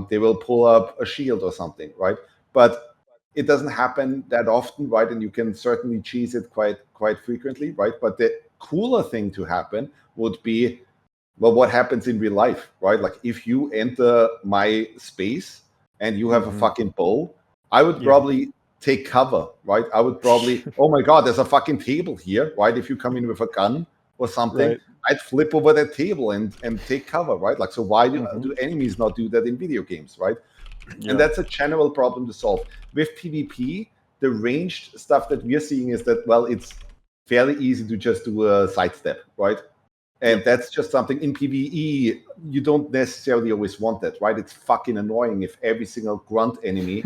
they will pull up a shield or something, right? But it doesn't happen that often, right? And you can certainly cheese it quite frequently, right? But the cooler thing to happen would be, well, what happens in real life, right? Like if you enter my space and you have a fucking bow, I would probably take cover, right? I would probably, oh my God, there's a fucking table here, right? If you come in with a gun or something, Right. I'd flip over that table and take cover, right? Like, so why do enemies not do that in video games, right? Yeah. And that's a general problem to solve. With PvP, the ranged stuff that we're seeing is that, well, it's fairly easy to just do a sidestep, right? And that's just something in PvE, you don't necessarily always want that, right? It's fucking annoying if every single grunt enemy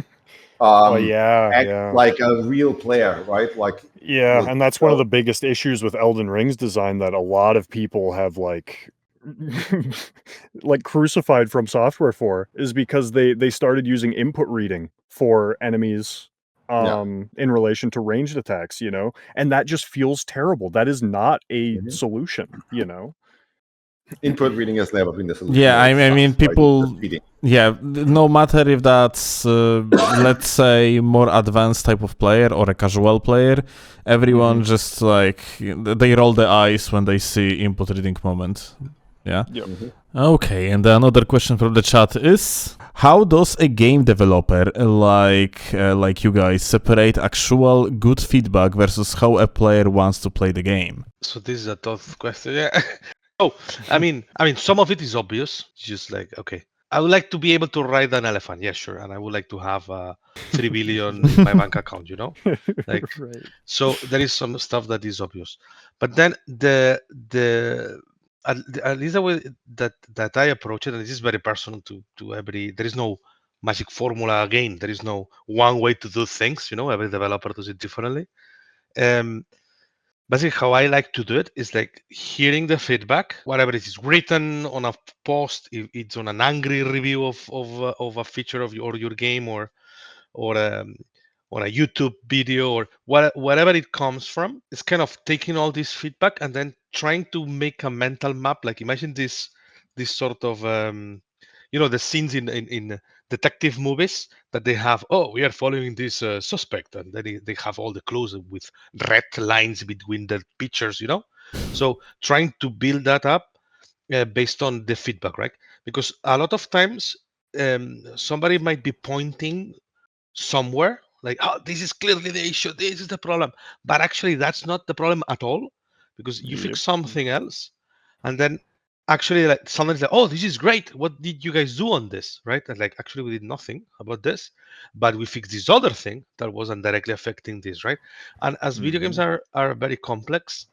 acts like a real player, right? Like, and that's one of the biggest issues with Elden Ring's design that a lot of people have like crucified FromSoftware for, is because they started using input reading for enemies in relation to ranged attacks, you know, and that just feels terrible. That is not a solution, you know. Input reading has never been the solution. Yeah, I mean, people. Yeah, no matter if that's let's say more advanced type of player or a casual player, everyone just like they roll their eyes when they see input reading moment. Yeah. Okay, and another question from the chat is: how does a game developer like you guys separate actual good feedback versus how a player wants to play the game? So this is a tough question. Yeah. Oh, I mean, some of it is obvious. Just like, okay, I would like to be able to ride an elephant. Yeah, sure. And I would like to have 3 billion in my bank account, you know? Like, so there is some stuff that is obvious. But then at least the way that I approach it, and this is very personal to every, there is no magic formula again. There is no one way to do things, you know? Every developer does it differently. Basically, how I like to do it is like hearing the feedback, whatever it is written on a post, if it's on an angry review of a feature of your game, or on a YouTube video, or whatever it comes from. It's kind of taking all this feedback and then trying to make a mental map. Like, imagine this sort of the scenes in detective movies that they have. Oh, we are following this suspect, and then they have all the clues with red lines between the pictures, you know. So trying to build that up based on the feedback, right? Because a lot of times somebody might be pointing somewhere like, oh, this is clearly the issue, this is the problem, but actually that's not the problem at all, because you fix something else, and then actually like somebody's like, oh, this is great, what did you guys do on this, right? And like, actually we did nothing about this, but we fixed this other thing that wasn't directly affecting this, right? And as video games are very complex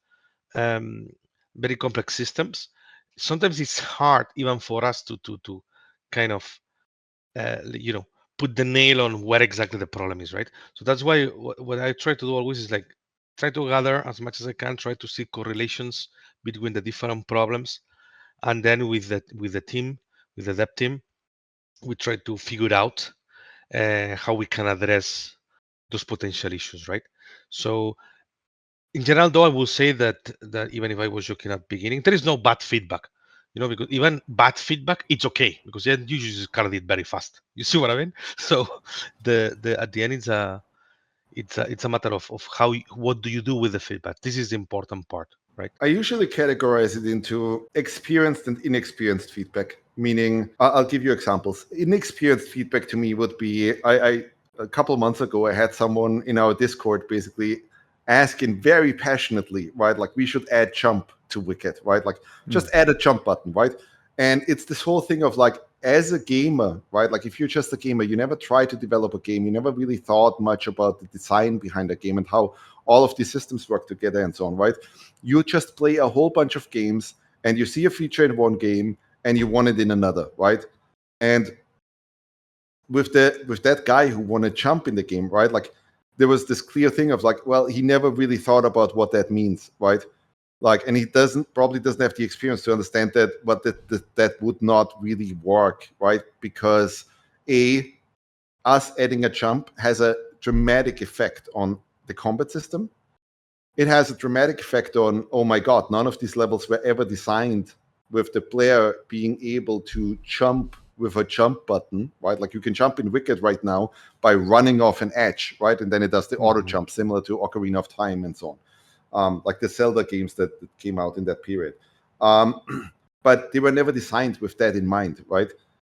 systems, sometimes it's hard even for us to kind of put the nail on where exactly the problem is, right? So that's why what I try to do always is like try to gather as much as I can, try to see correlations between the different problems, and then with the team, with the dev team, we try to figure out how we can address those potential issues, right? So in general, though, I will say that even if I was joking at the beginning, there is no bad feedback, you know, because even bad feedback, it's okay, because then you just cut it very fast. You see what I mean? So the at the end, it's a matter of what do you do with the feedback. This is the important part, right? I usually categorize it into experienced and inexperienced feedback, meaning I'll give you examples. Inexperienced feedback to me would be, I a couple months ago, I had someone in our Discord basically asking very passionately, right? Like, we should add jump to Wicked, right? Like, just add a jump button, right? And it's this whole thing of like, as a gamer, right? Like, if you're just a gamer, you never try to develop a game. You never really thought much about the design behind a game and how all of these systems work together and so on, right? You just play a whole bunch of games and you see a feature in one game and you want it in another, right? And with that guy who wanted jump in the game, right? Like, there was this clear thing of like, well, he never really thought about what that means, right? Like, and he probably doesn't have the experience to understand that, but that would not really work, right? Because us adding a jump has a dramatic effect on the combat system. It has a dramatic effect on, oh my God, none of these levels were ever designed with the player being able to jump with a jump button, right? Like, you can jump in Wicked right now by running off an edge, right? And then it does the auto jump, similar to Ocarina of Time and so on. Like the Zelda games that came out in that period. But they were never designed with that in mind, right?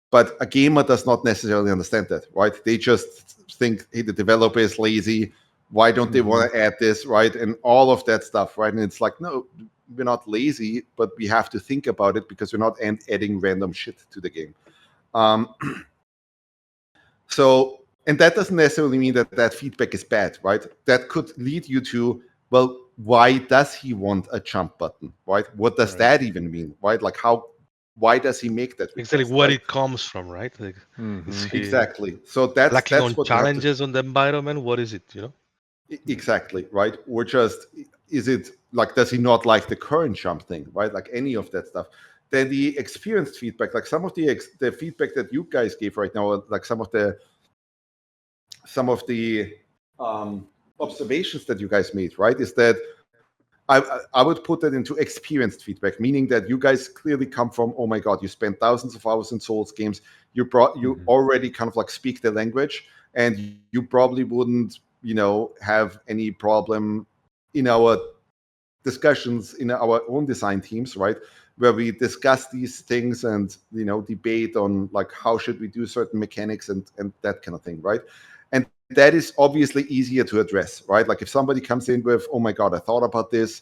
But a gamer does not necessarily understand that, right? They just think, hey, the developer is lazy. Why don't they want to add this, right? And all of that stuff, right? And it's like, no, we're not lazy, but we have to think about it because we're not adding random shit to the game. So, and that doesn't necessarily mean that that feedback is bad, right? That could lead you to, well, why does he want a jump button, right? What does that even mean, right? Like why does he make that request, Exactly where right? it comes from, right? Like, is he Exactly. So that's lacking on what challenges on the environment? What is it, Exactly, right? Or just, is it like, does he not like the current jump thing, right? Like any of that stuff. Then the experienced feedback, like some of the feedback that you guys gave right now, like some of the observations that you guys made, right, is that I would put that into experienced feedback, meaning that you guys clearly come from, oh my god, you spent thousands of hours in Souls games, you already kind of like speak the language, and you probably wouldn't, have any problem in our discussions in our own design teams, right, where we discuss these things and debate on like how should we do certain mechanics and that kind of thing, right? And that is obviously easier to address, right? Like if somebody comes in with, oh my god, I thought about this,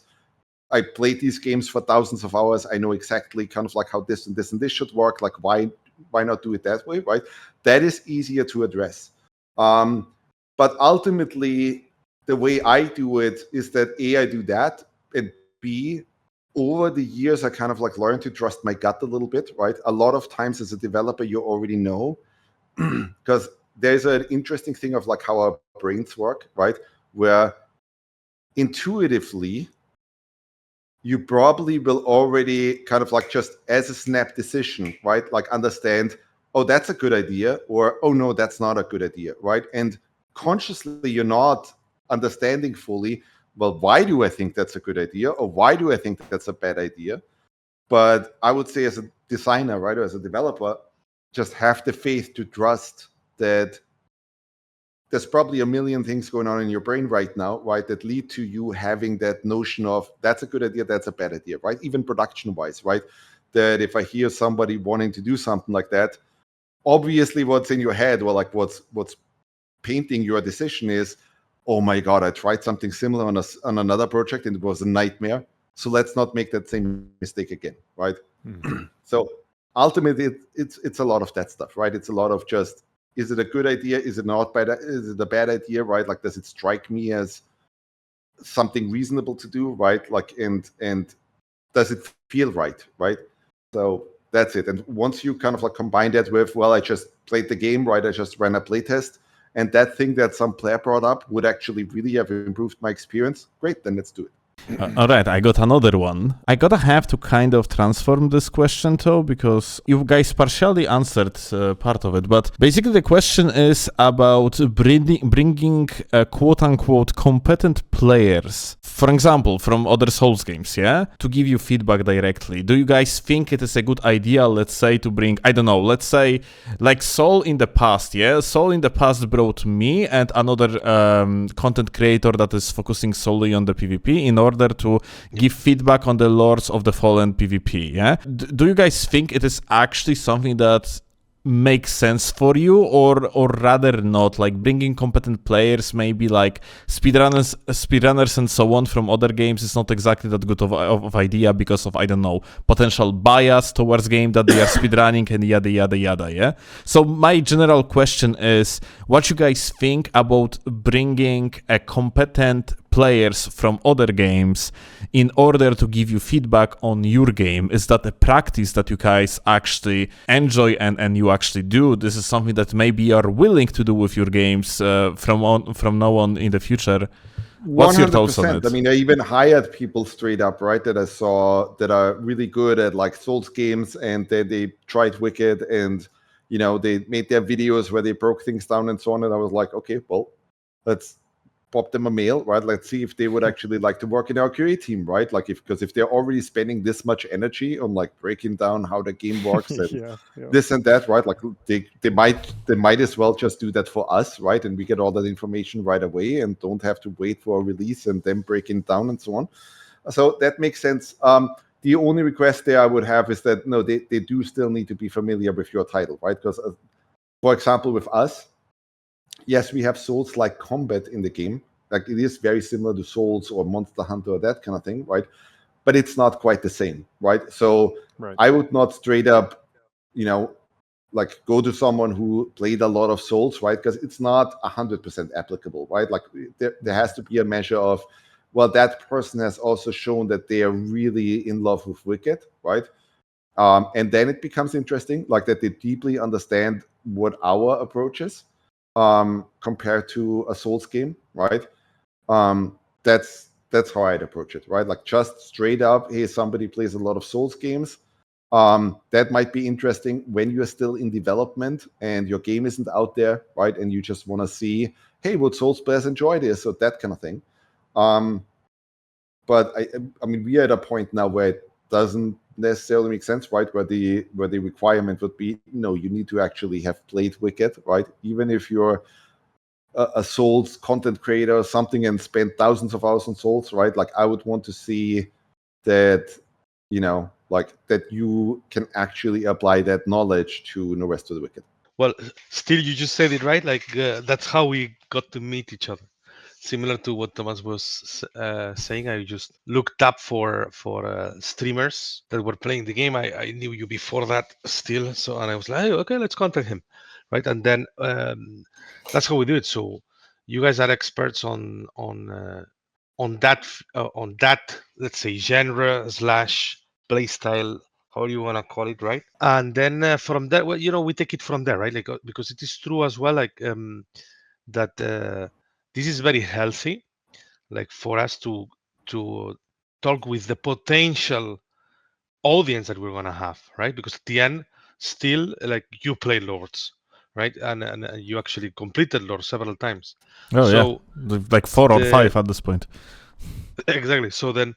I played these games for thousands of hours, I know exactly kind of like how this and this and this should work, like why not do it that way, right? That is easier to address. But ultimately, the way I do it is that A, I do that, and B, over the years, I kind of like learned to trust my gut a little bit, right? A lot of times as a developer, you already know, because there's an interesting thing of like how our brains work, right? Where intuitively, you probably will already kind of like just as a snap decision, right? Like understand, oh, that's a good idea, or oh no, that's not a good idea, right? And consciously, you're not understanding fully, well, why do I think that's a good idea, or why do I think that's a bad idea? But I would say as a designer, right, or as a developer, just have the faith to trust that there's probably a million things going on in your brain right now, right, that lead to you having that notion of that's a good idea, that's a bad idea, right? Even production-wise, right? That if I hear somebody wanting to do something like that, obviously what's in your head, or like what's painting your decision is, oh my god, I tried something similar on another project and it was a nightmare. So let's not make that same mistake again, right? So ultimately, it's a lot of that stuff, right? It's a lot of just, is it a good idea? Is it not bad? Is it a bad idea, right? Like, does it strike me as something reasonable to do, right? Like, and does it feel right, right? So that's it. And once you kind of like combine that with, well, I just played the game, right? I just ran a playtest, and that thing that some player brought up would actually really have improved my experience. Great, then let's do it. All right, I got another one. I gotta have to kind of transform this question though, because you guys partially answered part of it, but basically the question is about bringing quote-unquote competent players, for example, from other Souls games, yeah, to give you feedback directly. Do you guys think it is a good idea, let's say, to bring, I don't know, let's say, like Saul in the past, yeah? Saul in the past brought me and another content creator that is focusing solely on the PvP in order to give feedback on the Lords of the Fallen PvP, yeah? Do you guys think it is actually something that makes sense for you, or rather not? Like bringing competent players, maybe like speedrunners and so on from other games is not exactly that good of idea because of, I don't know, potential bias towards game that they are speedrunning and yada yada yada, yeah? So my general question is, what you guys think about bringing a competent players from other games in order to give you feedback on your game? Is that a practice that you guys actually enjoy and you actually do? This is something that maybe you are willing to do with your games from now on in the future. What's your thoughts on it? I mean, I even hired people straight up, right, that I saw that are really good at like Souls games, and they tried Wicked, and they made their videos where they broke things down and so on, and I was like, okay, well, let's pop them a mail, right? Let's see if they would actually like to work in our QA team, right? Like because if they're already spending this much energy on like breaking down how the game works and this and that, right? Like they might as well just do that for us, right? And we get all that information right away and don't have to wait for a release and then breaking down and so on. So that makes sense. The only request there I would have is that, no, they do still need to be familiar with your title, right? Because, for example, with us, yes, we have Souls-like combat in the game. Like, it is very similar to Souls or Monster Hunter or that kind of thing, right? But it's not quite the same, right? So I would not straight up, like go to someone who played a lot of Souls, right? Because it's not 100% applicable, right? Like there has to be a measure of, well, that person has also shown that they are really in love with Wicked, right? And then it becomes interesting, like that they deeply understand what our approach is compared to a Souls game, right? That's how I'd approach it, right? Like just straight up, hey, somebody plays a lot of Souls games. That might be interesting when you're still in development and your game isn't out there, right? And you just want to see, hey, would Souls players enjoy this or that kind of thing. But I mean, we are at a point now where it doesn't necessarily make sense, right? Where the requirement would be, no, you need to actually have played Wicked, right? Even if you're a Souls content creator or something and spend thousands of hours on Souls, right? Like I would want to see that, like that you can actually apply that knowledge to No Rest for the Wicked. Well, still, you just said it right. Like that's how we got to meet each other. Similar to what Thomas was saying, I just looked up for streamers that were playing the game. I knew you before that still, so and I was like, hey, okay, let's contact him, right? And then that's how we do it. So you guys are experts on that, let's say, genre / playstyle, how you want to call it, right? And then from there, well, we take it from there, right? Like because it is true as well, like that this is very healthy, like for us to talk with the potential audience that we're gonna have, right? Because at the end, still, like you play Lords, right? And you actually completed Lords several times. Oh so yeah, like 4 or 5 at this point. Exactly. So then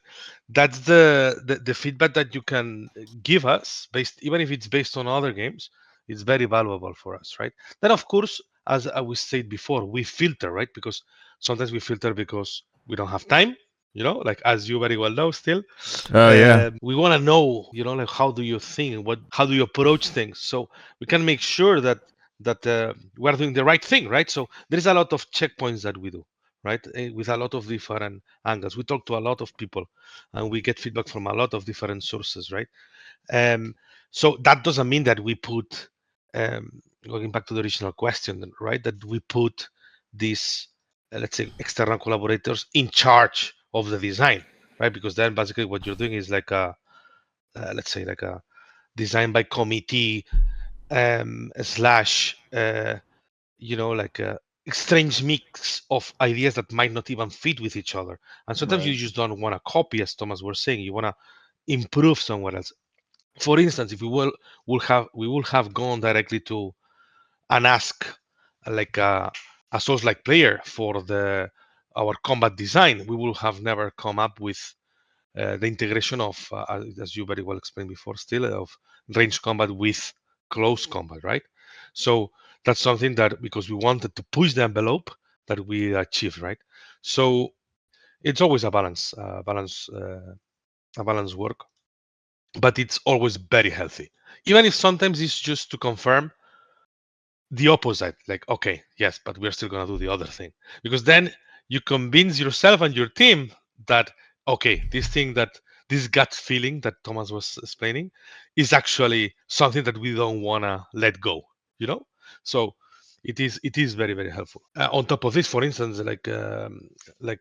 that's the feedback that you can give us, even if it's based on other games. It's very valuable for us, right? Then of course, as we said before, we filter, right? Because sometimes we filter because we don't have time, like as you very well know still. Yeah. We want to know, like how do you think, how do you approach things, so we can make sure that we're doing the right thing, right? So there is a lot of checkpoints that we do, right? With a lot of different angles. We talk to a lot of people and we get feedback from a lot of different sources, right? So that doesn't mean that we put, going back to the original question, right, that we put these, let's say, external collaborators in charge of the design, right? Because then basically what you're doing is like let's say, like a design by committee / like a strange mix of ideas that might not even fit with each other. And sometimes you just don't want to copy, as Thomas was saying. You want to improve somewhere else. For instance, if we will have gone directly to and ask like a Souls-like player for our combat design, we will have never come up with the integration of, as you very well explained before, still, of range combat with close combat, right? So that's something that, because we wanted to push the envelope, that we achieved, right? So it's always a balance work, but it's always very healthy, even if sometimes it's just to confirm the opposite, like, okay, yes, but we're still going to do the other thing, because then you convince yourself and your team that, okay, this gut feeling that Thomas was explaining is actually something that we don't want to let go, so it is very, very helpful. On top of this, for instance, like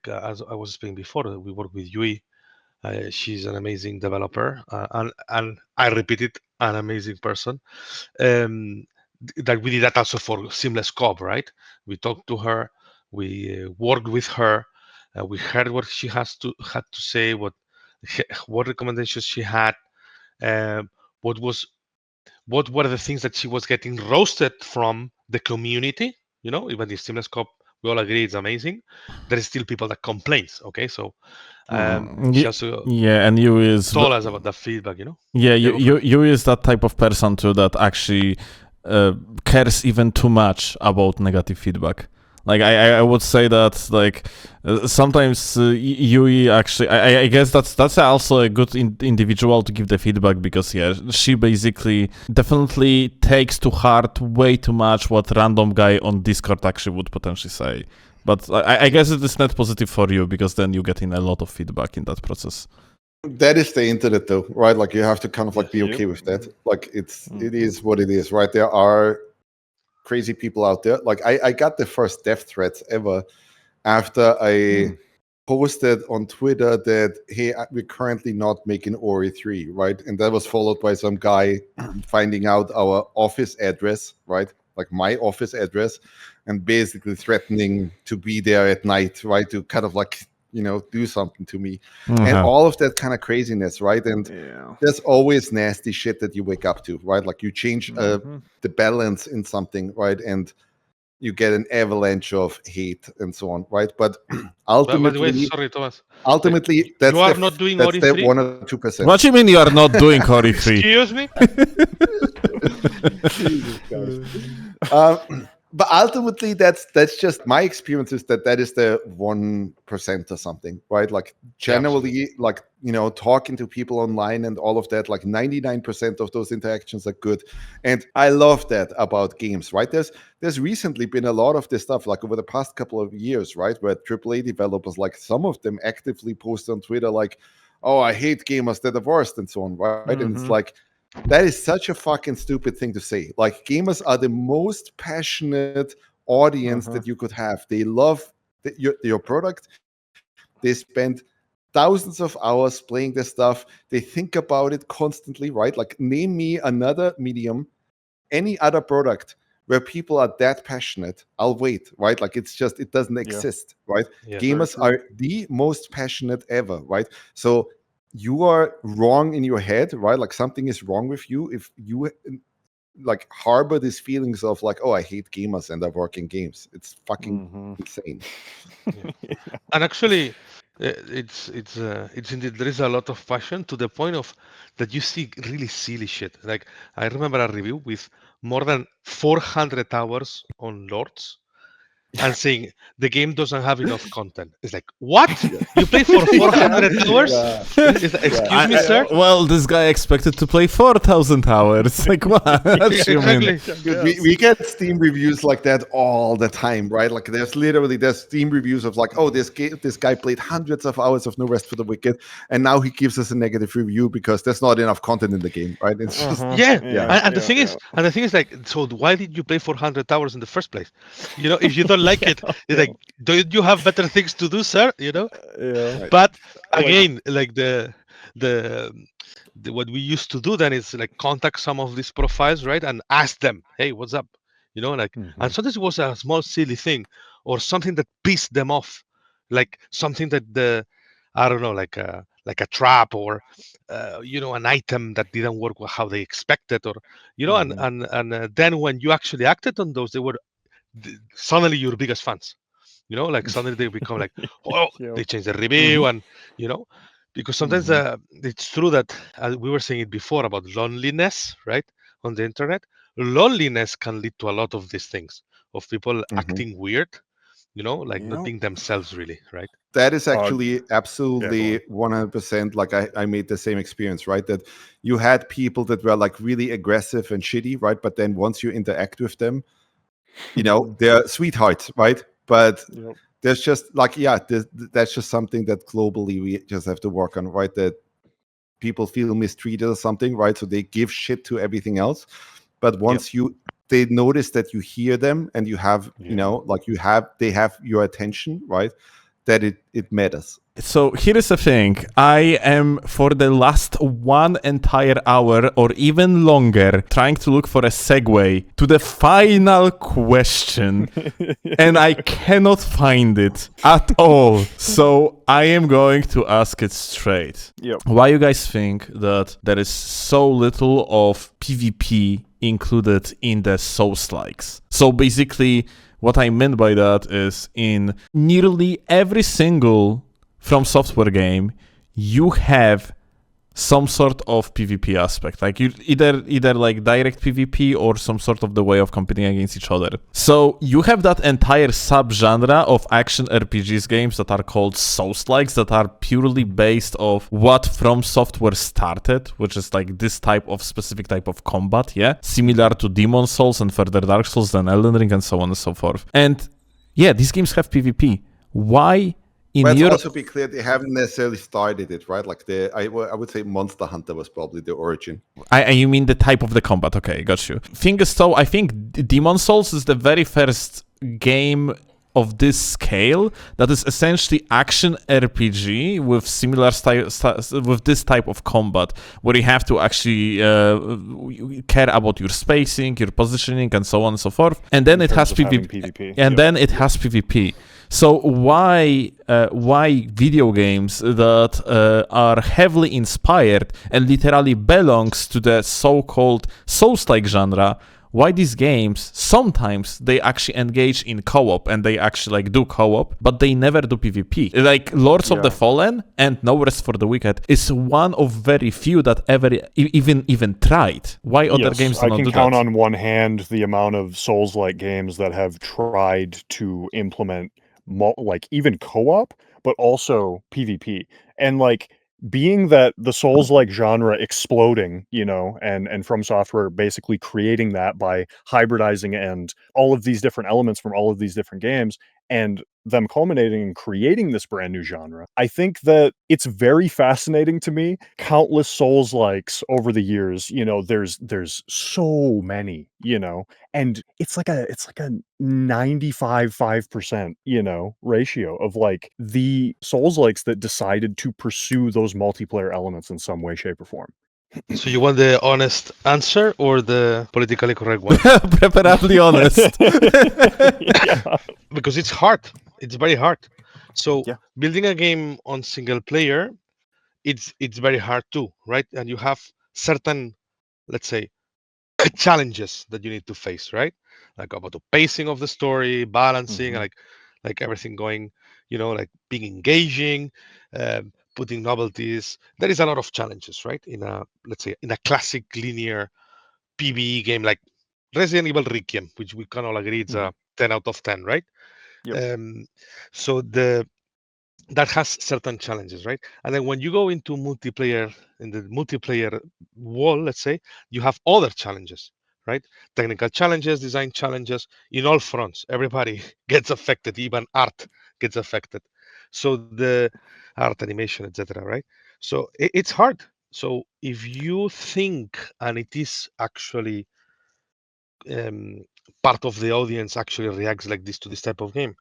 as I was explaining before, we work with Yui. She's an amazing developer, and I repeat it, an amazing person. That we did that also for Seamless Co-op, right? We talked to her, we worked with her, we heard what she had to say, what recommendations she had, what were the things that she was getting roasted from the community. Even the Seamless Co-op, we all agree it's amazing. There is still people that complains. Okay, so she also and you is told us about that feedback. Yeah, you is that type of person too that actually cares even too much about negative feedback. Like I would say that like sometimes Yui actually I guess that's also a good individual to give the feedback, because she basically definitely takes to heart way too much what random guy on Discord actually would potentially say. But I guess it is net positive for you, because then you get in a lot of feedback in that process. That is the internet, though, right? Like you have to kind of like be okay with that. Like it is what it is, right? There are crazy people out there. Like I got the first death threats ever after I posted on Twitter that, hey, we're currently not making Ori 3, right? And that was followed by some guy finding out our office address, right? Like my office address, and basically threatening to be there at night, right? To kind of like, do something to me. And all of that kind of craziness, right? And there's always nasty shit that you wake up to, right? Like you change the balance in something, right? And you get an avalanche of hate and so on, right? But ultimately, by the way, sorry, Thomas. Ultimately, that's you are not doing that's Ori the 3? 1 or 2%. What do you mean you are not doing Ori 3? Excuse me? Jesus Christ. But ultimately, that's just my experience, is that is the 1% or something, right? Like generally, like, talking to people online and all of that, like 99% of those interactions are good. And I love that about games, right? There's recently been a lot of this stuff, like over the past couple of years, right? Where AAA developers, like some of them actively post on Twitter, like, oh, I hate gamers, they're the worst, and so on, right? And it's like, that is such a fucking stupid thing to say. Like, gamers are the most passionate audience that you could have. They love your product. They spend thousands of hours playing this stuff. They think about it constantly, right? Like, name me another medium, any other product where people are that passionate. I'll wait, right? Like, it doesn't exist, right? Gamers are the most passionate ever, right? So you are wrong in your head, right? Like something is wrong with you if you like harbor these feelings of like, oh, I hate gamers and I work in games. It's fucking insane. And actually, it's indeed, there is a lot of passion, to the point of that you see really silly shit. Like I remember a review with more than 400 hours on Lords, and saying the game doesn't have enough content. It's like, what? You play for 400 hours? Excuse me, sir? Well, this guy expected to play 4,000 hours. Like, what? Exactly. Dude, we get Steam reviews like that all the time, right? Like there's Steam reviews of like, oh, this guy played hundreds of hours of No Rest for the Wicked, and now he gives us a negative review because there's not enough content in the game, right? It's just And the thing is like, so why did you play 400 hours in the first place? If you don't like it, it's like, don't you have better things to do, sir? But again, like the what we used to do then is like contact some of these profiles, right, and ask them, hey, what's up? Like, and sometimes it was a small silly thing or something that pissed them off, like something that I don't know, like a trap or an item that didn't work how they expected, or and then when you actually acted on those, they were suddenly your biggest fans. Like suddenly they become like, oh, they change the review, and because sometimes it's true that we were saying it before about loneliness, right, on the internet. Loneliness can lead to a lot of these things, of people acting weird, like not being themselves, really, right? That is actually absolutely 100%. Like I made the same experience, right? That you had people that were like really aggressive and shitty, right? But then once you interact with them, they're sweethearts, right? But there's just like, that's just something that globally we just have to work on, right? That people feel mistreated or something, right? So they give shit to everything else. But once they notice that you hear them and you have, they have your attention, right? That it matters. So here is the thing. I am for the last 1 entire hour or even longer trying to look for a segue to the final question and I cannot find it at all. So I am going to ask it straight. Why you guys think that there is so little of PvP included in the Souls-likes? So basically, what I meant by that is in nearly every single FromSoftware game, you have some sort of PvP aspect, like you either like direct PvP or some sort of the way of competing against each other. So you have that entire subgenre of action RPGs games that are called Souls-likes, that are purely based off what FromSoftware started, which is like this specific type of combat, similar to Demon Souls and further Dark Souls, then Elden Ring, and so on and so forth. And yeah, these games have PvP. Why? Let's also be clear, they haven't necessarily started it, right? Like I would say Monster Hunter was probably the origin. You mean the type of the combat? Okay, got you. Thing is, so I think Demon Souls is the very first game of this scale that is essentially action RPG with similar with this type of combat, where you have to actually care about your spacing, your positioning, and so on and so forth. And then it has PvP. And then it has PvP. So why video games that are heavily inspired and literally belongs to the so-called Souls-like genre, why these games sometimes they actually engage in co-op and they actually like do co-op, but they never do PvP? Like Lords of the Fallen and No Rest for the Wicked is one of very few that ever even tried. Why other games do not do that? I can count on one hand the amount of Souls-like games that have tried to implement like even co-op, but also PvP. And like, being that the Souls-like genre exploding, you know, and FromSoftware basically creating that by hybridizing and all of these different elements from all of these different games, and them culminating and creating this brand new genre, I think that it's very fascinating to me. Countless Souls-likes over the years, you know, there's so many, you know, and it's like a 95%, you know, ratio of like the Souls-likes that decided to pursue those multiplayer elements in some way, shape, or form. So you want the honest answer or the politically correct one? Preferably honest. Yeah. Because it's hard. It's very hard. So building a game on single player, it's very hard too, right? And you have certain, let's say, challenges that you need to face, right? Like about the pacing of the story, balancing, like everything going, you know, like being engaging, putting novelties. There is a lot of challenges, right? In a, let's say, in a classic linear PvE game like Resident Evil Requiem, which we can all agree it's a 10 out of 10, right? So that has certain challenges, right? And then when you go into multiplayer, in the multiplayer wall, let's say, you have other challenges, right? Technical challenges, design challenges in all fronts. Everybody gets affected, even art gets affected. So the art, animation, etc., right? So it's hard. So if you think, and it is actually part of the audience actually reacts like this to this type of game,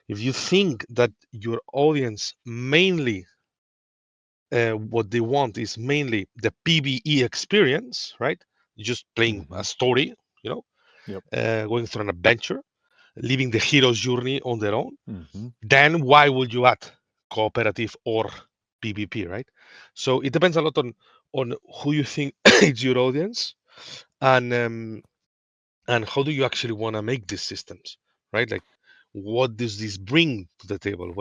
if you think that your audience mainly what they want is mainly the PvE experience, right? Just playing a story, you know, going through an adventure, living the hero's journey on their own, then why would you add cooperative or PvP, right? So it depends a lot on who you think is your audience, and how do you actually want to make these systems, right? Like, what does this bring to the table?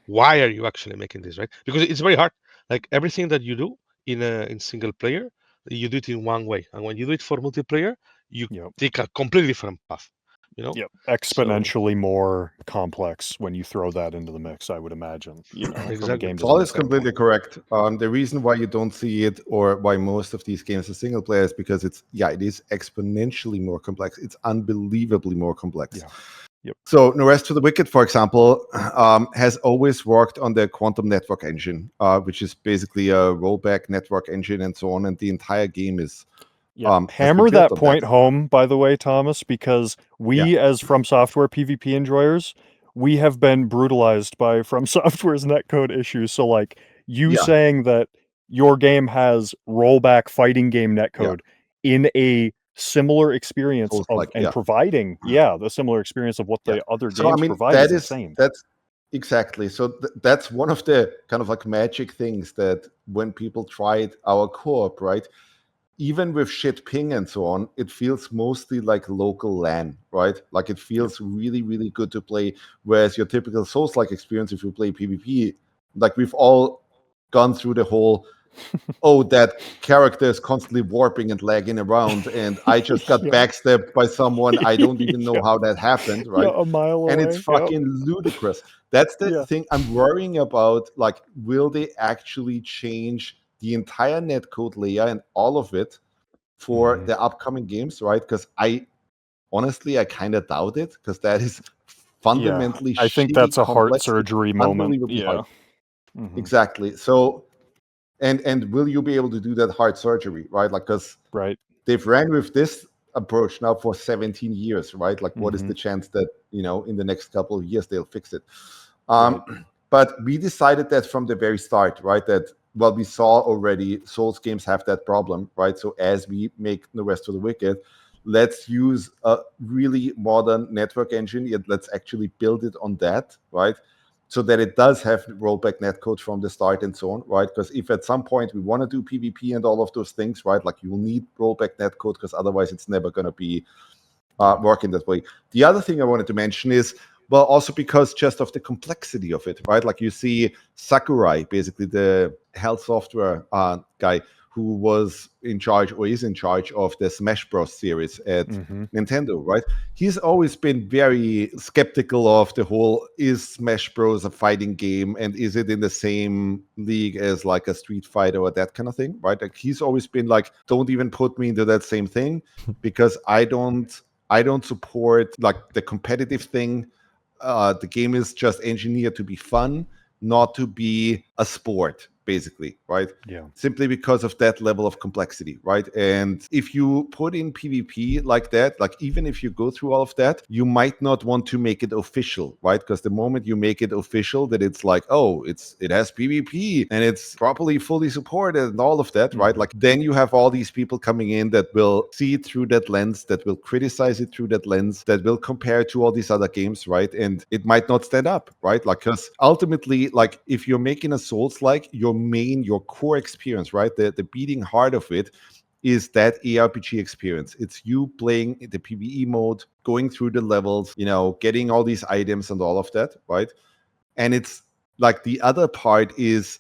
Why are you actually making this, right? Because it's very hard. Like everything that you do in single player, you do it in one way, and when you do it for multiplayer, you take a completely different path. You know, exponentially more complex when you throw that into the mix, I would imagine. You know, exactly. Saul is completely correct. The reason why you don't see it, or why most of these games are single player, is because it is exponentially more complex. It's unbelievably more complex. So No Rest for the Wicked, for example, has always worked on the quantum network engine, which is basically a rollback network engine and so on, and the entire game is hammer that point home, by the way, Thomas, because we as FromSoftware PvP enjoyers, we have been brutalized by FromSoftware's netcode issues. So like you saying that your game has rollback fighting game netcode in a similar experience providing the similar experience of what the other games provide is insane. That's exactly. So that's one of the kind of like magic things that when people tried our co-op, right? Even with shit ping and so on, it feels mostly like local LAN, right? Like it feels really, really good to play. Whereas your typical Souls-like experience, if you play PvP, like we've all gone through the whole oh, that character is constantly warping and lagging around, and I just got Yeah. backstabbed by someone. I don't even know Yeah. how that happened, right? Yeah, a mile And away. it's fucking ludicrous. That's the Yeah. thing I'm worrying about. Like, will they actually change the entire netcode layer and all of it for Mhm. the upcoming games, right? Because honestly, I kind of doubt it, because that is fundamentally I think shitty that's a heart complex. It's surgery moment. unbelievably hard. Mhm. Exactly. So, and will you be able to do that heart surgery, right? Like, because Right. they've ran with this approach now for 17 years, right? Like, what is Mhm. the chance that, in the next couple of years they'll fix it? Right. But we decided that from the very start, right? That, well, we saw already Souls games have that problem, right? So as we make No Rest for the Wicked, let's use a really modern network engine, yet let's actually build it on that, right? So that it does have rollback netcode from the start and so on, right? Because if at some point we want to do PvP and all of those things, right, like, you will need rollback netcode, because otherwise it's never going to be working that way. The other thing I wanted to mention is, well, also because just of the complexity of it, right? Like, you see Sakurai, basically the health software guy who was in charge, or is in charge, of the Smash Bros. Series at Mhm. Nintendo, right? He's always been very skeptical of the whole, is Smash Bros. A fighting game, and is it in the same league as like a Street Fighter or that kind of thing, right? Like, he's always been like, don't even put me into that same thing, because I don't support like the competitive thing. The game is just engineered to be fun, not to be a sport, basically, right? Yeah. Simply because of that level of complexity, right? And if you put in PvP like that, like, even if you go through all of that, you might not want to make it official, right? Because the moment you make it official, that it's like, oh, it has PvP and it's properly fully supported and all of that, right? Mhm. Like, then you have all these people coming in that will see it through that lens, that will criticize it through that lens, that will compare to all these other games, right? And it might not stand up, right? Like, because ultimately, like, if you're making a Souls-like, your core experience, right, the beating heart of it is that ARPG experience. It's you playing the PvE mode, going through the levels, getting all these items and all of that, right? And it's like, the other part is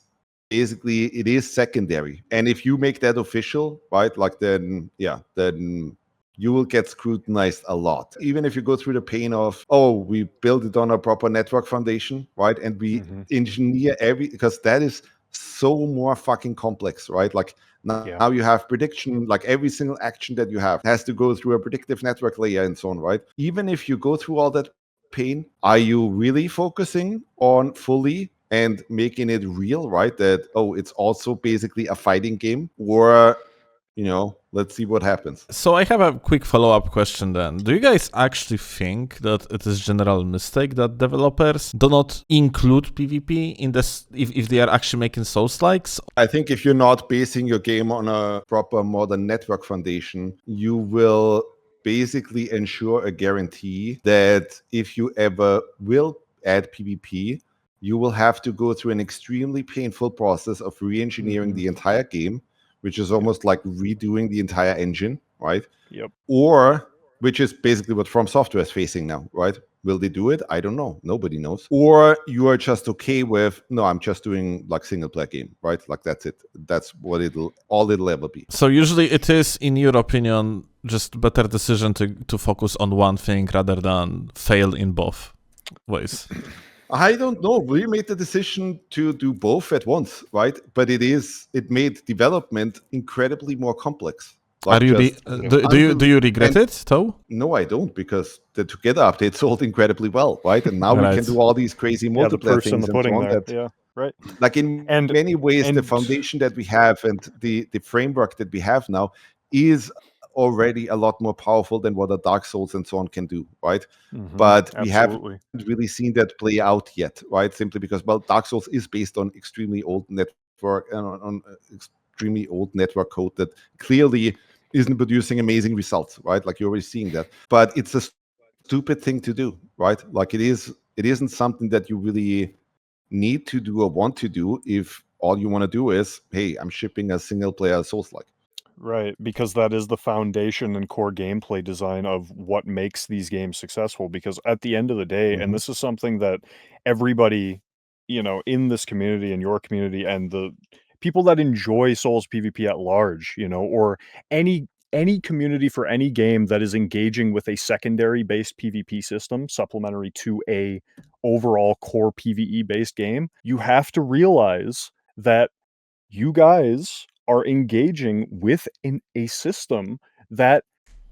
basically, it is secondary. And if you make that official, right, like, then you will get scrutinized a lot. Even if you go through the pain of, oh, we built it on a proper network foundation, right? And we engineer because that is so more fucking complex, right? Like, now you have prediction, like, every single action that you have has to go through a predictive network layer and so on, right? Even if you go through all that pain, are you really focusing on fully and making it real, right? That, oh, it's also basically a fighting game, or let's see what happens. So I have a quick follow-up question then. Do you guys actually think that it is general mistake that developers do not include PvP in this, if they are actually making Souls-likes? I think if you're not basing your game on a proper modern network foundation, you will basically ensure a guarantee that if you ever will add PvP, you will have to go through an extremely painful process of re-engineering the entire game, which is almost like redoing the entire engine, right? Yep. Or, which is basically what FromSoftware is facing now, right? Will they do it? I don't know. Nobody knows. Or you are just okay with, no, I'm just doing like single player game, right? Like, that's it. That's what all it'll ever be. So usually it is, in your opinion, just better decision to focus on one thing rather than fail in both ways. I don't know. We made the decision to do both at once, right? But it made development incredibly more complex. Like, do you regret it though? No, I don't, because the Together update sold incredibly well, right? And now we can do all these crazy Yeah, the multiplayer proof's in things the and so pudding on. there. Yeah, right. Like, in many ways, the foundation that we have and the framework that we have now is already a lot more powerful than what a Dark Souls and so on can do, right? But we haven't really seen that play out yet, right? Simply because, well, Dark Souls is based on extremely old network on extremely old network code that clearly isn't producing amazing results, right? Like, you're already seeing that. But it's a stupid thing to do, right? Like, it isn't something that you really need to do or want to do if all you want to do is, hey, I'm shipping a single player Souls-like. Right, because that is the foundation and core gameplay design of what makes these games successful. Because at the end of the day, and this is something that everybody, in this community and your community and the people that enjoy Souls PvP at large, you know, or any community for any game that is engaging with a secondary based PvP system supplementary to a overall core PvE based game, you have to realize that you guys are engaging with a system that,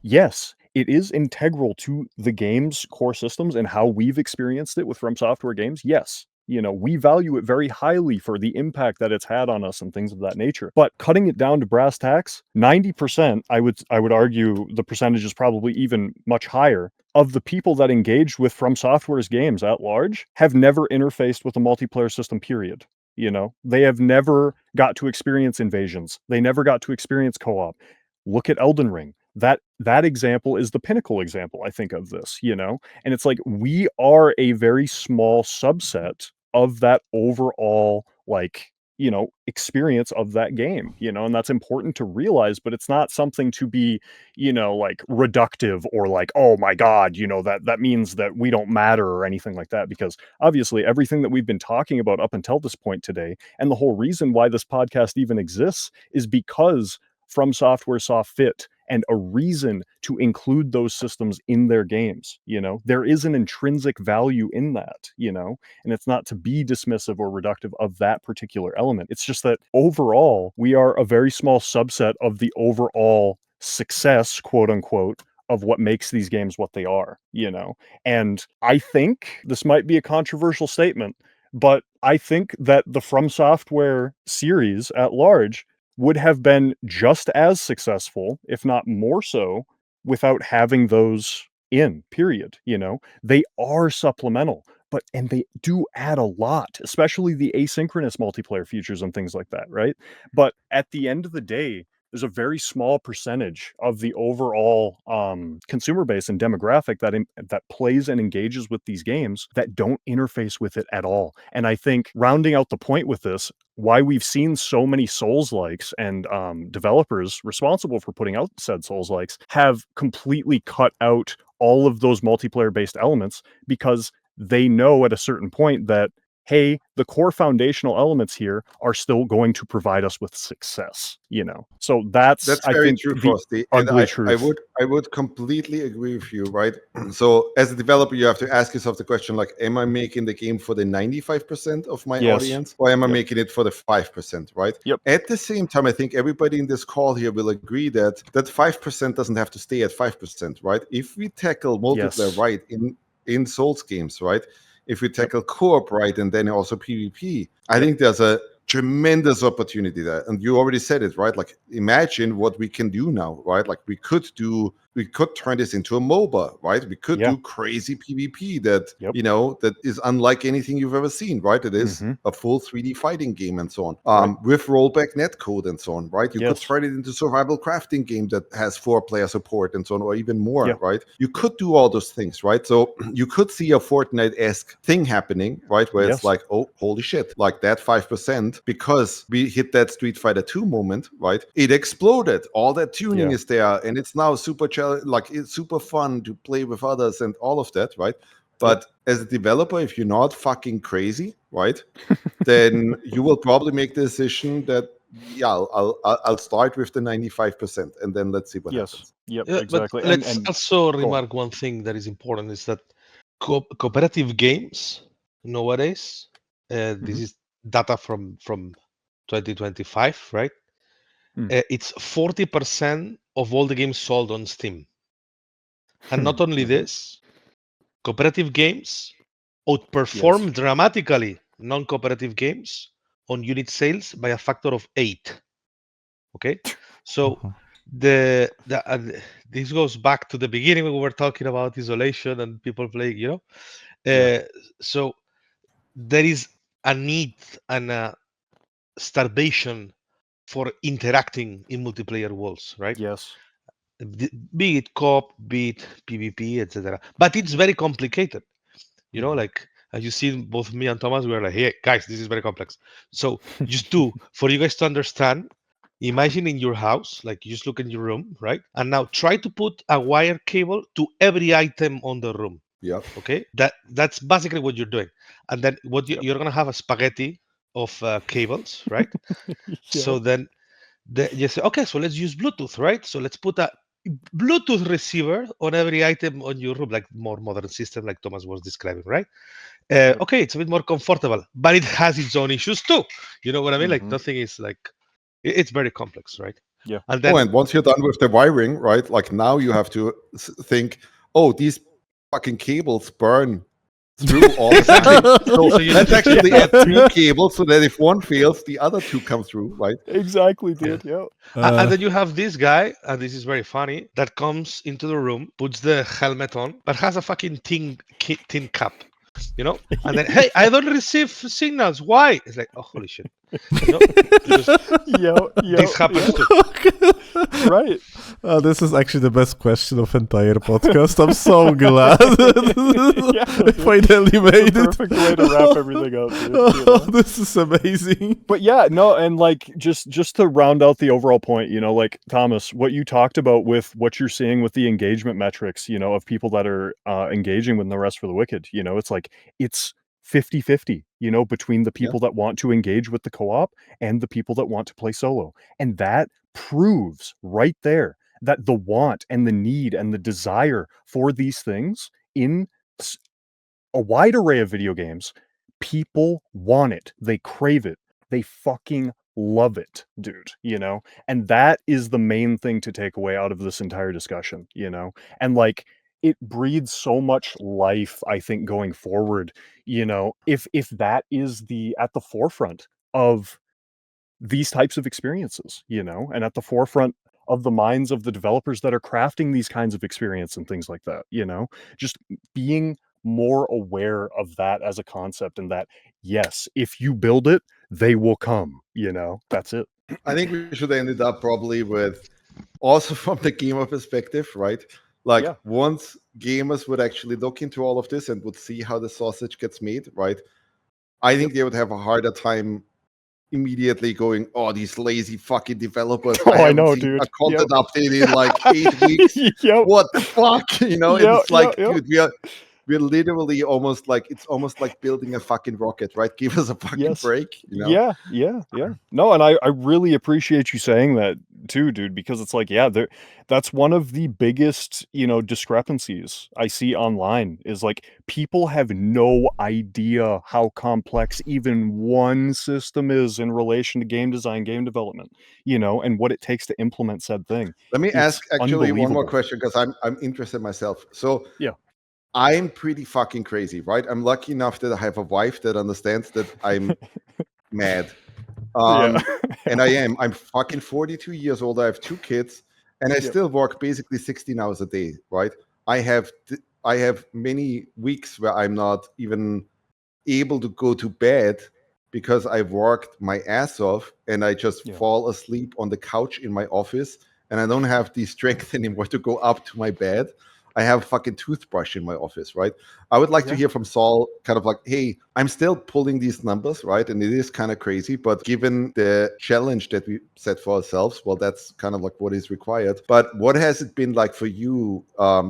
yes, it is integral to the game's core systems and how we've experienced it with FromSoftware games. Yes, you know, we value it very highly for the impact that it's had on us and things of that nature. But cutting it down to brass tacks, 90%, I would argue the percentage is probably even much higher, of the people that engaged with FromSoftware's games at large have never interfaced with a multiplayer system, period. You know, they have never got to experience invasions. They never got to experience co-op. Look at Elden Ring. That example is the pinnacle example, I think, of this, you know? And it's like, we are a very small subset of that overall, like, you know, experience of that game, you know, and that's important to realize, but it's not something to be, you know, like reductive or like, oh my God, you know, that means that we don't matter or anything like that, because obviously everything that we've been talking about up until this point today, and the whole reason why this podcast even exists, is because FromSoftware saw fit and a reason to include those systems in their games. You know, there is an intrinsic value in that, you know, and it's not to be dismissive or reductive of that particular element. It's just that overall, we are a very small subset of the overall success, quote unquote, of what makes these games what they are, you know. And I think this might be a controversial statement, but I think that the FromSoftware series at large would have been just as successful, if not more so, without having those in, period. You know, they are supplemental, and they do add a lot, especially the asynchronous multiplayer features and things like that, right? But at the end of the day, there's a very small percentage of the overall consumer base and demographic that plays and engages with these games that don't interface with it at all. And I think, rounding out the point with this, why we've seen so many Souls-likes and developers responsible for putting out said Souls-likes have completely cut out all of those multiplayer-based elements, because they know at a certain point that, hey, the core foundational elements here are still going to provide us with success, you know? So that's I very think, true, the Frosty. And ugly truth. I would completely agree with you, right? So as a developer, you have to ask yourself the question, like, am I making the game for the 95% of my Yes. audience, or am I Yep. making it for the 5%, right? Yep. At the same time, I think everybody in this call here will agree that 5% doesn't have to stay at 5%, right? If we tackle multiplayer Yes. right in Souls games, right? If we tackle co-op right, and then also PvP, I think there's a tremendous opportunity there. And you already said it, right? Like, imagine what we can do now, right? Like, we could turn this into a MOBA, right? We could do crazy PvP that, you know, that is unlike anything you've ever seen, right? It is a full 3D fighting game and so on, with rollback netcode and so on, right? You could turn it into survival crafting game that has 4-player support and so on, or even more, right? You could do all those things, right? So you could see a Fortnite-esque thing happening, right? Where it's like, oh, holy shit, like that 5%, because we hit that Street Fighter 2 moment, right? It exploded. All that tuning is there, and it's now super like, it's super fun to play with others and all of that, right? But as a developer, if you're not fucking crazy, right, then you will probably make the decision that, I'll start with the 95%, and then let's see what happens. Yep, Yeah, exactly. but let's and also remark one thing that is important, is that cooperative games nowadays, this is data from 2025, right? It's 40% of all the games sold on Steam. And not only this, cooperative games outperform dramatically non-cooperative games on unit sales by a factor of 8. Okay, so this goes back to the beginning when we were talking about isolation and people playing, you know. So there is a need and a starvation for interacting in multiplayer worlds, right? Yes. Be it co-op, be it PvP, etc. But it's very complicated. You know, like, as you see, both me and Thomas, we are like, hey, guys, this is very complex. So just for you guys to understand, imagine in your house, like, you just look in your room, right? And now try to put a wire cable to every item on the room. Yeah. Okay. That's basically what you're doing. And then you're going to have a spaghetti of cables, right? Yeah. So then you say, okay, so let's use Bluetooth, right? So let's put a Bluetooth receiver on every item on your room, like more modern system, like Thomas was describing, right? Okay, it's a bit more comfortable, but it has its own issues too. You know what I mean? Like Mhm. nothing is like it's very complex, right? Yeah. And then And once you're done with the wiring, right? Like now you have to think, oh, these fucking cables burn through all the Exactly. time. So So you let's need to actually check add 3 cables so that if one fails, the other 2 come through, right? Exactly, dude. Yeah. and then you have this guy, and this is very funny, that comes into the room, puts the helmet on, but has a fucking tin cap, you know? And then, hey, I don't receive signals. Why? It's like, oh, holy shit. You know? Because this happens too. Right. This is actually the best question of entire podcast. I'm so glad. Finally made it. Perfect way to wrap everything up, dude. Oh, this is amazing. But yeah, no, and like just to round out the overall point, you know, like Thomas, what you talked about with what you're seeing with the engagement metrics, you know, of people that are engaging with the Rest for the Wicked, you know, it's like it's 50-50, you know, between the people that want to engage with the co-op and the people that want to play solo. And that proves right there that the want and the need and the desire for these things in a wide array of video games, people want it. They crave it. They fucking love it, dude, you know? And that is the main thing to take away out of this entire discussion, you know? And like, it breeds so much life, I think, going forward, you know, if that is at the forefront of these types of experiences, you know, and at the forefront of the minds of the developers that are crafting these kinds of experience and things like that, you know, just being more aware of that as a concept, and that, yes, if you build it, they will come, you know, that's it. I think we should end it up probably with, also from the gamer perspective, right? Like once gamers would actually look into all of this and would see how the sausage gets made, right? I think they would have a harder time immediately going, oh, these lazy fucking developers. I know, dude. A content update in like 8 weeks. What the fuck? You know, it's like, dude, we're literally almost like, it's almost like building a fucking rocket, right? Give us a fucking break. You know? Yeah. No, and I really appreciate you saying that too, dude, because it's like, that's one of the biggest, you know, discrepancies I see online is like people have no idea how complex even one system is in relation to game design, game development, you know, and what it takes to implement said thing. Let me ask actually one more question, because I'm interested myself. So I'm pretty fucking crazy, right? I'm lucky enough that I have a wife that understands that I'm mad. And I am. I'm fucking 42 years old. I have 2 kids, and I still work basically 16 hours a day, right? I have many weeks where I'm not even able to go to bed because I've worked my ass off, and I just fall asleep on the couch in my office, and I don't have the strength anymore to go up to my bed. I have a fucking toothbrush in my office, right? I would like to hear from Saul, kind of like, hey, I'm still pulling these numbers, right? And it is kind of crazy, but given the challenge that we set for ourselves, well, that's kind of like what is required. But what has it been like for you?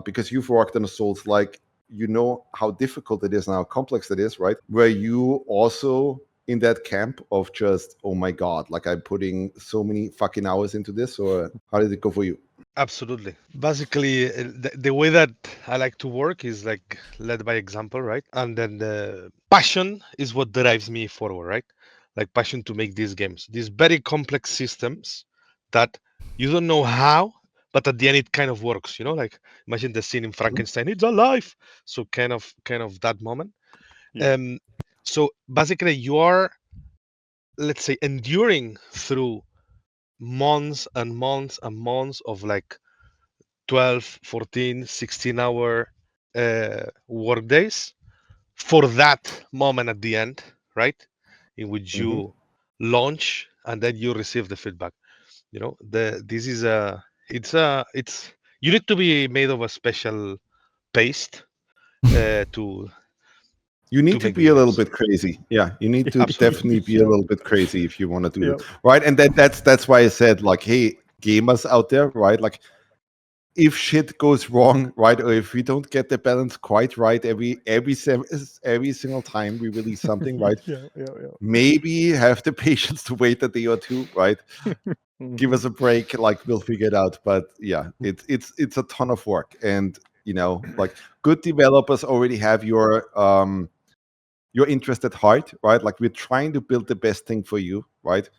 Because you've worked on a Souls, like, you know how difficult it is and how complex it is, right? Were you also in that camp of just, oh my God, like I'm putting so many fucking hours into this, or how did it go for you? Absolutely. Basically, the way that I like to work is like led by example, right? And then the passion is what drives me forward, right? Like passion to make these games, these very complex systems that you don't know how, but at the end it kind of works, you know? Like imagine the scene in Frankenstein, it's alive. So kind of that moment. So basically you are, let's say, enduring through months and months and months of like 12, 14, 16-hour work days for that moment at the end, right? In which you launch and then you receive the feedback. You know, it's you need to be made of a special paste to. You need to be a little bit crazy. Yeah, you need to definitely be a little bit crazy if you want to do it, right? And that's why I said, like, hey, gamers out there, right? Like, if shit goes wrong, right, or if we don't get the balance quite right every single time we release something, right? Yeah. Maybe have the patience to wait a day or two, right? Give us a break, like we'll figure it out. But yeah, it's a ton of work, and like good developers already have your interest at heart, right? Like we're trying to build the best thing for you, right?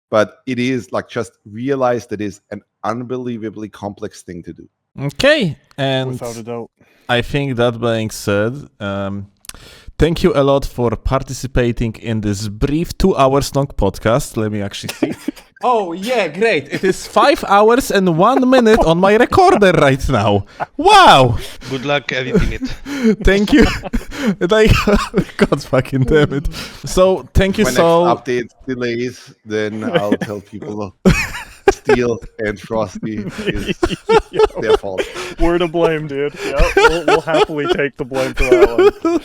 But it is like just realize that is an unbelievably complex thing to do. Okay, and Without a doubt. I think that being said, thank you a lot for participating in this brief 2 hours long podcast. Let me actually see. Oh, yeah, great. It is 5 hours and 1 minute on my recorder right now. Wow. Good luck editing it. Thank you. God fucking damn it. So, thank you, When Saul. next updates delays, then I'll tell people Steel and Frosty is their fault. We're to blame, dude. Yeah, we'll happily take the blame for that one.